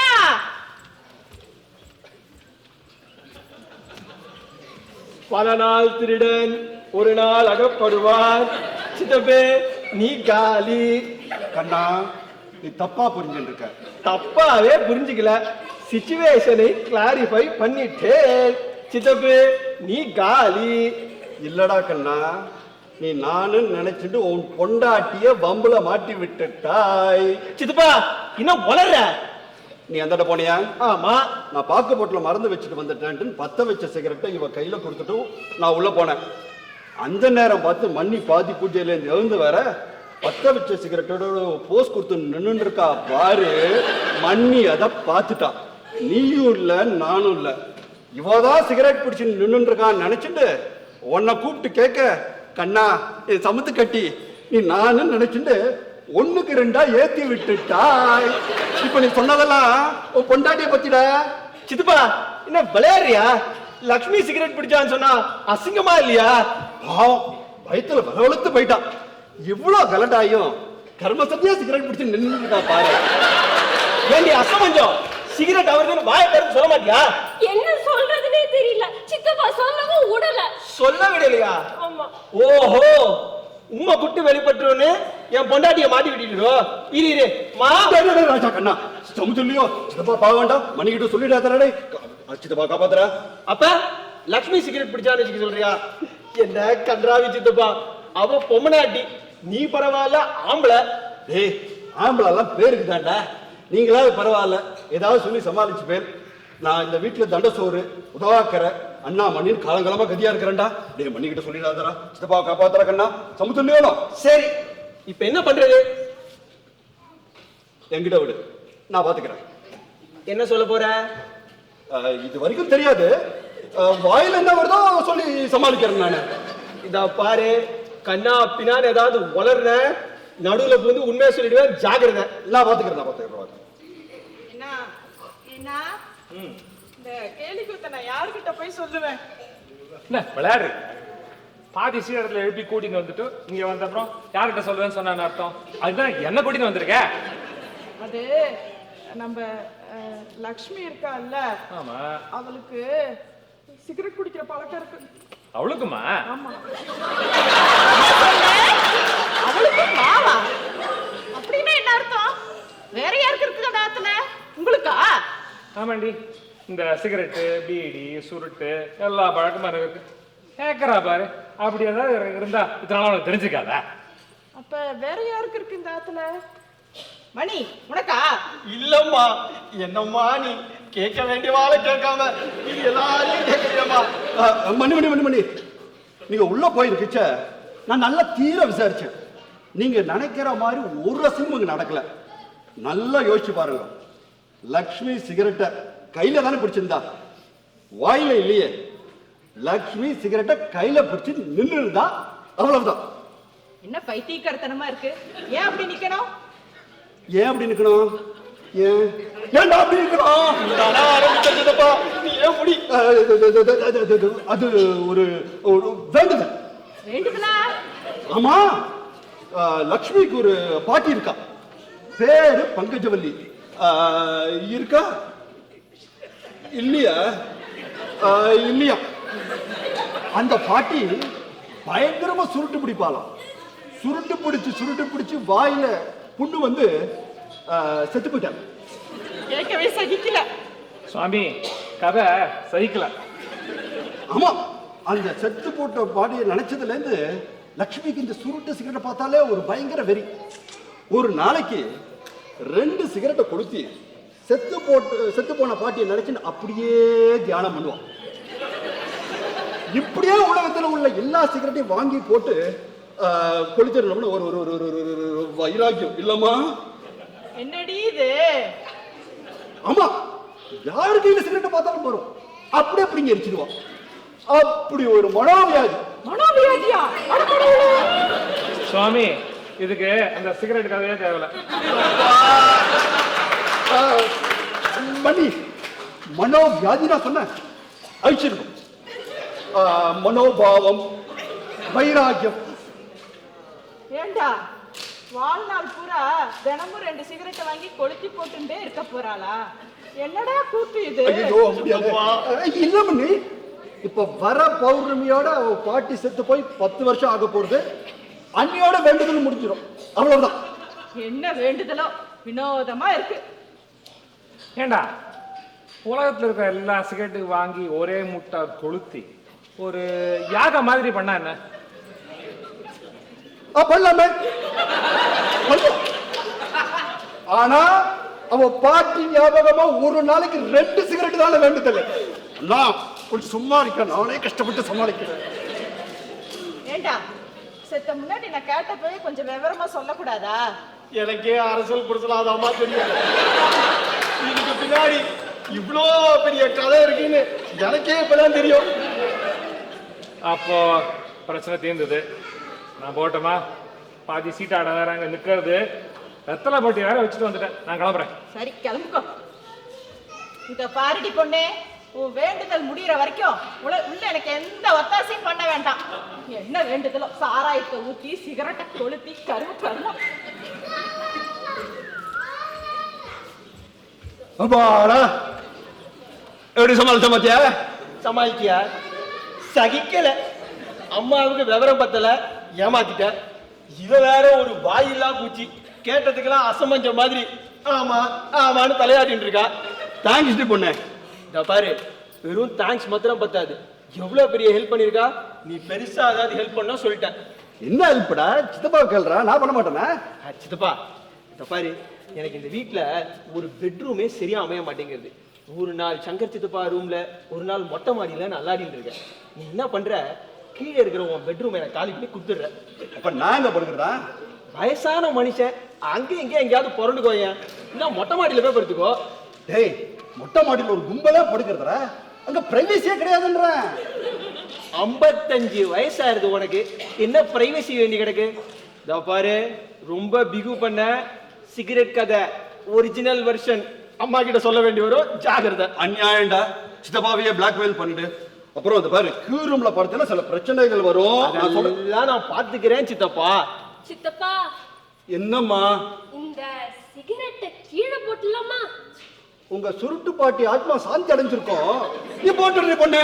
பல நாள் திருடன் ஒரு நாள் அகப்படுவான். சித்தப்பே நீ காலி. கண்ணா நீ தப்பா புரிஞ்சுட்டு இருக்க. தப்பாவே புரிஞ்சுக்கல, சிச்சுவேஷனை கிளாரிஃபை பண்ணிட்டேன். சித்தப்பே நீ காலி. இல்லடா கண்ணா, நீ நானும் நினைச்சிட்டு உன் பொண்டாட்டிய பம்புல மாட்டி விட்டுட்டாய். சித்தப்பா இன்னும் வளர்ற. நீ அந்த போனியா? ஆமா. நான் பாக்கு போட்டுல மறந்து வச்சுட்டு வந்துட்டேன். பத்த வச்ச சிகரெட்டை இவ கையில கொடுத்துட்டு நான் உள்ள போனேன். அந்த நேரம் பார்த்து மண்ணி பாதி பூஜையில இருந்து எழுந்து வர பத்த வச்ச சிகரெட்டோட போஸ் கொடுத்து நின்று இருக்கா பாரு. மண்ணி அதை பார்த்துட்டான். நீயும் இல்ல நானும் இல்ல, இவதான் சிகரெட் பிடிச்சு நின்று இருக்கான்னு நினைச்சிட்டு உன்னை கூப்பிட்டு கேட்க, கண்ணா இது சமுத்து கட்டி நீ நானும் நினைச்சிட்டு 1க்கு 2 ஏத்தி விட்டுட்டாய். இப்ப நீ சொன்னதெல்லாம் உன் பொண்டாட்டிய பத்திடா. சித்தப்பா என்ன விளையாடுறியா? லக்ஷ்மி சிகரெட் பிடிச்சான்னு சொன்னா அசிங்கமா இல்லையா? பாவம் பயத்துல வரவழுத்து போயிட்டான். இவ்வளவு கலண்டாயும் கர்மசத்தியா சிகரெட் பிடிச்சு நின்றுட்டா பாரு. ஏண்டி அசமஞ்சம், சிகரெட் அவருக்கு வாய திறந்து சொல்ல மாட்டியா? என்ன சொல்றதுனே தெரியல. சித்தப்பா சொல்லவும் விடல. சொல்ல விடலையா? ஆமா. ஓஹோ, உம்மை குட்டு வெளிப்பட்டுருன்னு என் பொண்டாட்டிய மாட்டி விட்டுட்டு இரு மா. ராஜா கண்ணா சமுதிரலையோ சித்தப்பா பாவ வேண்டாம், மணிக்கிட்ட சொல்லிடாதே. சித்தப்பா காப்பாத்துறா. அப்ப லக்ஷ்மி சிகரெட் பிடிச்சான்னு சொல்றியா? என்ன கன்றாவி சித்தப்பா, அவ பொம்மனாட்டி, நீ பரவாயில்ல ஆம்பளை. டேய், ஆம்பளை எல்லாம் பேருக்கு தாண்டா. நீங்களாவது பரவாயில்ல, ஏதாவது சொல்லி சமாளிச்சு பேர். நான் இந்த வீட்டுல தண்ட சோறு உதவாக்கற அண்ணா மண்ணின் காலங்காலமா கதியா இருக்கிறேன்டா. டே மண்ணிக்கிட்ட சொல்லிடாதரா. சித்தப்பா காப்பாத்துற கண்ணா. சமுத்திரலையோ சரி, இப்ப என்ன பண்றது? என்கிட்ட விடு, நான் பாத்துக்கிறேன். என்ன சொல்ல போற? இது வரைக்கும் தெரியாது, வாயில என்ன வருதோ சொல்லி சமாளிக்கிறேன் நானு. இதா பாரு, கண்ணா பின்னான்னு ஏதாவது வளர்ற நடுவுல புகுந்து உண்மையா சொல்லிடுவேன், ஜாக்கிரதை. நான் பாத்துக்கிறேன். என்ன என்ன இந்த கேலி கூத்த நான் யார்கிட்ட போய் சொல்லுவேன்? என்ன விளையாடு? பாதி சீரத்தில் எழுப்பி கூட்டின்னு வந்துட்டு இங்க வந்த அப்புறம் யார்கிட்ட சொல்லுவேன்னு சொன்ன அர்த்தம்? அதுதான் என்ன கூட்டின்னு வந்திருக்க? அது நம்ம லக்ஷ்மி இருக்கால்ல, ஆமா, அவளுக்கு சிகரெட் குடிக்கிற பழக்கம் இருக்கு. அவளுக்குமா? ஆமா. அவளுக்கு மாவா? அப்படின்னா என்ன அர்த்தம்? வேற யாருக்கு இருக்கு அந்த ஆத்துல? உங்களுக்கா? ஆமாண்டி, இந்த சிகரெட்டு, பீடி, சுருட்டு எல்லா பழக்கமா இருக்கு. கேட்கறா பாரு. அப்படி ஏதாவது இருந்தா இத்தனை நாள் அவனுக்கு தெரிஞ்சுக்காதா? அப்ப வேற யாருக்கு இருக்கு இந்த ஆத்துல? மணி உனக்கா? இல்லம்மா, என்னம்மா நீ கேட்க வேண்டிய வாழை கேட்காம இது எல்லாரையும் கேட்கறியம்மா. மணி நீங்க உள்ள போயிருக்குச்ச, நான் நல்லா தீர விசாரிச்சேன். நீங்க நினைக்கிற மாதிரி ஒரு ரசமும் இங்க நடக்கல. நல்லா யோசிச்சு பாருங்க. லக்ஷ்மி சிகரெட்டை கையில தானே பிடிச்சிருந்தா, வாயில இல்லையே. லக்ஷ்மி சிகரெட்டை கையில பிடிச்சி நின்று இருந்தா, அவ்வளவுதான். என்ன பைத்தியக்காரத்தனமா இருக்கு? ஏன் அப்படி நிக்கணும்? ஏன் அப்படி நிக்கணும்? ஏன்டா அப்படி நிக்கணும்? அது ஒரு வேண்டுதல். வேண்டுதலா? ஆமா, லக்ஷ்மிக்கு ஒரு பாட்டி இருக்கா, பேரு பங்கஜவல்லி. இருக்கா இல்லையா? இல்லையா? அந்த பாட்டி பயங்கரமா சுருட்டு பிடிப்பாளாம். சுருட்டு பிடிச்சு வாயில புண்ணு வந்து செத்து போயிட்டாங்க. கேட்கவே சகிக்கல சுவாமி, கதை சகிக்கல. ஆமா, அந்த செத்து போட்ட பாடியை நினைச்சதுல இருந்து லக்ஷ்மிக்கு இந்த சுருட்டு சிகரெட்டை பார்த்தாலே ஒரு பயங்கர வெறி. ஒரு நாளைக்கு 2 சிகரெட்டை கொளுத்தி செத்து போன பாட்டியை நினைச்சுன்னு அப்படியே தியானம் பண்ணுவான். இப்படியே உலகத்துல உள்ள எல்லா சிகரெட்டையும் வாங்கி போட்டு கொளுத்திடணும்னு ஒரு வைராக்கியம் இல்லம்மா? என்னடி இது? ஆமா, யாரு கையில சிகரெட்டை பார்த்தாலும் வரும், அப்படியே அப்படிங்க எரிச்சிடுவான். அப்படி ஒரு மனோவியாதி. மனோவியாதியா? சுவாமி, இதுக்கு அந்த சிகரெட் கதையே தேவையில்ல. மணி, மனோவியாதி நான் சொன்னேன், அழிச்சிருக்கும். மனோபாவம், வைராக்கியம். ஏண்டா வாழ்நாள் பூரா தினமும் 2 சிகரெட்டை வாங்கி கொளுத்தி போட்டுட்டே இருக்க போறாளா? என்னடா கூத்து இது? இல்ல மணி, இப்ப வர பௌர்ணமியோட பாட்டி செத்து போய் 10 வருஷம் ஆக போறது. அன்னையோட வேண்டுதல் முடிஞ்சிடும், அவ்வளவுதான். என்ன வேண்டுதலோ வினோதமா இருக்கு. ஏண்டா, உலகத்துல இருக்கிற எல்லா சிகரெட்டு வாங்கி ஒரே முட்டை கொளுத்தி ஒரு யாக மாதிரி பண்ணா என்ன? பண்ணலாமே. ஆனா அவ பாட்டி ஞாபகமா ஒரு நாளைக்கு 2 சிகரெட் தானே வேண்டுதல். நான் கொஞ்சம் சும்மா இருக்க, நானே கஷ்டப்பட்டு சமாளிக்கிறேன். ஏண்டா, செத்த முன்னாடி நான் கேட்டப்பவே கொஞ்சம் விவரமா சொல்லக்கூடாதா? எனக்கே அரசல் புரசலாதாமா தெரியும். இதுக்கு பின்னாடி இவ்வளோ பெரிய கதை இருக்குன்னு எனக்கே இப்பதான் தெரியும். அப்போ பிரச்சனை தீர்ந்தது. நான் போட்டோமா, பாதி சீட்டாட வேற அங்க நிக்கிறது, வெத்தலை போட்டி வேற வச்சுட்டு வந்துட்டேன். நான் கிளம்புறேன். சரி கிளம்புக்கோ. இத பாருடி பொண்ணே, உன் வேண்டுதல் முடிகிற வரைக்கும் உள்ள எனக்கு எந்த ஒத்தாசையும் பண்ண வேண்டாம். என்ன வேண்டுதலோ சாராயத்தை ஊற்றி சிகரெட்டை கொளுத்தி கருவம். அப்பாடா எப்படி சமாளிச்ச மாத்தியா? சமாளிக்கியா? சகிக்கல. அம்மாவுக்கு விவரம் பத்தல, ஏமாத்திட்ட. இவ வேற ஒரு வாயில்லா பூச்சி, கேட்டதுக்கெல்லாம் அசமஞ்ச மாதிரி ஆமா ஆமான்னு தலையாட்டின்னு இருக்கா. தேங்க்ஸ் பொண்ணு. இத பாரு, வெறும் தேங்க்ஸ் மாத்திரம் பத்தாது, எவ்வளவு பெரிய ஹெல்ப் பண்ணிருக்கா. நீ பெருசா ஏதாவது ஹெல்ப் பண்ணா சொல்லிட்டேன். என்ன ஹெல்ப்டா? சித்தப்பா கேள்றா, நான் பண்ண மாட்டேனா? சித்தப்பா இத பாரு, எனக்கு இந்த வீட்டுல ஒரு பெட்ரூமே சரியா அமைய மாட்டேங்கிறது. ஒரு நாள் சங்கர் சித்தப்பா ரூம்ல, ஒரு நாள் மொட்டை மாடியில நான் அல்லாடிட்டு இருக்கேன். நீ என்ன பண்ற, கீழே இருக்கிற உன் பெட்ரூம் எனக்கு காலி பண்ணி கொடுத்துடுற. அப்ப நான் என்ன பண்ணுறதா? வயசான மனுஷன் அங்க இங்க எங்கேயாவது புரண்டுக்கோங்க, இல்ல மொட்டை மாடியில போய் படுத்துக்கோ. டேய், மொட்டை மாடியில் ஒரு கும்பலா படுக்கிறதா? அங்க பிரைவசியே கிடையாதுன்ற. 55 வயசாயிருது உனக்கு, என்ன பிரைவசி வேண்டி கிடக்கு? இதோ பாரு, ரொம்ப பிகு பண்ண சிகரெட் கதை ஒரிஜினல் வெர்ஷன் அம்மா கிட்ட சொல்ல வேண்டி வரும், ஜாகிரதை. அநியாயம்டா, சித்தப்பாவையே பிளாக்மெயில் பண்ணிட்டு. அப்புறம் அந்த பாரு, கியூ ரூம்ல படுத்தா சில பிரச்சனைகள் வரும். அதெல்லாம் நான் பாத்துக்கிறேன் சித்தப்பா. சித்தப்பா, என்னம்மா? இந்த சிகரெட்டை கீழே போட்டுலாமா? உங்க சுருட்டு பாட்டி ஆத்மா சாந்தி அடைஞ்சிருக்கோம். நீ போட்டு பொண்ணு.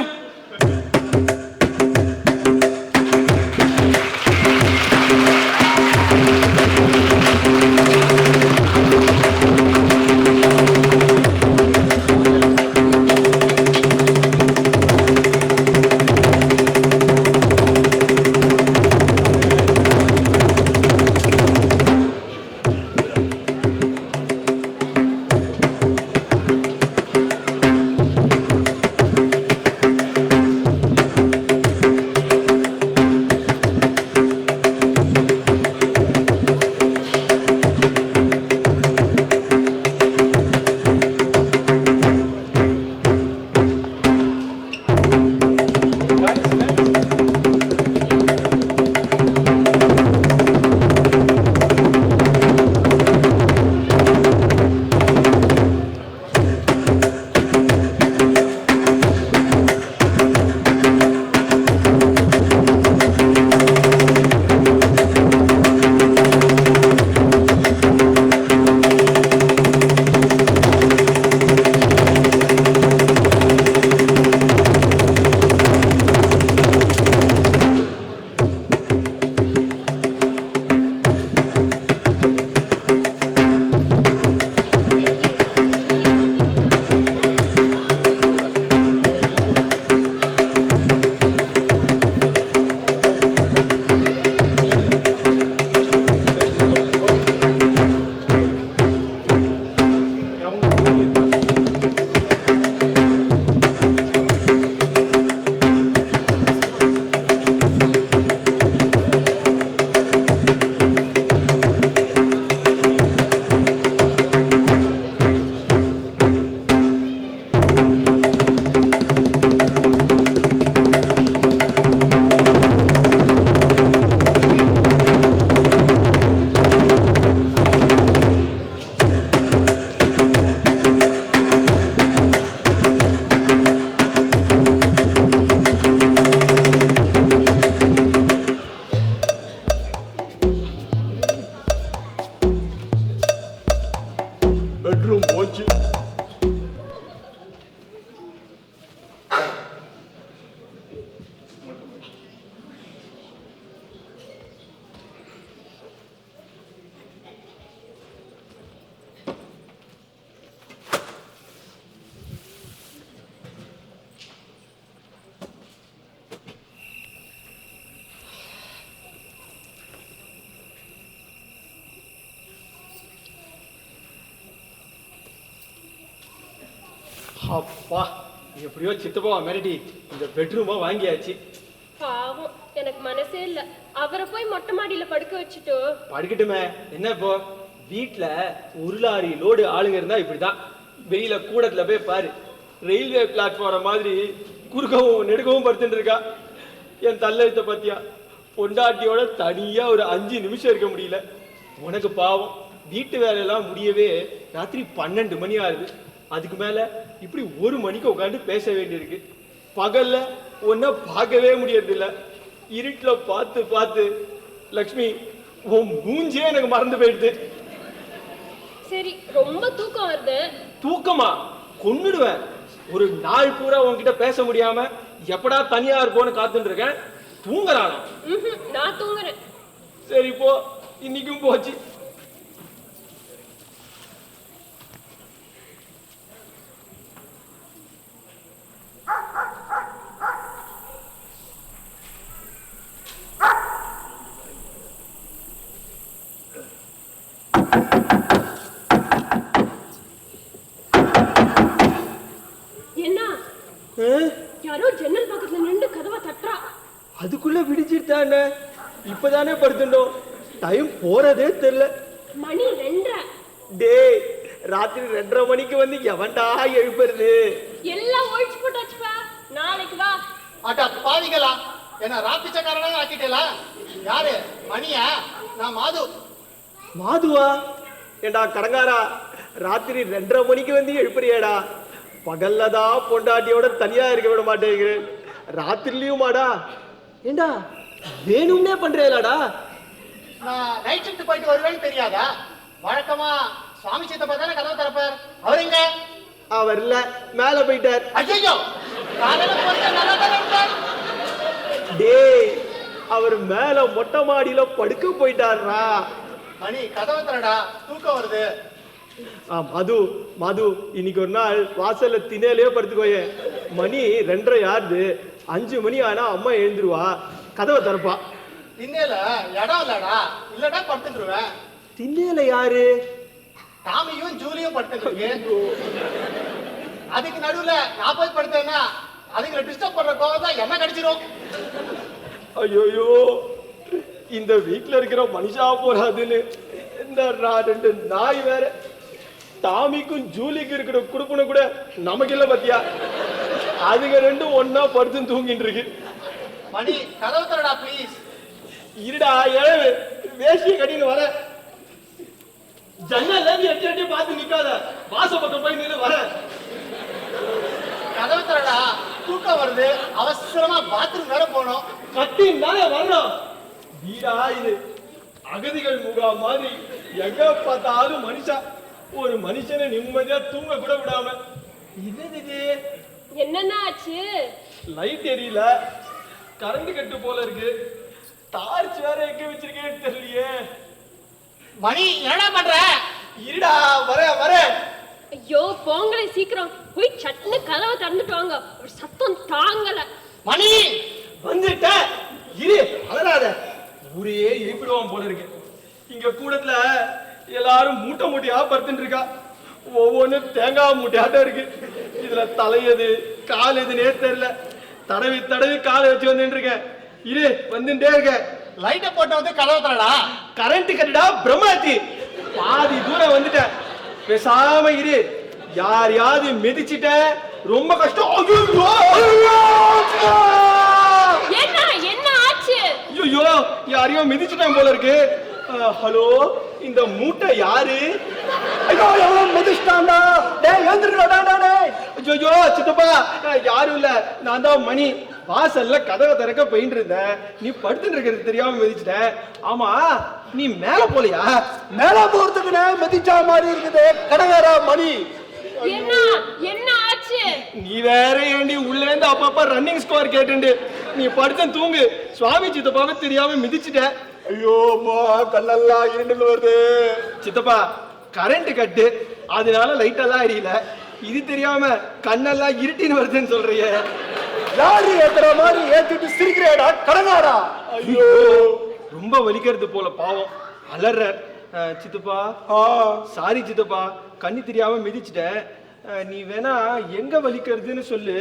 அப்பா, எப்படியோ சித்தப்பா மிரட்டி இந்த பெட்ரூமா வாங்கியாச்சு. பாவம், எனக்கு மனசே இல்ல அவரை போய் மொட்டை மாடியில படுக்க வச்சுட்டு. படுக்கட்டுமே, என்ன இப்போ வீட்டுல ஒரு லாரி லோடு ஆளுங்க இருந்தா இப்படிதான். வெயில கூடத்துல போய் பாரு, ரயில்வே பிளாட்ஃபார்ம் மாதிரி குறுக்கவும் நெடுக்கவும் படுத்துட்டு இருக்கா. என் தள்ளெழுத்த பத்தியா, பொண்டாட்டியோட தனியா ஒரு 5 நிமிஷம் இருக்க முடியல. உனக்கு பாவம், வீட்டு வேலையெல்லாம் முடியவே ராத்திரி 12 மணி ஆகுது. அதுக்கு மேல இப்படி 1 மணிக்கு உட்காந்து பேச வேண்டியிருக்கு. பகல்ல ஒன்ன பார்க்கவே முடியறதில்ல. இருட்டுல பார்த்து பார்த்து லக்ஷ்மி உன் மூஞ்சே எனக்கு மறந்து போயிடுது. சரி, ரொம்ப தூக்கம் வருது. தூக்கமா? கொன்னுடுவேன். ஒரு நாள் பூரா உன்கிட்ட பேச முடியாம எப்படா தனியா இருப்போன்னு காத்துட்டு இருக்கேன். தூங்குறானா? நான் தூங்குறேன். சரி போ, இன்னைக்கும் போச்சு. யாரோ ஜன்னல் பக்கத்துல நின்று கதவை தட்டுறா. அதுக்குள்ள விடிச்சிட்டானே. இப்பதானே படுத்துட்டோம். டைம் போறதே தெரியல. மணி 2:30. டேய், ராத்திரி 2:30 மணிக்கு வந்து எவன்டா எழுப்புறது? எல்லாம் ஒழிச்சு போட்டாச்சுப்பா. நாளைக்கு வா. அட்டா பாவிகளா, என்ன ராப்பிச்சக்காரனா ஆக்கிட்டேலா? யாரு? மணியா? நான் மாது. மாதுவா? ஏண்டா கடங்காரா, ராத்திரி 2:30 மணிக்கு வந்து எழுப்புறியாடா? பகல்லதான் பொண்டாட்டியோட தனியா இருக்க விட மாட்டேங்கிறேன். ராத்திரிலயுமாடா? ஏண்டா வேணும்னே பண்றேலாடா? நான் நைட் ஷிஃப்ட் போயிட்டு வருவேன்னு தெரியாதா? வழக்கமா சுவாமி சித்தப்பா தானே கதவை திறப்பார். அவர் எங்க? அவர் இல்ல, மேல போயிட்டார். ஐயோ, காலையில போறது நல்லா தானே இருந்தார். டேய், அவர் மேல மொட்டை மாடியில படுக்க போயிட்டாரா? மணி கதவை திறடா, தூக்கம் வருது. மது மது, இன்னைக்கு ஒரு நாள் வாசல்ல திணையிலே படுத்துக்கோயே. மணி 2:30 ஆகுது. 5 மணி ஆனா அம்மா எழுந்துருவா. கதவை திறப்பா. திண்ணையில இடம் இல்லடா, இல்லடா படுத்துருவேன். திண்ணையில யாரு? டாமியும் ஜூலியும் படுத்துருக்கு. அதுக்கு நடுவுல நான் போய் படுத்தேன்னா அதுங்களை டிஸ்டர்ப் பண்ற கோவம் தான் என்ன கடிச்சிடும். ஐயோயோ, இந்த வீட்டுல இருக்கிற மனுஷா போறாதுன்னு இந்த 2 நாய் வேற. டாமிக்கும் ஜூலிக்கும் இருக்கிற குடுப்பனை கூட நமக்கு இல்ல பத்தியா? அதுங்க 2 ஒன்னா படுத்து தூங்கிட்டு இருக்கு. மணி கதவு தரடா ப்ளீஸ். இருடா, ஏழு வேஷ்டியை கட்டின்னு வர. ஜன்னல்ல இருந்து எட்டி எட்டி பார்த்து நிக்காத. வாசப்பக்கம் போய் நின்று வர. கதவு தரடா, தூக்கம் வருது. அவசரமா பாத்ரூம் வேற போனோம். கட்டினாலே வரணும். வீடா இது? அகதிகள் முகாம் மாதிரி எங்க பார்த்தாலும் மனுஷா. ஒரு மனுஷனை நிம்மதியா தூங்க கூட விடாம. இது என்னன்னா ஆச்சு? லைட் எரியல, கரண்ட் கட்டு போல இருக்கு. டார்ச் வேற எங்க வச்சிருக்கேன்னு தெரியலையே. மணி என்னடா பண்ற? இருடா, வர. ஐயோ போங்களே, சீக்கிரம் போய் சட்டுன்னு கதவை திறந்துட்டு வாங்க. ஒரு சத்தம் தாங்கல. மணி வந்துட்ட. இரு, அலறாத. ஊரே எழுப்பிடுவான் போல இருக்கு. இங்க கூடத்துல எல்லாரும் மூட்டை மூட்டையா படுத்துட்டு இருக்கா. ஒவ்வொன்னு தேங்காய் மூட்டையாட்டம் இருக்கு. இதுல தலையது கால் எதுன்னே தெரியல. தடவி தடவி காலை வச்சு வந்துட்டு இருக்கேன். இரு, வந்துட்டே இருக்க. லைட்டை போட்டு வந்து கதவை தரடா. கரண்ட் கட்டுடா பிரம்மாத்தி. பாதி தூரம் வந்துட்டேன். பேசாம இரு. யாரையாவது மிதிச்சிட்ட ரொம்ப கஷ்டம். என்ன ஆச்சு? ஐயோ, யாரையோ மிதிச்சிட்டேன் போல இருக்கு. ஹலோ, இந்த மூட்டை யாரு? ஐயோ, எவ்வளவு மிதிச்சிட்டான்டா. டேய் எழுந்திருக்கடா. ஐயோ சித்தப்பா, யாரும் இல்ல, நான் தான் மணி. வாசல்ல கதவை திறக்க போயிட்டு இருந்தேன். நீ படுத்துட்டு இருக்கிறது தெரியாம மிதிச்சிட்டேன். ஆமா, நீ மேல போலியா? மேல போறதுக்கு மிதிச்சா மாதிரி இருக்குது. கடகாரா மணி. என்ன ஆச்சு? நீ வேற ஏண்டி உள்ள இருந்து அப்பப்ப ரன்னிங் ஸ்கோர் கேட்டு நீ படுத்து தூங்கு. சுவாமி சித்தப்பாவை தெரியாம மிதிச்சிட்ட. ஐயோ அம்மா, கண்ணெல்லாம் இருண்டு வருது. சித்தப்பா, கரண்ட் கட்டு, அதனால லைட் எல்லாம் எரியல. இது தெரியாம கண்ணெல்லாம் இருட்டின்னு வருதுன்னு சொல்றிய. யாரு ஏத்துற மாதிரி ஏத்திட்டு சிரிக்கிறேடா கடங்காரா. ஐயோ, ரொம்ப வலிக்கிறது போல பாவம். அலற. சித்தப்பா, சாரி சித்தப்பா, கண்ணி தெரியாம மிதிச்சிட்டேன். நீ வேணா எங்க வலிக்கிறதுன்னு சொல்லு,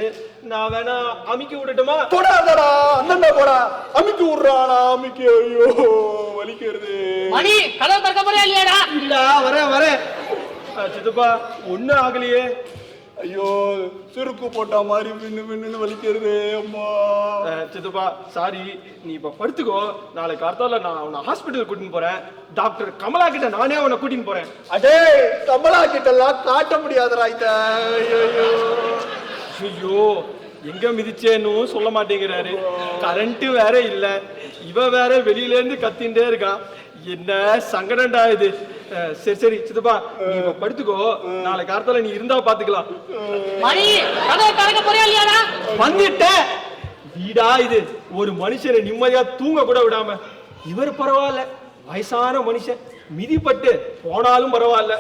நான் வேணா அமிக்கி விடட்டுமா? போடாதடா, அண்ணா போடா. அமிக்கி விடுறானா? அமிக்கி. ஐயோ வலிக்கிறது. மணி கதவு திறக்க போறியா இல்லையாடா? இல்ல, வர சித்தப்பா, ஒண்ணும் ஆகலையே. ஐயோ சுருக்கு போட்டா மாதிரி மின்னு வலிக்கிறது அம்மா. சித்தப்பா சாரி, நீ இப்ப படுத்துக்கோ. நாளைக்கு காத்தால நான் உன்னை ஹாஸ்பிட்டல் கூட்டின்னு போறேன். டாக்டர் கமலா கிட்ட நானே உன்னை கூட்டின்னு போறேன். அடே கமலா கிட்டலாம் காட்ட முடியாதுடா இத. ஐயோ எங்க மிதிச்சேன்னு சொல்ல மாட்டேங்கிறாரு. கரண்ட் வேற இல்ல, இவ வேற வெளியில இருந்து கத்தின்டே இருக்கான். என்ன சங்கடம்டா இது. சரி சரி சித்தப்பா நீ இப்ப படுத்துக்கோ. நாளை காலத்துல நீ இருந்தா பாத்துக்கலாம். வந்துட்ட வீடா இது, ஒரு மனுஷனை நிம்மதியா தூங்க கூட விடாம. இவர் பரவாயில்ல, வயசான மனுஷன், மிதிப்பட்டு போனாலும் பரவாயில்ல.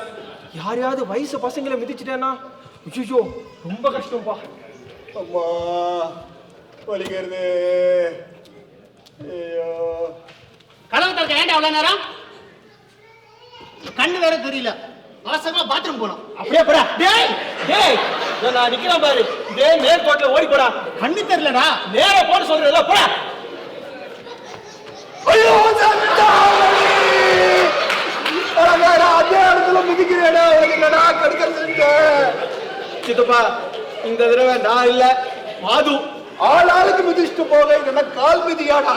யாரையாவது வயசு பசங்களை மிதிச்சிட்டேன்னா ஐயோ ரொம்ப கஷ்டம்பா. அம்மா வலிக்கிறது. ஐயோ கதவு திறக்க ஏன்டா அவ்வளவு நேரம்? கண்ணு வேற தெரியல, அவசரமா பாத்ரூம் போனோம். அப்படியே போடா. டேய் டேய் நான் நிக்கிறேன் பாரு. டேய் மேற்கோட்ல ஓடி போடா. கண்ணு தெரியலடா, நேர போட சொல்றேன்ல, போடா. ஐயோ அதே இடத்துல மிதிக்கிறேடா. என்னடா கடுக்கிறது? சித்தப்பா இந்த தடவை நான் இல்ல, மாது. ஆளுக்கு மிதிச்சுட்டு போக என்ன கால் மிதியாடா.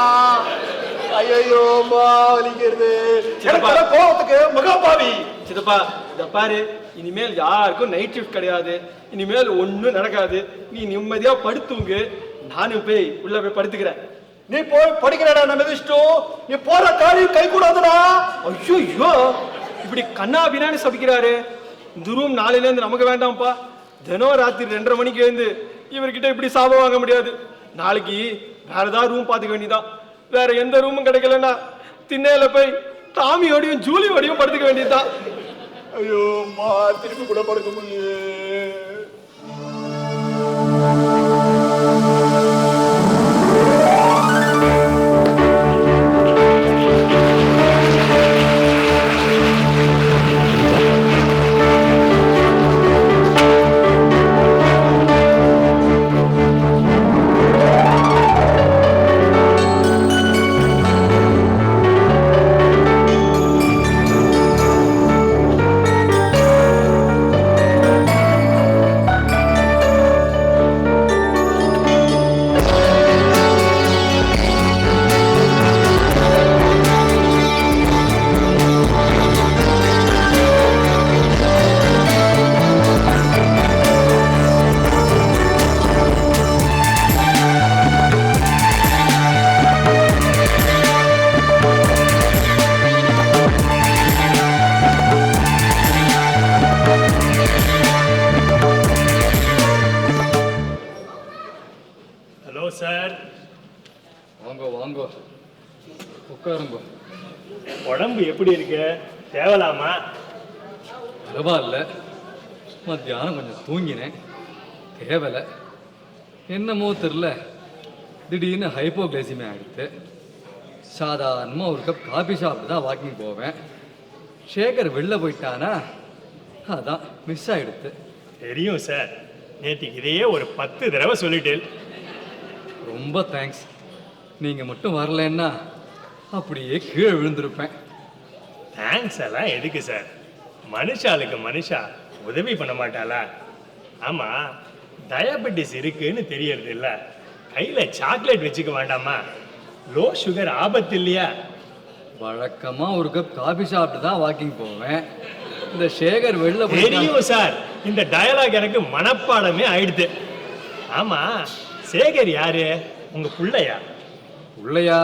ஐயோ வலிக்கிறது. கோவத்துக்கு முகப்பாவி. சித்தப்பா இத பாரு, இனிமேல் யாருக்கும் நைட் ஷிஃப்ட் கிடையாது. இனிமேல் ஒண்ணும் நடக்காது. நீ நிம்மதியா படுத்துங்க. நானும் போய் உள்ள போய் படுத்துக்கிறேன். நீ போய் படிக்கிறடா. நம்ம மிதிச்சுட்டு நீ போற காரியம் கை கூடாதுடா. ஐயோ இப்படி கண்ணா பின்னான்னு சபிக்கிறாரு. இந்த ரூம் நாளையில இருந்து நமக்கு வேண்டாம்ப்பா. தினம் ராத்திரி 2:30 மணிக்கு எழுந்து இவர்கிட்ட இப்படி சாபம் வாங்க முடியாது. நாளைக்கு வேற ஏதாவது ரூம் பாத்துக்க வேண்டியதான். வேற எந்த ரூமும் கிடைக்கலன்னா திண்ணையில போய் டாமியோடையும் ஜூலியோடையும் படுத்துக்க வேண்டியதுதான். ஐயோ திருப்பி கூட படுக்க முடியும். உட்காருங்க. உடம்பு எப்படி இருக்கு? தேவலாமா? பரவாயில்ல, மத்தியானம் கொஞ்சம் தூங்கினேன், தேவலை. என்னமோ தெரில, திடீர்னு ஹைப்போகிளைசிமியா ஆகிடுது. சாதாரணமாக ஒரு கப் காஃபி சாப்பிட்டு தான் வாக்கிங் போவேன். சேகர் வெளில போயிட்டானா, அதான் மிஸ் ஆகிடுது. தெரியும் சார், நேற்றுக்கு இதையே ஒரு 10 தடவை சொல்லிட்டேன். ரொம்ப தேங்க்ஸ். நீங்கள் மட்டும் வரலன்னா அப்படியே கீழே விழுந்திருப்பேன். தேங்க்ஸ் எல்லாம் எதுக்கு சார்? மனுஷாளுக்கு மனுஷா உதவி பண்ண மாட்டாளா? ஆமாம், டயபெட்டிஸ் இருக்குன்னு தெரியறது இல்லை, கையில் சாக்லேட் வச்சுக்க வேண்டாமா? லோ சுகர் ஆபத்து இல்லையா? வழக்கமாக ஒரு கப் காஃபி சாப்பிட்டு தான் வாக்கிங் போவேன். இந்த சேகர் வெளில தெரியும் சார், இந்த டயலாக் எனக்கு மனப்பாடமே ஆயிடுது. ஆமாம், சேகர் யாரு? உங்கள் பிள்ளையா? பிள்ளையா?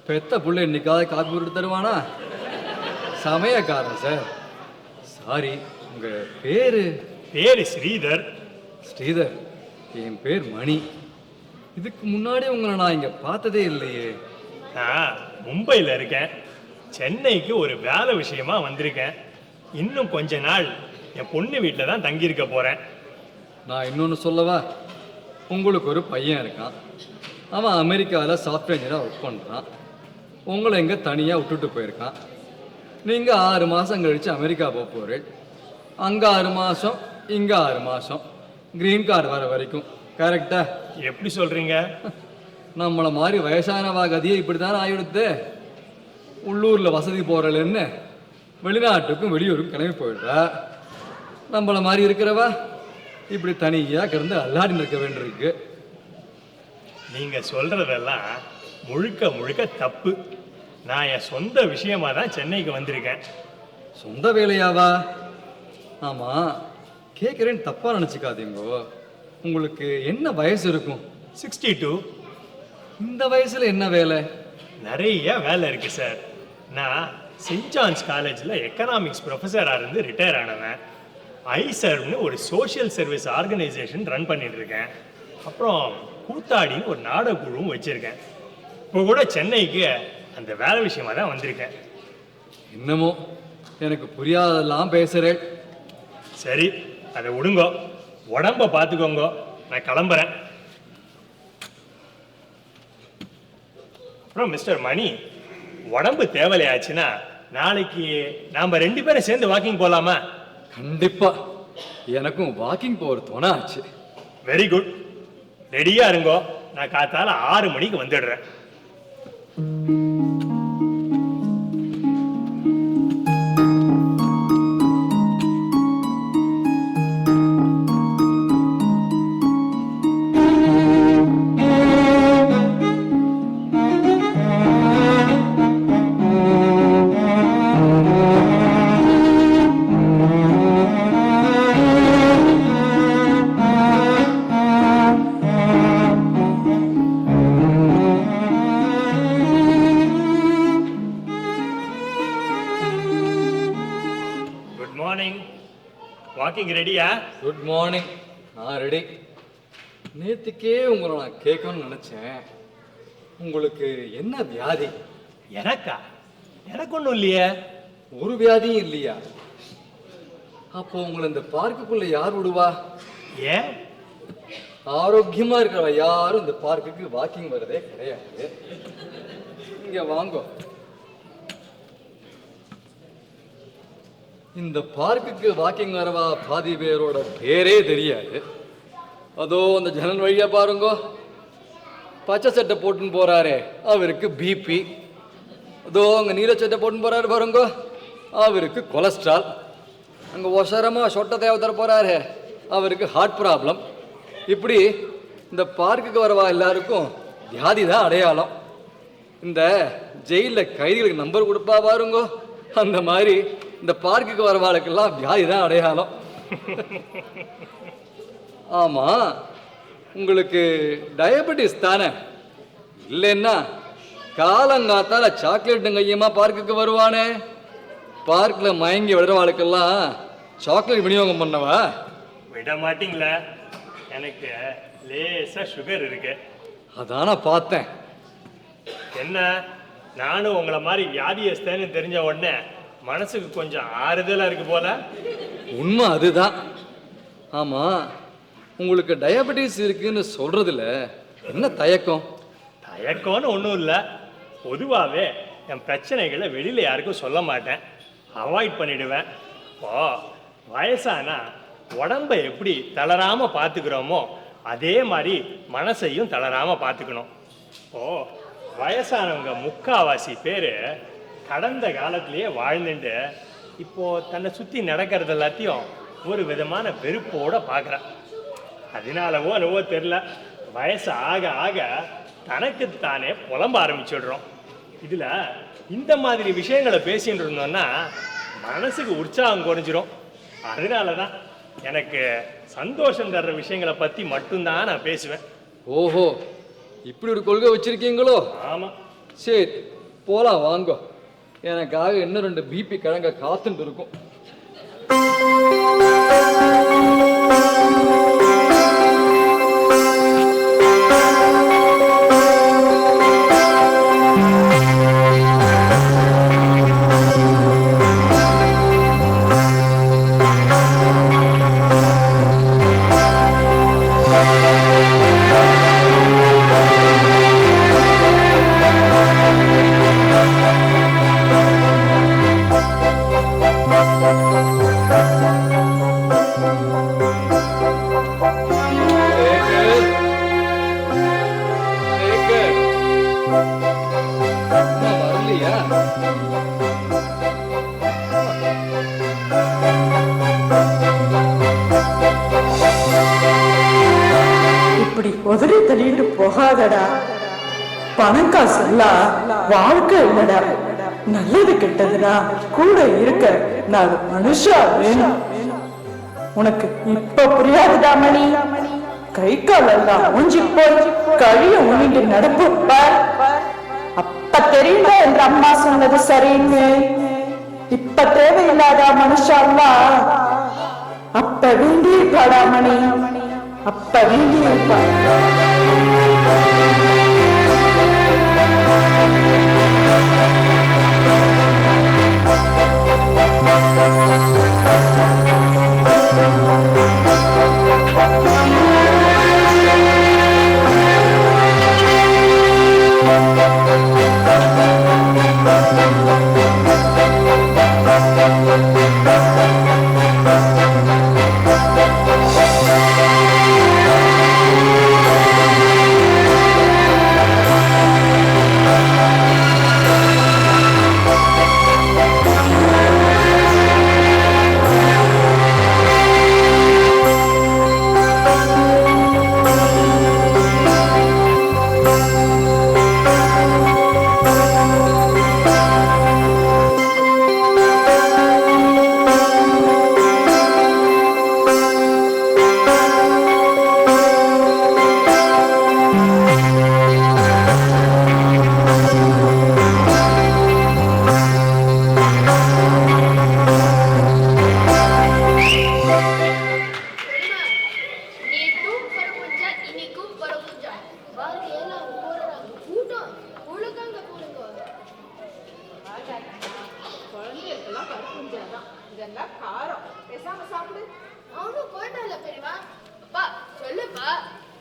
பெத்த பிள்ளை இன்னைக்காவது காப்பி போட்டு தருவானா? சமயக்காரன் சார். சாரி, உங்கள் பேர்? பேர் ஸ்ரீதர். ஸ்ரீதர், என் பேர் மணி. இதுக்கு முன்னாடி உங்களை நான் இங்கே பார்த்ததே இல்லையே. நான் மும்பையில் இருக்கேன், சென்னைக்கு ஒரு வேலை விஷயமா வந்திருக்கேன். இன்னும் கொஞ்ச நாள் என் பொண்ணு வீட்டில் தான் தங்கியிருக்க போகிறேன். நான் இன்னொன்று சொல்லவா? உங்களுக்கு ஒரு பையன் இருக்கான், அவன் அமெரிக்காவில் சாஃப்ட்வேர் இன்ஜினியராக ஒர்க் பண்ணுறான். உங்களை எங்கே தனியாக விட்டுட்டு போயிருக்கான். நீங்கள் 6 மாதம் கழித்து அமெரிக்கா போக போகிறேன். அங்கே 6 மாதம், இங்கே 6 மாதம், க்ரீன் கார்டு வர வரைக்கும். கரெக்டா? எப்படி சொல்கிறீங்க? நம்மளை மாதிரி வயசானவா கதியை இப்படி தானே ஆகிடுது. உள்ளூரில் வசதி போகிறலன்னு வெளிநாட்டுக்கும் வெளியூருக்கும் கிளம்பி போயிடுறா. நம்மளை மாதிரி இருக்கிறவா இப்படி தனியாக கிடந்து அல்லாடி இருக்க வேண்டியிருக்கு. நீங்க சொல்றதெல்லாம் முழுக்க முழுக்க தப்பு. நான் என் சொந்த விஷயமா தான் சென்னைக்கு வந்திருக்கேன். சொந்த வேலையாவா? ஆமாம், கேட்குறேன்னு தப்பாக நினச்சிக்காதீங்கோ. உங்களுக்கு என்ன வயசு இருக்கும்? 62. இந்த வயசில் என்ன வேலை? நிறைய வேலை இருக்கு சார். நான் செயின்ட் ஜான்ஸ் காலேஜில் எக்கனாமிக்ஸ் ப்ரொஃபஸராக இருந்து ரிட்டையர் ஆனவன். ஐசர்வ்னு ஒரு சோஷியல் சர்வீஸ் ஆர்கனைசேஷன் ரன் பண்ணிட்டு இருக்கேன். அப்புறம் கூத்தாடின்னு ஒரு நாடக குழுவும் வச்சுருக்கேன். இப்போ கூட சென்னைக்கு அந்த வேலை விஷயமா தான் வந்திருக்கேன். இன்னமும் எனக்கு புரியாதெல்லாம் பேசுகிறேன். சரி, அதை விடுங்கோ, உடம்ப பார்த்துக்கோங்க. நான் கிளம்புறேன். அப்புறம் மிஸ்டர் மணி, உடம்பு தேவையாச்சுன்னா நாளைக்கு நாம் 2 பேரும் சேர்ந்து வாக்கிங் போகலாமா? கண்டிப்பா, எனக்கும் வாக்கிங் போகிற துணை ஆச்சு. Very good. ரெடியா இருங்கோ, நான் காத்தால 6 மணிக்கு வந்துடுறேன். வாக்கிங் ரெடியா? Good morning. நான் ரெடி. நேற்றுக்கே உங்களை நான் கேட்கணும்னு நினச்சேன். உங்களுக்கு என்ன வியாதி? எனக்கா? எனக்கு ஒன்றும் இல்லையே. ஒரு வியாதியும் இல்லையா? அப்போ உங்களை இந்த பார்க்குக்குள்ள யார் விடுவா? ஏன்? ஆரோக்கியமா இருக்கிறவ யாரும் இந்த பார்க்குக்கு வாக்கிங் வரதே கிடையாது. இங்க வாங்கோ. இந்த பார்க்குக்கு வாக்கிங் வரவா பாதி பேரோட பேரே தெரியாது. அதோ அந்த ஜன்னல் வழியா பாருங்கோ, பச்சை சட்டை போட்டுன்னு போறாரு, அவருக்கு பிபி. அதோ அங்கே நீல சட்டை போட்டுன்னு போறாரு பாருங்கோ, அவருக்கு கொலஸ்ட்ரால். அங்கே ஒசரமாக சொட்டை தேவத்தர போறாரு, அவருக்கு ஹார்ட் ப்ராப்ளம். இப்படி இந்த பார்க்குக்கு வரவா எல்லாருக்கும் வியாதி தான் அடையாளம். இந்த ஜெயிலில் கைதிகளுக்கு நம்பர் கொடுப்பா பாருங்கோ, அந்த மாதிரி இந்த பார்க்குக்கு வரவாளுக்கெல்லாம் வியாதி தான் அடையாளம். ஆமாம், உங்களுக்கு டயபெட்டிஸ் தானே? இல்லைன்னா காலங்காத்தால சாக்லேட்டுங்க ஐயமா பார்க்குக்கு வருவானே, பார்க்கில் மயங்கி விடுறவாளுக்கெல்லாம் சாக்லேட் விநியோகம் பண்ணவா? விட மாட்டீங்களா? எனக்கு லேசா சுகர் இருக்கு. அதான பார்த்தேன். என்ன, நானும் உங்களை மாதிரி வியாதியஸ்தேன்னு தெரிஞ்ச உடனே மனசுக்கு கொஞ்சம் ஆறுதலா இருக்கு போல. உண்மை அதுதான். ஆமா, உங்களுக்கு டயபெட்டிஸ் இருக்குன்னு சொல்றதுல என்ன தயக்கம்? தயக்கம்னு ஒன்றும் இல்லை. பொதுவாகவே என் பிரச்சனைகளை வெளியில் யாருக்கும் சொல்ல மாட்டேன், அவாய்ட் பண்ணிடுவேன். இப்போ வயசானா உடம்பை எப்படி தளராமல் பார்த்துக்கிறோமோ அதே மாதிரி மனசையும் தளராமல் பார்த்துக்கணும். இப்போது வயசானவங்க முக்காவாசி பேர் கடந்த காலத்திலேயே வாழ்ந்துட்டு இப்போது தன்னை சுற்றி நடக்கிறது எல்லாத்தையும் ஒரு விதமான வெறுப்போடு பார்க்குறேன். அதனாலவோ என்னவோ தெரில, வயசு ஆக ஆக தனக்குத்தானே புலம்ப ஆரம்பிச்சிடுறோம். இதில் இந்த மாதிரி விஷயங்களை பேசிட்டு இருந்தோம்னா மனசுக்கு உற்சாகம் குறைஞ்சிரும். அதனால தான் எனக்கு சந்தோஷம் தர்ற விஷயங்களை பற்றி மட்டும்தான் நான் பேசுவேன். ஓஹோ, இப்படி ஒரு கொள்கை வச்சிருக்கீங்களோ? ஆமாம். சரி, போகலாம் வாங்க. எனக்காக இன்னும் 2 பிபி கிழங்க காத்துட்டு இருக்கும். வரலையா? உதறி தள்ளிட்டு போகாதடா. பணம் காசு எல்லாம் வாழ்க்கை இல்லடா. நல்லது கெட்டதுனா கூட இருக்க நான் மனுஷா வேணும். உனக்கு இப்ப புரியாதுடா மணி. கை காலெல்லாம் ஊஞ்சி போய் கழிய உணிட்டு நடப்பு அப்ப தெரியுமா என்ற அம்மா சொன்னது சரின்னு. இப்ப தேவையில்லாத மனுஷாலாம் அப்ப வேண்டியிருப்பாடா மணி, அப்ப வேண்டியிருப்பா.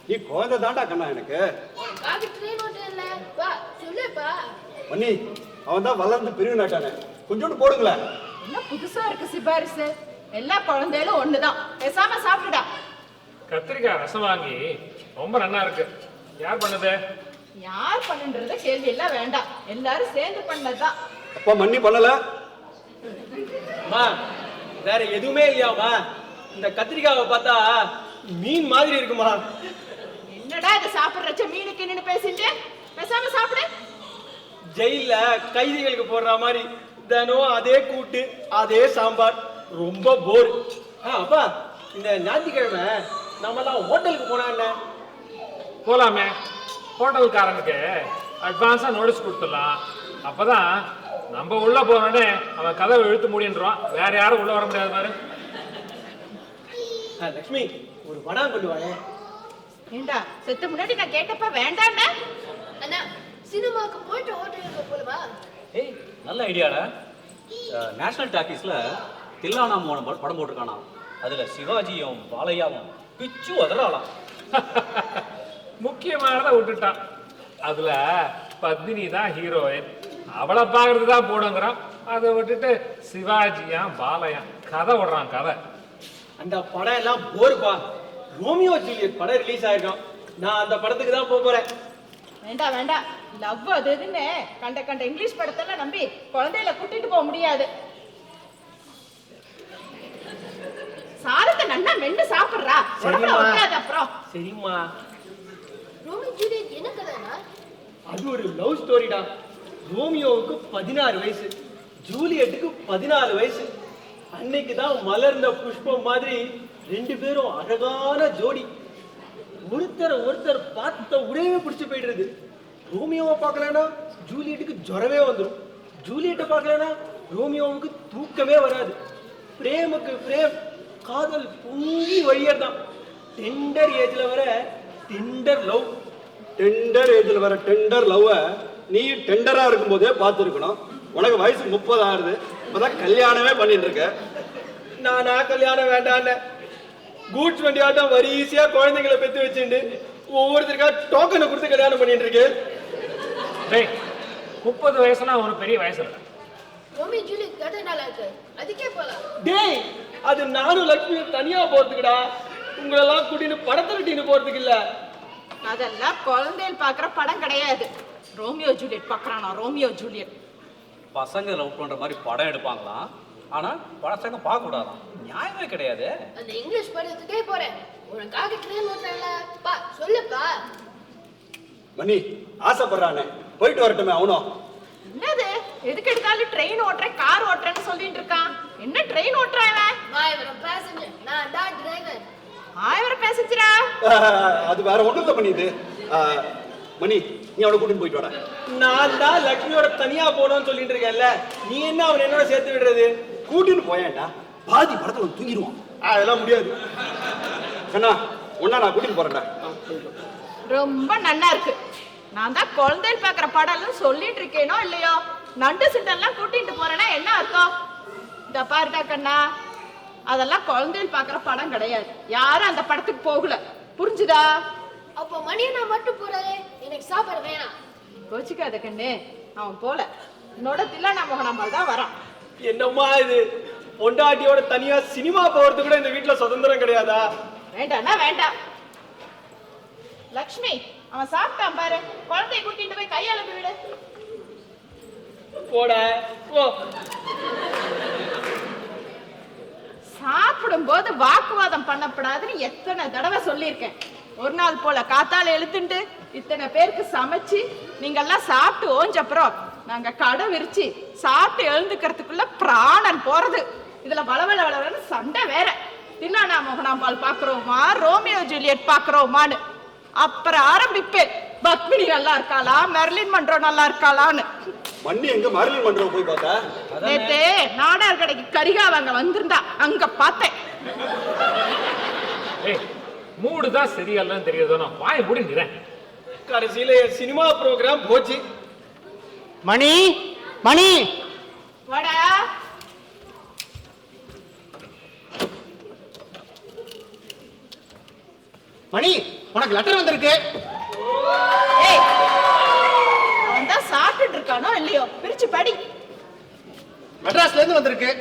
நீ குழந்தை தாண்டா கண்ணா எனக்கு. மணி அவன் தான் வளர்ந்து பிரிவு நாட்டானே, கொஞ்சோண்டு போடுங்களேன். என்ன புதுசா இருக்கு சிபாரிசு? எல்லா குழந்தைகளும் ஒண்ணுதான், பேசாம சாப்பிடுடா. கத்திரிக்காய் ரசம் வாங்கி ரொம்ப நல்லா இருக்கு. யார் பண்ணது? யார் பண்ணுன்றத கேள்வி எல்லாம் வேண்டாம், எல்லாரும் சேர்ந்து பண்ணதுதான். அப்பா மண்ணி பண்ணல? வேற எதுவுமே இல்லையாமா? இந்த கத்திரிக்காவை பார்த்தா மீன் மாதிரி இருக்குமா? என்னடா இதை சாப்பிடுறச்ச மீனுக்கு நின்று பேசிட்டு பேசாம சாப்பிடு. ஜெயில கைதிகளுக்கு போடுற மாதிரி தினம் அதே கூட்டு அதே சாம்பார், ரொம்ப போர். அப்பா இந்த ஞாயிற்றுக்கிழமை நம்மலாம் ஹோட்டலுக்கு போனா என்ன? போலாமே. ஹோட்டல்காரனுக்கு அட்வான்ஸா நோட்டீஸ் கொடுத்துடலாம். அப்பதான் நம்ம உள்ள போனோடனே அவன் கதவை இழுத்து மூடின்றான், வேற யாரும் உள்ள வர முடியாது பாரு. லட்சுமி ஒரு வடா கொண்டு வாங்க. ஏண்டா செத்து முன்னாடி நான் கேட்டப்ப வேண்டாம்னா? அண்ணா சினிமாக்கு போயிட்டு ஹோட்டலுக்கு போலவா? ஏய் நல்ல ஐடியாடா. நேஷனல் டாக்கீஸ்ல தில்லானா மோகன் படம் போட்டிருக்கானா, அதுல சிவாஜியும் பாலையாவும் பிச்சு உதறாளாம். முக்கியமானதை விட்டுட்டான். அதுல பத்மினி தான் ஹீரோயின், அவளை பாக்குறது தான் போடுங்கிறான். அதை விட்டுட்டு சிவாஜியா பாலையா கதை விடுறான் கதை. அந்த படம் எல்லாம் போருப்பா. ரோமியோ ஜூலியட் படம் ரிலீஸ் ஆயிருக்கான், நான் அந்த படத்துக்கு தான் போறேன். வேண்டாம் வேண்டாம், லவ் அது இதுன்னு கண்ட கண்ட இங்கிலீஷ் படத்தெல்லாம் நம்பி குழந்தையில கூட்டிட்டு போக முடியாது. சாதத்தை நன்னா மென்னு சாப்பிடுறா. அப்புறம் சரிம்மா. ரோமியோ ஜூலியட் என்ன கதைனா? அது ஒரு லவ் ஸ்டோரிடா. ரோமியோவுக்கு 16 வயசு, ஜூலியட்டுக்கு 14 வயசு. அன்னைக்கு தான் மலர்ந்த புஷ்பம் மாதிரி ரெண்டு பேரும் அழகான ஜோடி. ஒருத்தர் பார்த்த உடனே பிடிச்சு போயிடுறது. ரோமியோவை பார்க்கலன்னா ஜூலியட்டுக்கு ஜுரமே வந்துடும், ஜூலியட்டை பார்க்கலன்னா ரோமியோவுக்கு தூக்கமே வராது. பிரேமுக்கு பிரேம், காதல் பொங்கி வழியர்தான். டெண்டர் ஏஜ்ல வர டெண்டர் லவ். டெண்டர் ஏஜ்ல வர டெண்டர் லவ் நீ டெண்டரா இருக்கும் போதே பார்த்துருக்கணும். உனக்கு வயசு 30 ஆகுது, இப்பதான் கல்யாணமே பண்ணிட்டு இருக்க. நானா கல்யாணம் வேண்டான்னு கூட்ஸ் வண்டி ஆட்டம் வரிசையா குழந்தைங்களை பெற்று வச்சுட்டு ஒவ்வொருத்தருக்கா டோக்கனை கொடுத்து கல்யாணம் பண்ணிட்டு இருக்கு. 30 வயசுனா ஒரு பெரிய வயசு இல்லை. ரோமியோ ஜூலியட் கதை நல்லா இருக்கு, அதுக்கே போலாம். டேய் அது நானும் லட்சுமியும் தனியா போறதுக்குடா, உங்களெல்லாம் கூட்டின்னு படத்தை கட்டின்னு போறதுக்கு இல்ல. அதெல்லாம் குழந்தைகள் பாக்குற படம் கிடையாது. ரோமியோ ஜூலியட் பாக்குறானா? ரோமியோ ஜூலியட் பசங்க லவ் பண்ற மாதிரி படம் எடுப்பாங்களாம். ஆனால் பழசங்க பார்க்கக்கூடாதான். நியாயமே கிடையாது. அந்த இங்கிலீஷ் படிக்கிறதுக்கே போறேன். உனக்காக ட்ரெயின் ஓட்டுறேன்ல பா, சொல்லுப்பா. மணி ஆசைப்படுறானே, போயிட்டு வரட்டுமே அவனும். என்னது எதுக்கு எடுத்தாலும் ட்ரெயின் ஓட்டுறேன் கார் ஓட்டுறேன்னு சொல்லிட்டு இருக்கான். என்ன ட்ரெயின் ஓட்டுறான்? மாயவரம் பேசஞ்சர், நான் தான் டிரைவர். மாயவரம் பேசஞ்சரா? அது வேற ஒண்ணும் இல்லை மணி. இது மணி, நீ அவனை கூட்டிட்டு போயிட்டு வர. நான் தான் லக்ஷ்மியோட தனியா போனோம்னு சொல்லிட்டு இருக்கேன்ல, நீ என்ன அவன் என்னோட சேர்த்து விடுறது? கூட்டிட்டு போயேன்டா, பாதி படத்துல தூங்கிடுவான். அதெல்லாம் முடியாது. அண்ணா ஒன்னா நான் கூட்டிட்டு போறேன்டா. ரொம்ப நன்னா இருக்கு. நான் தான் குழந்தைகள் பாக்குற படம்னு சொல்லிட்டு இருக்கேனோ இல்லையோ, நண்டு சிட்டெல்லாம் கூட்டிட்டு போறேன்னா என்ன அர்த்தம்? இந்த பாருடா கண்ணா, அதெல்லாம் குழந்தைகள் பாக்குற படம் கிடையாது. யாரும் அந்த படத்துக்கு போகல, புரிஞ்சுதா? அப்போ மணி நான் மட்டும் போறதே, எனக்கு சாப்பாடு வேணாம். கோச்சிக்காத கண்ணு, அவன் போல. என்னோட தில்லானா மோகனாம்பாள் தான் வரான். என்னம்மா இது, பொண்டாட்டியோட தனியா சினிமா போறது கூட இந்த வீட்டுல சுதந்திரம் கிடையாதா? வேண்டாம்னா வேண்டாம். லக்ஷ்மி, அவன் சாப்பிட்டான் பாரு, குழந்தைய கூட்டிட்டு போய் கையால விடு. போட போ. சாப்பிடும் போது வாக்குவாதம் பண்ணப்படாதுன்னு எத்தனை தடவை சொல்லியிருக்கேன். ஒரு நாள் போல காத்தால எழுத்துண்டு இத்தனை பேருக்கு சமைச்சு நீங்க எல்லாம் சாப்பிட்டு ஓஞ்சப்புறம் நாங்க கடை விரிச்சு சாப்பிட்டு எழுந்துக்கிறதுக்குள்ள பிராணன் போறது. இதுல வளவள வளவளன்னு சண்டை வேற. Thillana Mohanambal பாக்குறோமா, Romeo Juliet பாக்குறோமான்னு. அப்புறம் ஆரம்பிப்பேன், பத்மினி நல்லா இருக்காளா, மெர்லின் மன்றோ நல்லா இருக்காளான்னு. மண்ணி எங்க மர்லின் மன்றோ போய் பார்த்தா? நேத்து நாடார் கடைக்கு கரிகா வாங்க வந்திருந்தா, அங்க பார்த்தேன். மூடு தான் சரியில்லைன்னு தெரியுதோ, நான் வாயை மூடி நிறேன். கடைசியில சினிமா ப்ரோக்ராம் போச்சு. மணி மணி வாடா. மணி, உனக்கு லெட்டர் வந்திருக்கு. ஏய், அவன் தான் சாப்பிட்டுட்டு இருக்கானோ இல்லையோ, பிரிச்சு படி. மெட்ராஸ்ல இருந்து வந்திருக்கு.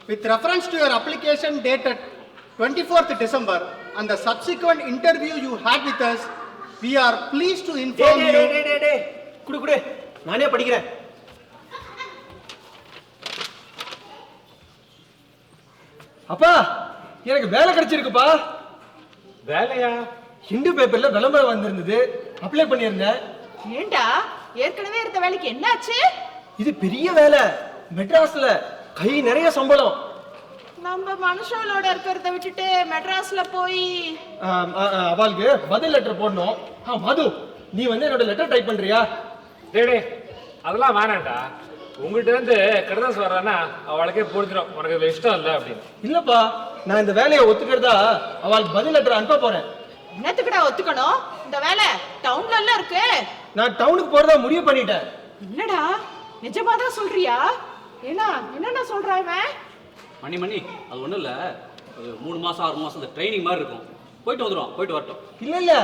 With reference to your application dated 24th December and the subsequent interview you had with us, we are pleased to inform you. குடு குடு, நானே படிக்கிறேன். அப்பா, எனக்கு வேலை கிடைச்சிருக்குப்பா. வேலையா? ஹிந்து பேப்பர்ல விளம்பரம் வந்திருந்தது, அப்ளை பண்ணியிருந்தேன். ஏண்டா, ஏற்கனவே இருந்த வேலைக்கு என்னாச்சு? இது பெரிய வேலை, மெட்ராஸ்ல கை நிறைய சம்பளம். நம்ம மனுஷங்களோட இருக்கிறத விட்டுட்டு மெட்ராஸ்ல போய் அவளுக்கு பதில் லெட்டர் போடணும். மது, நீ வந்து என்னோட லெட்டர் டைப் பண்றியா? டேடே, அதெல்லாம் வேணாண்டா. உங்ககிட்ட இருந்து கடிதம் வர்றானா அவளுக்கே புரிஞ்சிடும் உனக்கு இதுல இஷ்டம் இல்லை அப்படின்னு. இல்லப்பா, நான் இந்த வேலையை ஒத்துக்கிறதா அவளுக்கு பதில் லெட்டர் அனுப்ப போறேன். என்னத்துக்குடா ஒத்துக்கணும்? இந்த வேலை டவுன்ல எல்லாம் இருக்கு. நான் டவுனுக்கு போறதா முடிவு பண்ணிட்டேன். என்னடா, நிஜமாதான் சொல்றியா? ஏன்னா என்னென்ன சொல்றான்? மணி மணி, அது ஒன்றும் இல்லை, ஒரு 3 மாதம் 6 மாதம் இந்த ட்ரைனிங் மாதிரி இருக்கும். போயிட்டு வந்துடும், போயிட்டு வரட்டும். இல்ல இல்ல,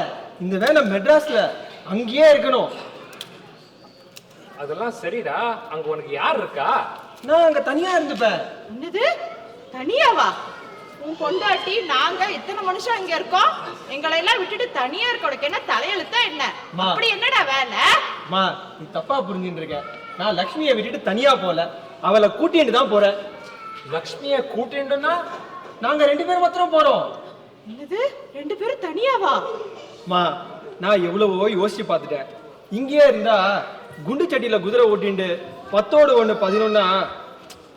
இந்த வேலை மெட்ராஸ்ல அங்கேயே இருக்கணும். அதெல்லாம் சரிடா, அங்க உனக்கு யார் இருக்கா? நான் அங்க தனியா இருந்துப்பேன். என்னது, தனியாவா? உன் பொண்டாட்டி நாங்க இத்தனை மனுஷன் இங்க இருக்கோம், எங்களை எல்லாம் விட்டுட்டு தனியா இருக்க உனக்கு என்ன தலையெழுத்தா என்ன? அப்படி என்னடா வேலை? மா, நீ தப்பா புரிஞ்சுட்டு இருக்க. நான் லக்ஷ்மியை விட்டுட்டு தனியா போல, அவளை கூட்டிட்டு தான் போறேன். லக்ஷ்மியை கூட்டிட்டுன்னா நாங்க 2 பேரும் மாத்திரம் போறோம். என்னது, 2 பேரும் தனியாவா? மா, நான் எவ்வளவோ யோசிச்சு பார்த்துட்டேன். இங்கேயே இருந்தா குண்டு சட்டியில குதிரை ஓட்டிண்டு 10ஓடு 1 11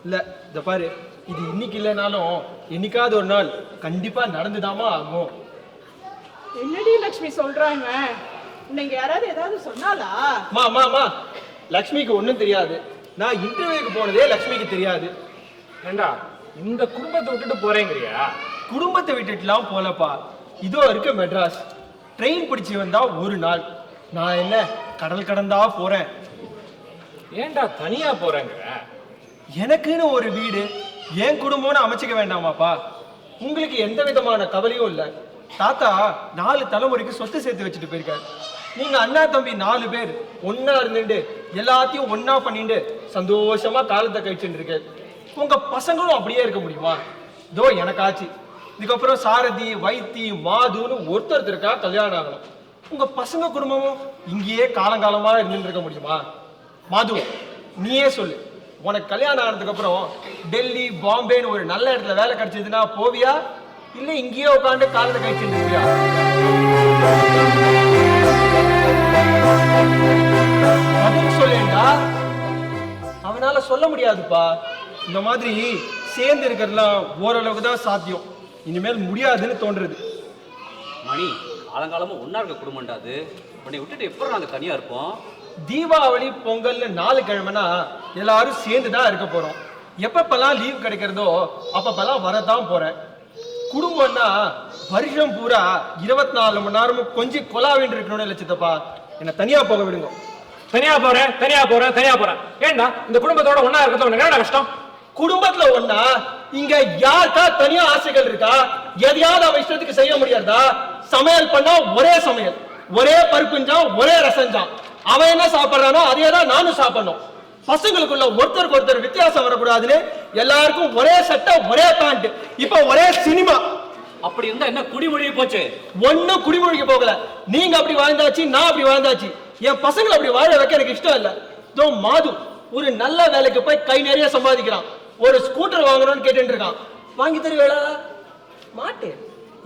இல்ல. இத பாரு, இது இன்னைக்கு இல்லைனாலும் என்னைக்காவது ஒரு நாள் கண்டிப்பா நடந்துதாமா ஆகும். என்னடி லக்ஷ்மி சொல்றாங்க? நீங்க யாராவது ஏதாவது சொன்னாலா? மா, லக்ஷ்மிக்கு ஒண்ணும் தெரியாது. நான் இன்டர்வியூக்கு போனதே லக்ஷ்மிக்கு தெரியாது. ஏண்டா, இந்த குடும்பத்தை விட்டுட்டு போறேங்கிறியா? குடும்பத்தை விட்டுட்டுலாம் போலப்பா. இதோ இருக்க மெட்ராஸ், ட்ரெயின் பிடிச்சி வந்தா ஒரு நாள். நான் என்ன கடல் கடந்தா போறேன். ஏண்டா தனியா போறேங்கிற? எனக்குன்னு ஒரு வீடு, என் குடும்பம்னு அமைச்சுக்க வேண்டாமாப்பா? உங்களுக்கு எந்த விதமான கவலையும் இல்லை. தாத்தா 4 தலைமுறைக்கு சொத்து சேர்த்து வச்சுட்டு போயிருக்காரு. நீங்க அண்ணா தம்பி 4 பேர் ஒன்னா இருந்துட்டு எல்லாத்தையும் ஒன்னா பண்ணிட்டு சந்தோஷமா காலத்தை கழிச்சுட்டு இருக்க. உங்க பசங்களும் அப்படியே இருக்க முடியுமா? இதோ எனக்காச்சு. இதுக்கப்புறம் சாரதி, வைத்தி, மாதுன்னு ஒருத்தருக்கா கல்யாணம் ஆகணும். உங்க பசங்க குடும்பமும் இங்கேயே காலங்காலமா இருந்துட்டு இருக்க முடியுமா? மாது, நீயே சொல்லு, உனக்கு கல்யாணம் ஆனதுக்கு அப்புறம் டெல்லி பாம்பேன்னு ஒரு நல்ல இடத்துல வேலை கிடைச்சதுன்னா போவியா, இல்ல இங்கேயே உட்காந்து காலத்தை கழிச்சுட்டு இருக்கியா? அதுவும் சொல்லேண்டா. அவனால சொல்ல முடியாதுப்பா. இந்த மாதிரி சேர்ந்து இருக்கிறதுலாம் ஓரளவுக்கு தான் சாத்தியம். இனிமேல் முடியாதுன்னு தோன்றுறது. மணி, காலங்காலமா ஒன்னா இருக்க குடும்பம்டா அது. உன்னை விட்டுட்டு எப்போ நாங்க தனியா இருப்போம்? தீபாவளி பொங்கல்னு 4 கிழமைனா எல்லாரும் சேர்ந்து தான் இருக்க போறோம். எப்பப்பெல்லாம் லீவ் கிடைக்கிறதோ அப்பப்பெல்லாம் வரதான் போறேன். குடும்பம்னா வருஷம் பூரா 24 மணி நேரமும் கொஞ்சம் கொலாவின்னு இருக்கணும்னு லட்சத்தப்பா. என்ன தனியா போக விடுங்க. தனியா போறேன் தனியா போறேன் தனியா போறேன். ஏண்டா இந்த குடும்பத்தோட ஒன்னா இருக்கிறது உனக்கு என்ன கஷ்டம்? குடும்பத்துல ஒன்னா இங்க யாருக்கா தனியா ஆசைகள் இருக்கா? எதையாவது அவன் இஷ்டத்துக்கு செய்ய முடியாதா? சமையல் பண்ணா ஒரே சமையல், ஒரே பருப்புஞ்சான், ஒரே ரசஞ்சான். அவன் என்ன சாப்பிட்றானோ அதே தான் நானும் சாப்பிடணும். பசங்களுக்குள்ள ஒருத்தருக்கு ஒருத்தர் வித்தியாசம் வரக்கூடாதுன்னு எல்லாருக்கும் ஒரே சட்டை, ஒரே பேண்ட். இப்ப ஒரே சினிமா. அப்படி இருந்தா என்ன குடிமொழியை போச்சு? ஒன்னும் குடிமொழிக்கு போகல. நீங்க அப்படி வாழ்ந்தாச்சு, நான் அப்படி வாழ்ந்தாச்சு. என் பசங்களை அப்படி வாழ வைக்க எனக்கு இஷ்டம் இல்ல. இதோ மாது ஒரு நல்ல வேலைக்கு போய் கை நிறைய சம்பாதிக்கிறான். ஒரு ஸ்கூட்டர் வாங்கணும்னு கேட்டு இருக்கான். வாங்கி தருவேளா? மாட்டேன்.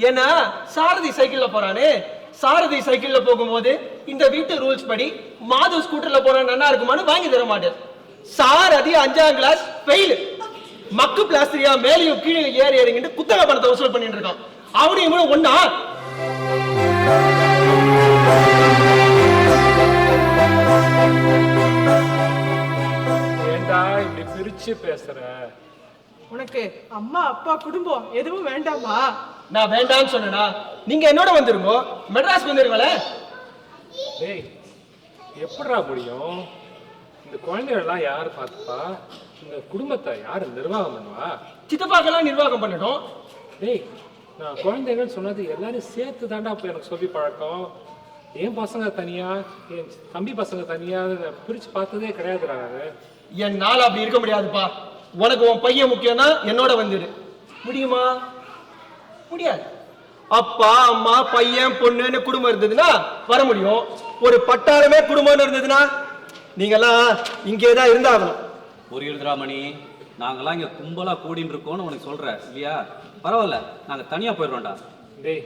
ஏன்னா சாரதி சைக்கிள்ல போறானே. சாரதி சைக்கிள்ல போகும்போது இந்த வீட்டு ரூல்ஸ் படி மாது ஸ்கூட்டர்ல போனா நல்லா இருக்குமான்னு வாங்கி தர மாட்டேன். சாரதி 5ஆம் கிளாஸ் ஃபெயில். மக்கு பிளாஸ்டரியா மேலையும் கீழே ஏறி ஏறிங்கிட்டு குத்தகை பணத்தை வசூல் பண்ணிட்டு இருக்கான். அவனையும் ஒன்னா ஏண்டா இப்படி பிரிச்சு பேசுற? உனக்கு அம்மா அப்பா குடும்பம் எதுவும் வேண்டாமா? நான் வேண்டாம்னு சொன்னா நீங்க என்னோட வந்துருங்க. மெட்ராஸ் வந்துருங்களே. டேய், எப்படிடா முடியும்? இந்த குழந்தைகள் எல்லாம் யாரு பார்த்துப்பா? இந்த குடும்பத்தை யாரு நிர்வாகம் பண்ணுவா? சித்தப்பாக்கெல்லாம் நிர்வாகம் பண்ணணும். டேய், நான் குழந்தைகள் சொன்னது எல்லாரும் சேர்த்து தாண்டா இப்போ எனக்கு சொல்லி பழக்கம். என் பசங்க தனியா, என் தம்பி பசங்க தனியா பிரிச்சு பார்த்ததே கிடையாதுடா. என்னால அப்படி இருக்க முடியாதுப்பா. உனக்கு உன் பையன் முக்கியம்னா என்னோட வந்துடு. முடியுமா? முடியாது. அப்பா அம்மா பையன் பொண்ணுன்னு குடும்பம் இருந்ததுன்னா வர முடியும். ஒரு பட்டாளமே குடும்பம்னு இருந்ததுன்னா நீங்கெல்லாம் இங்கேதான் இருந்தாகணும். புரியுதுடா மணி, நாங்கெல்லாம் இங்க கும்பலா கூடின்னு இருக்கோம்னு உனக்கு சொல்ற இல்லையா? பரவாயில்ல, நாங்க தனியா போயிடுவோம்டா. டேய்,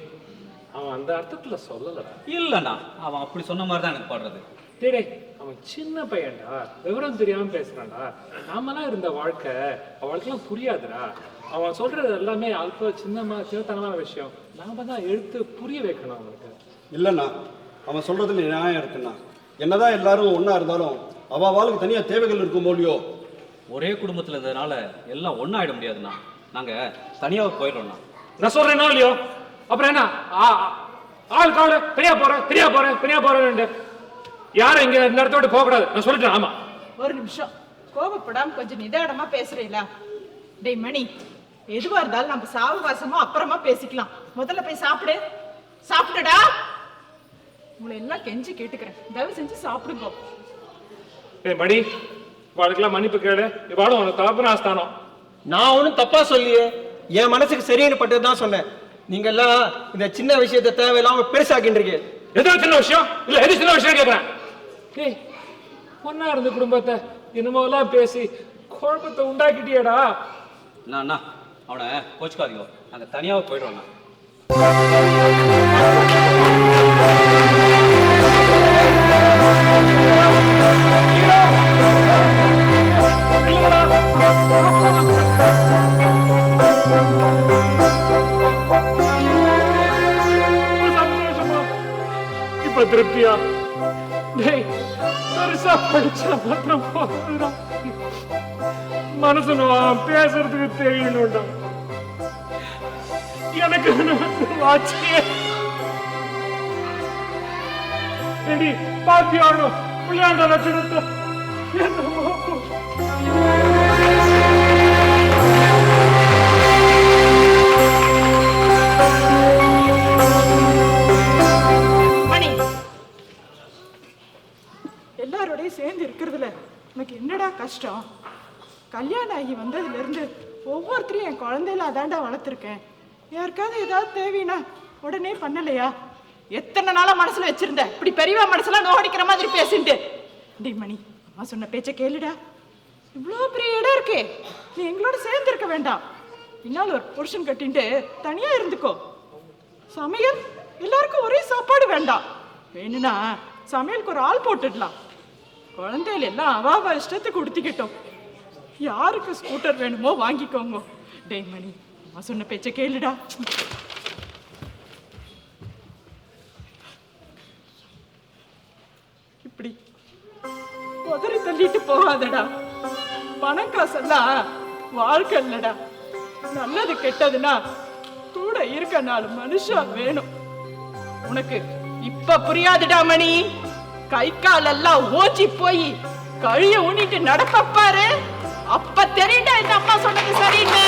அவன் அந்த அர்த்தத்துல சொல்லலடா. இல்லண்ணா, அவன் அப்படி சொன்ன மாதிரி தான் எனக்கு பாடுறது. டேய், அவன் சின்ன பையன்டா, விவரம் தெரியாம பேசுறான்டா. நாமெல்லாம் இருந்த வாழ்க்கை அவளுக்கெல்லாம் புரியாதுடா. அவன் சொல்றது எல்லாமே அல்ப சின்னத்தனமான விஷயம். நாம தான் எடுத்து புரிய வைக்கணும் அவனுக்கு. இல்லைண்ணா, அவன் சொல்றதுல நியாயம் இருக்குண்ணா. என்னதான் எல்லாரும் ஒன்னா இருந்தாலும் அவளுக்கு தனியா தேவைகள் இருக்கும் போலியோ. ஒரே குடும்பத்துல இருந்ததுனால எல்லாம் ஒன்னா ஆயிட முடியாதுண்ணா. நாங்க தனியா போயிடுறோம்ண்ணா. நான் சொல்றேனோ இல்லையோ, அப்புறம் என்ன ஆள் காவல தனியா போறேன் யாரும் இங்க இந்த இடத்தோட போக கூடாது நான் சொல்லிட்டேன். ஆமா, ஒரு நிமிஷம் கோபப்படாம கொஞ்சம் நிதானமா பேசுறீங்களா? டேய் மணி, எதுவா இருந்தாலும் நம்ம சாவகாசமா அப்புறமா பேசிக்கலாம். முதல்ல போய் சாப்பிடுடா. உங்களை எல்லாம் கெஞ்சி கேட்டுக்கிறேன், தயவு செஞ்சு சாப்பிடுங்க. டேய் மணி, வாழ்க்கெல்லாம் மன்னிப்பு கேளு. இவாளும் உனக்கு தகப்பனாஸ்தானம். நான் ஒன்றும் தப்பா சொல்லியே, என் மனசுக்கு சரின்னு பட்டதுதான் சொன்னேன். நீங்க எல்லாம் இந்த சின்ன விஷயத்தை தேவையில்லாம பெருசாக்கின்றீங்க. எதோ சின்ன விஷயம் இல்ல, எது சின்ன விஷயம் கேட்கிறேன். டேய், ஒன்னா இருந்த குடும்பத்தை என்னமோலாம் பேசி குழப்பத்தை உண்டாக்கிட்டியடா. அண்ணா, அவனை கோச்சுக்காதீங்க, நாங்க தனியாவே போயிடுவோம்ண்ணா. இப்ப திருப்தியா? டேய், பெருசா படிச்சா மாத்திரம் போதுடா. மனசு பேசுறதுக்கு தெரியணும்டா. எனக்கு வாட்சியே பாத்தியானோ விளையாண்ட லட்சணத்தை எல்லாரோடையும் சேர்ந்து இருக்கிறதுல எனக்கு என்னடா கஷ்டம்? கல்யாணம் ஆகி வந்ததுல இருந்து ஒவ்வொருத்தரையும் என் குழந்தையில அதாண்டா வளர்த்துருக்கேன். யாருக்காவது ஏதாவது தேவைன்னா உடனே பண்ணலையா? எத்தனை நாளா மனசுல வச்சிருந்த இப்படி பெரியவா மனசுலாம் நோடிக்கிற மாதிரி பேசிட்டு. டேய் மணி, அம்மா சொன்ன பேச்ச கேளுடா. இவ்வளோ பெரிய இடம் இருக்கே, நீ எங்களோட சேர்ந்து இருக்க வேண்டாம். பின்னால் ஒரு புருஷன் கட்டிட்டு தனியா இருந்துக்கோ. சமையல் எல்லாருக்கும் ஒரே சாப்பாடு வேண்டாம். வேணும்னா சமையலுக்கு ஒரு ஆள் போட்டுடலாம். குழந்தைகள் எல்லாம் அவ இஷ்டத்துக்கு உடுத்திக்கிட்டோம். யாருக்கு ஸ்கூட்டர் வேணுமோ வாங்கிக்கோங்க. டேய் மணி, அம்மா சொன்ன பேச்ச கேளுடா. இப்படி உதறி தள்ளிட்டு போகாதடா. பணம் காசெல்லாம் வாழ்க்கை இல்லடா. நல்லது கெட்டதுன்னா கூட இருக்க 4 மனுஷன் வேணும். உனக்கு இப்ப புரியாதுடா மணி. கை கால் எல்லாம் ஓச்சி போய் கழிய ஊனிட்டு நடப்பாரு. அப்ப தெரியுண்டா இந்த அம்மா சொன்னது சரின்னு.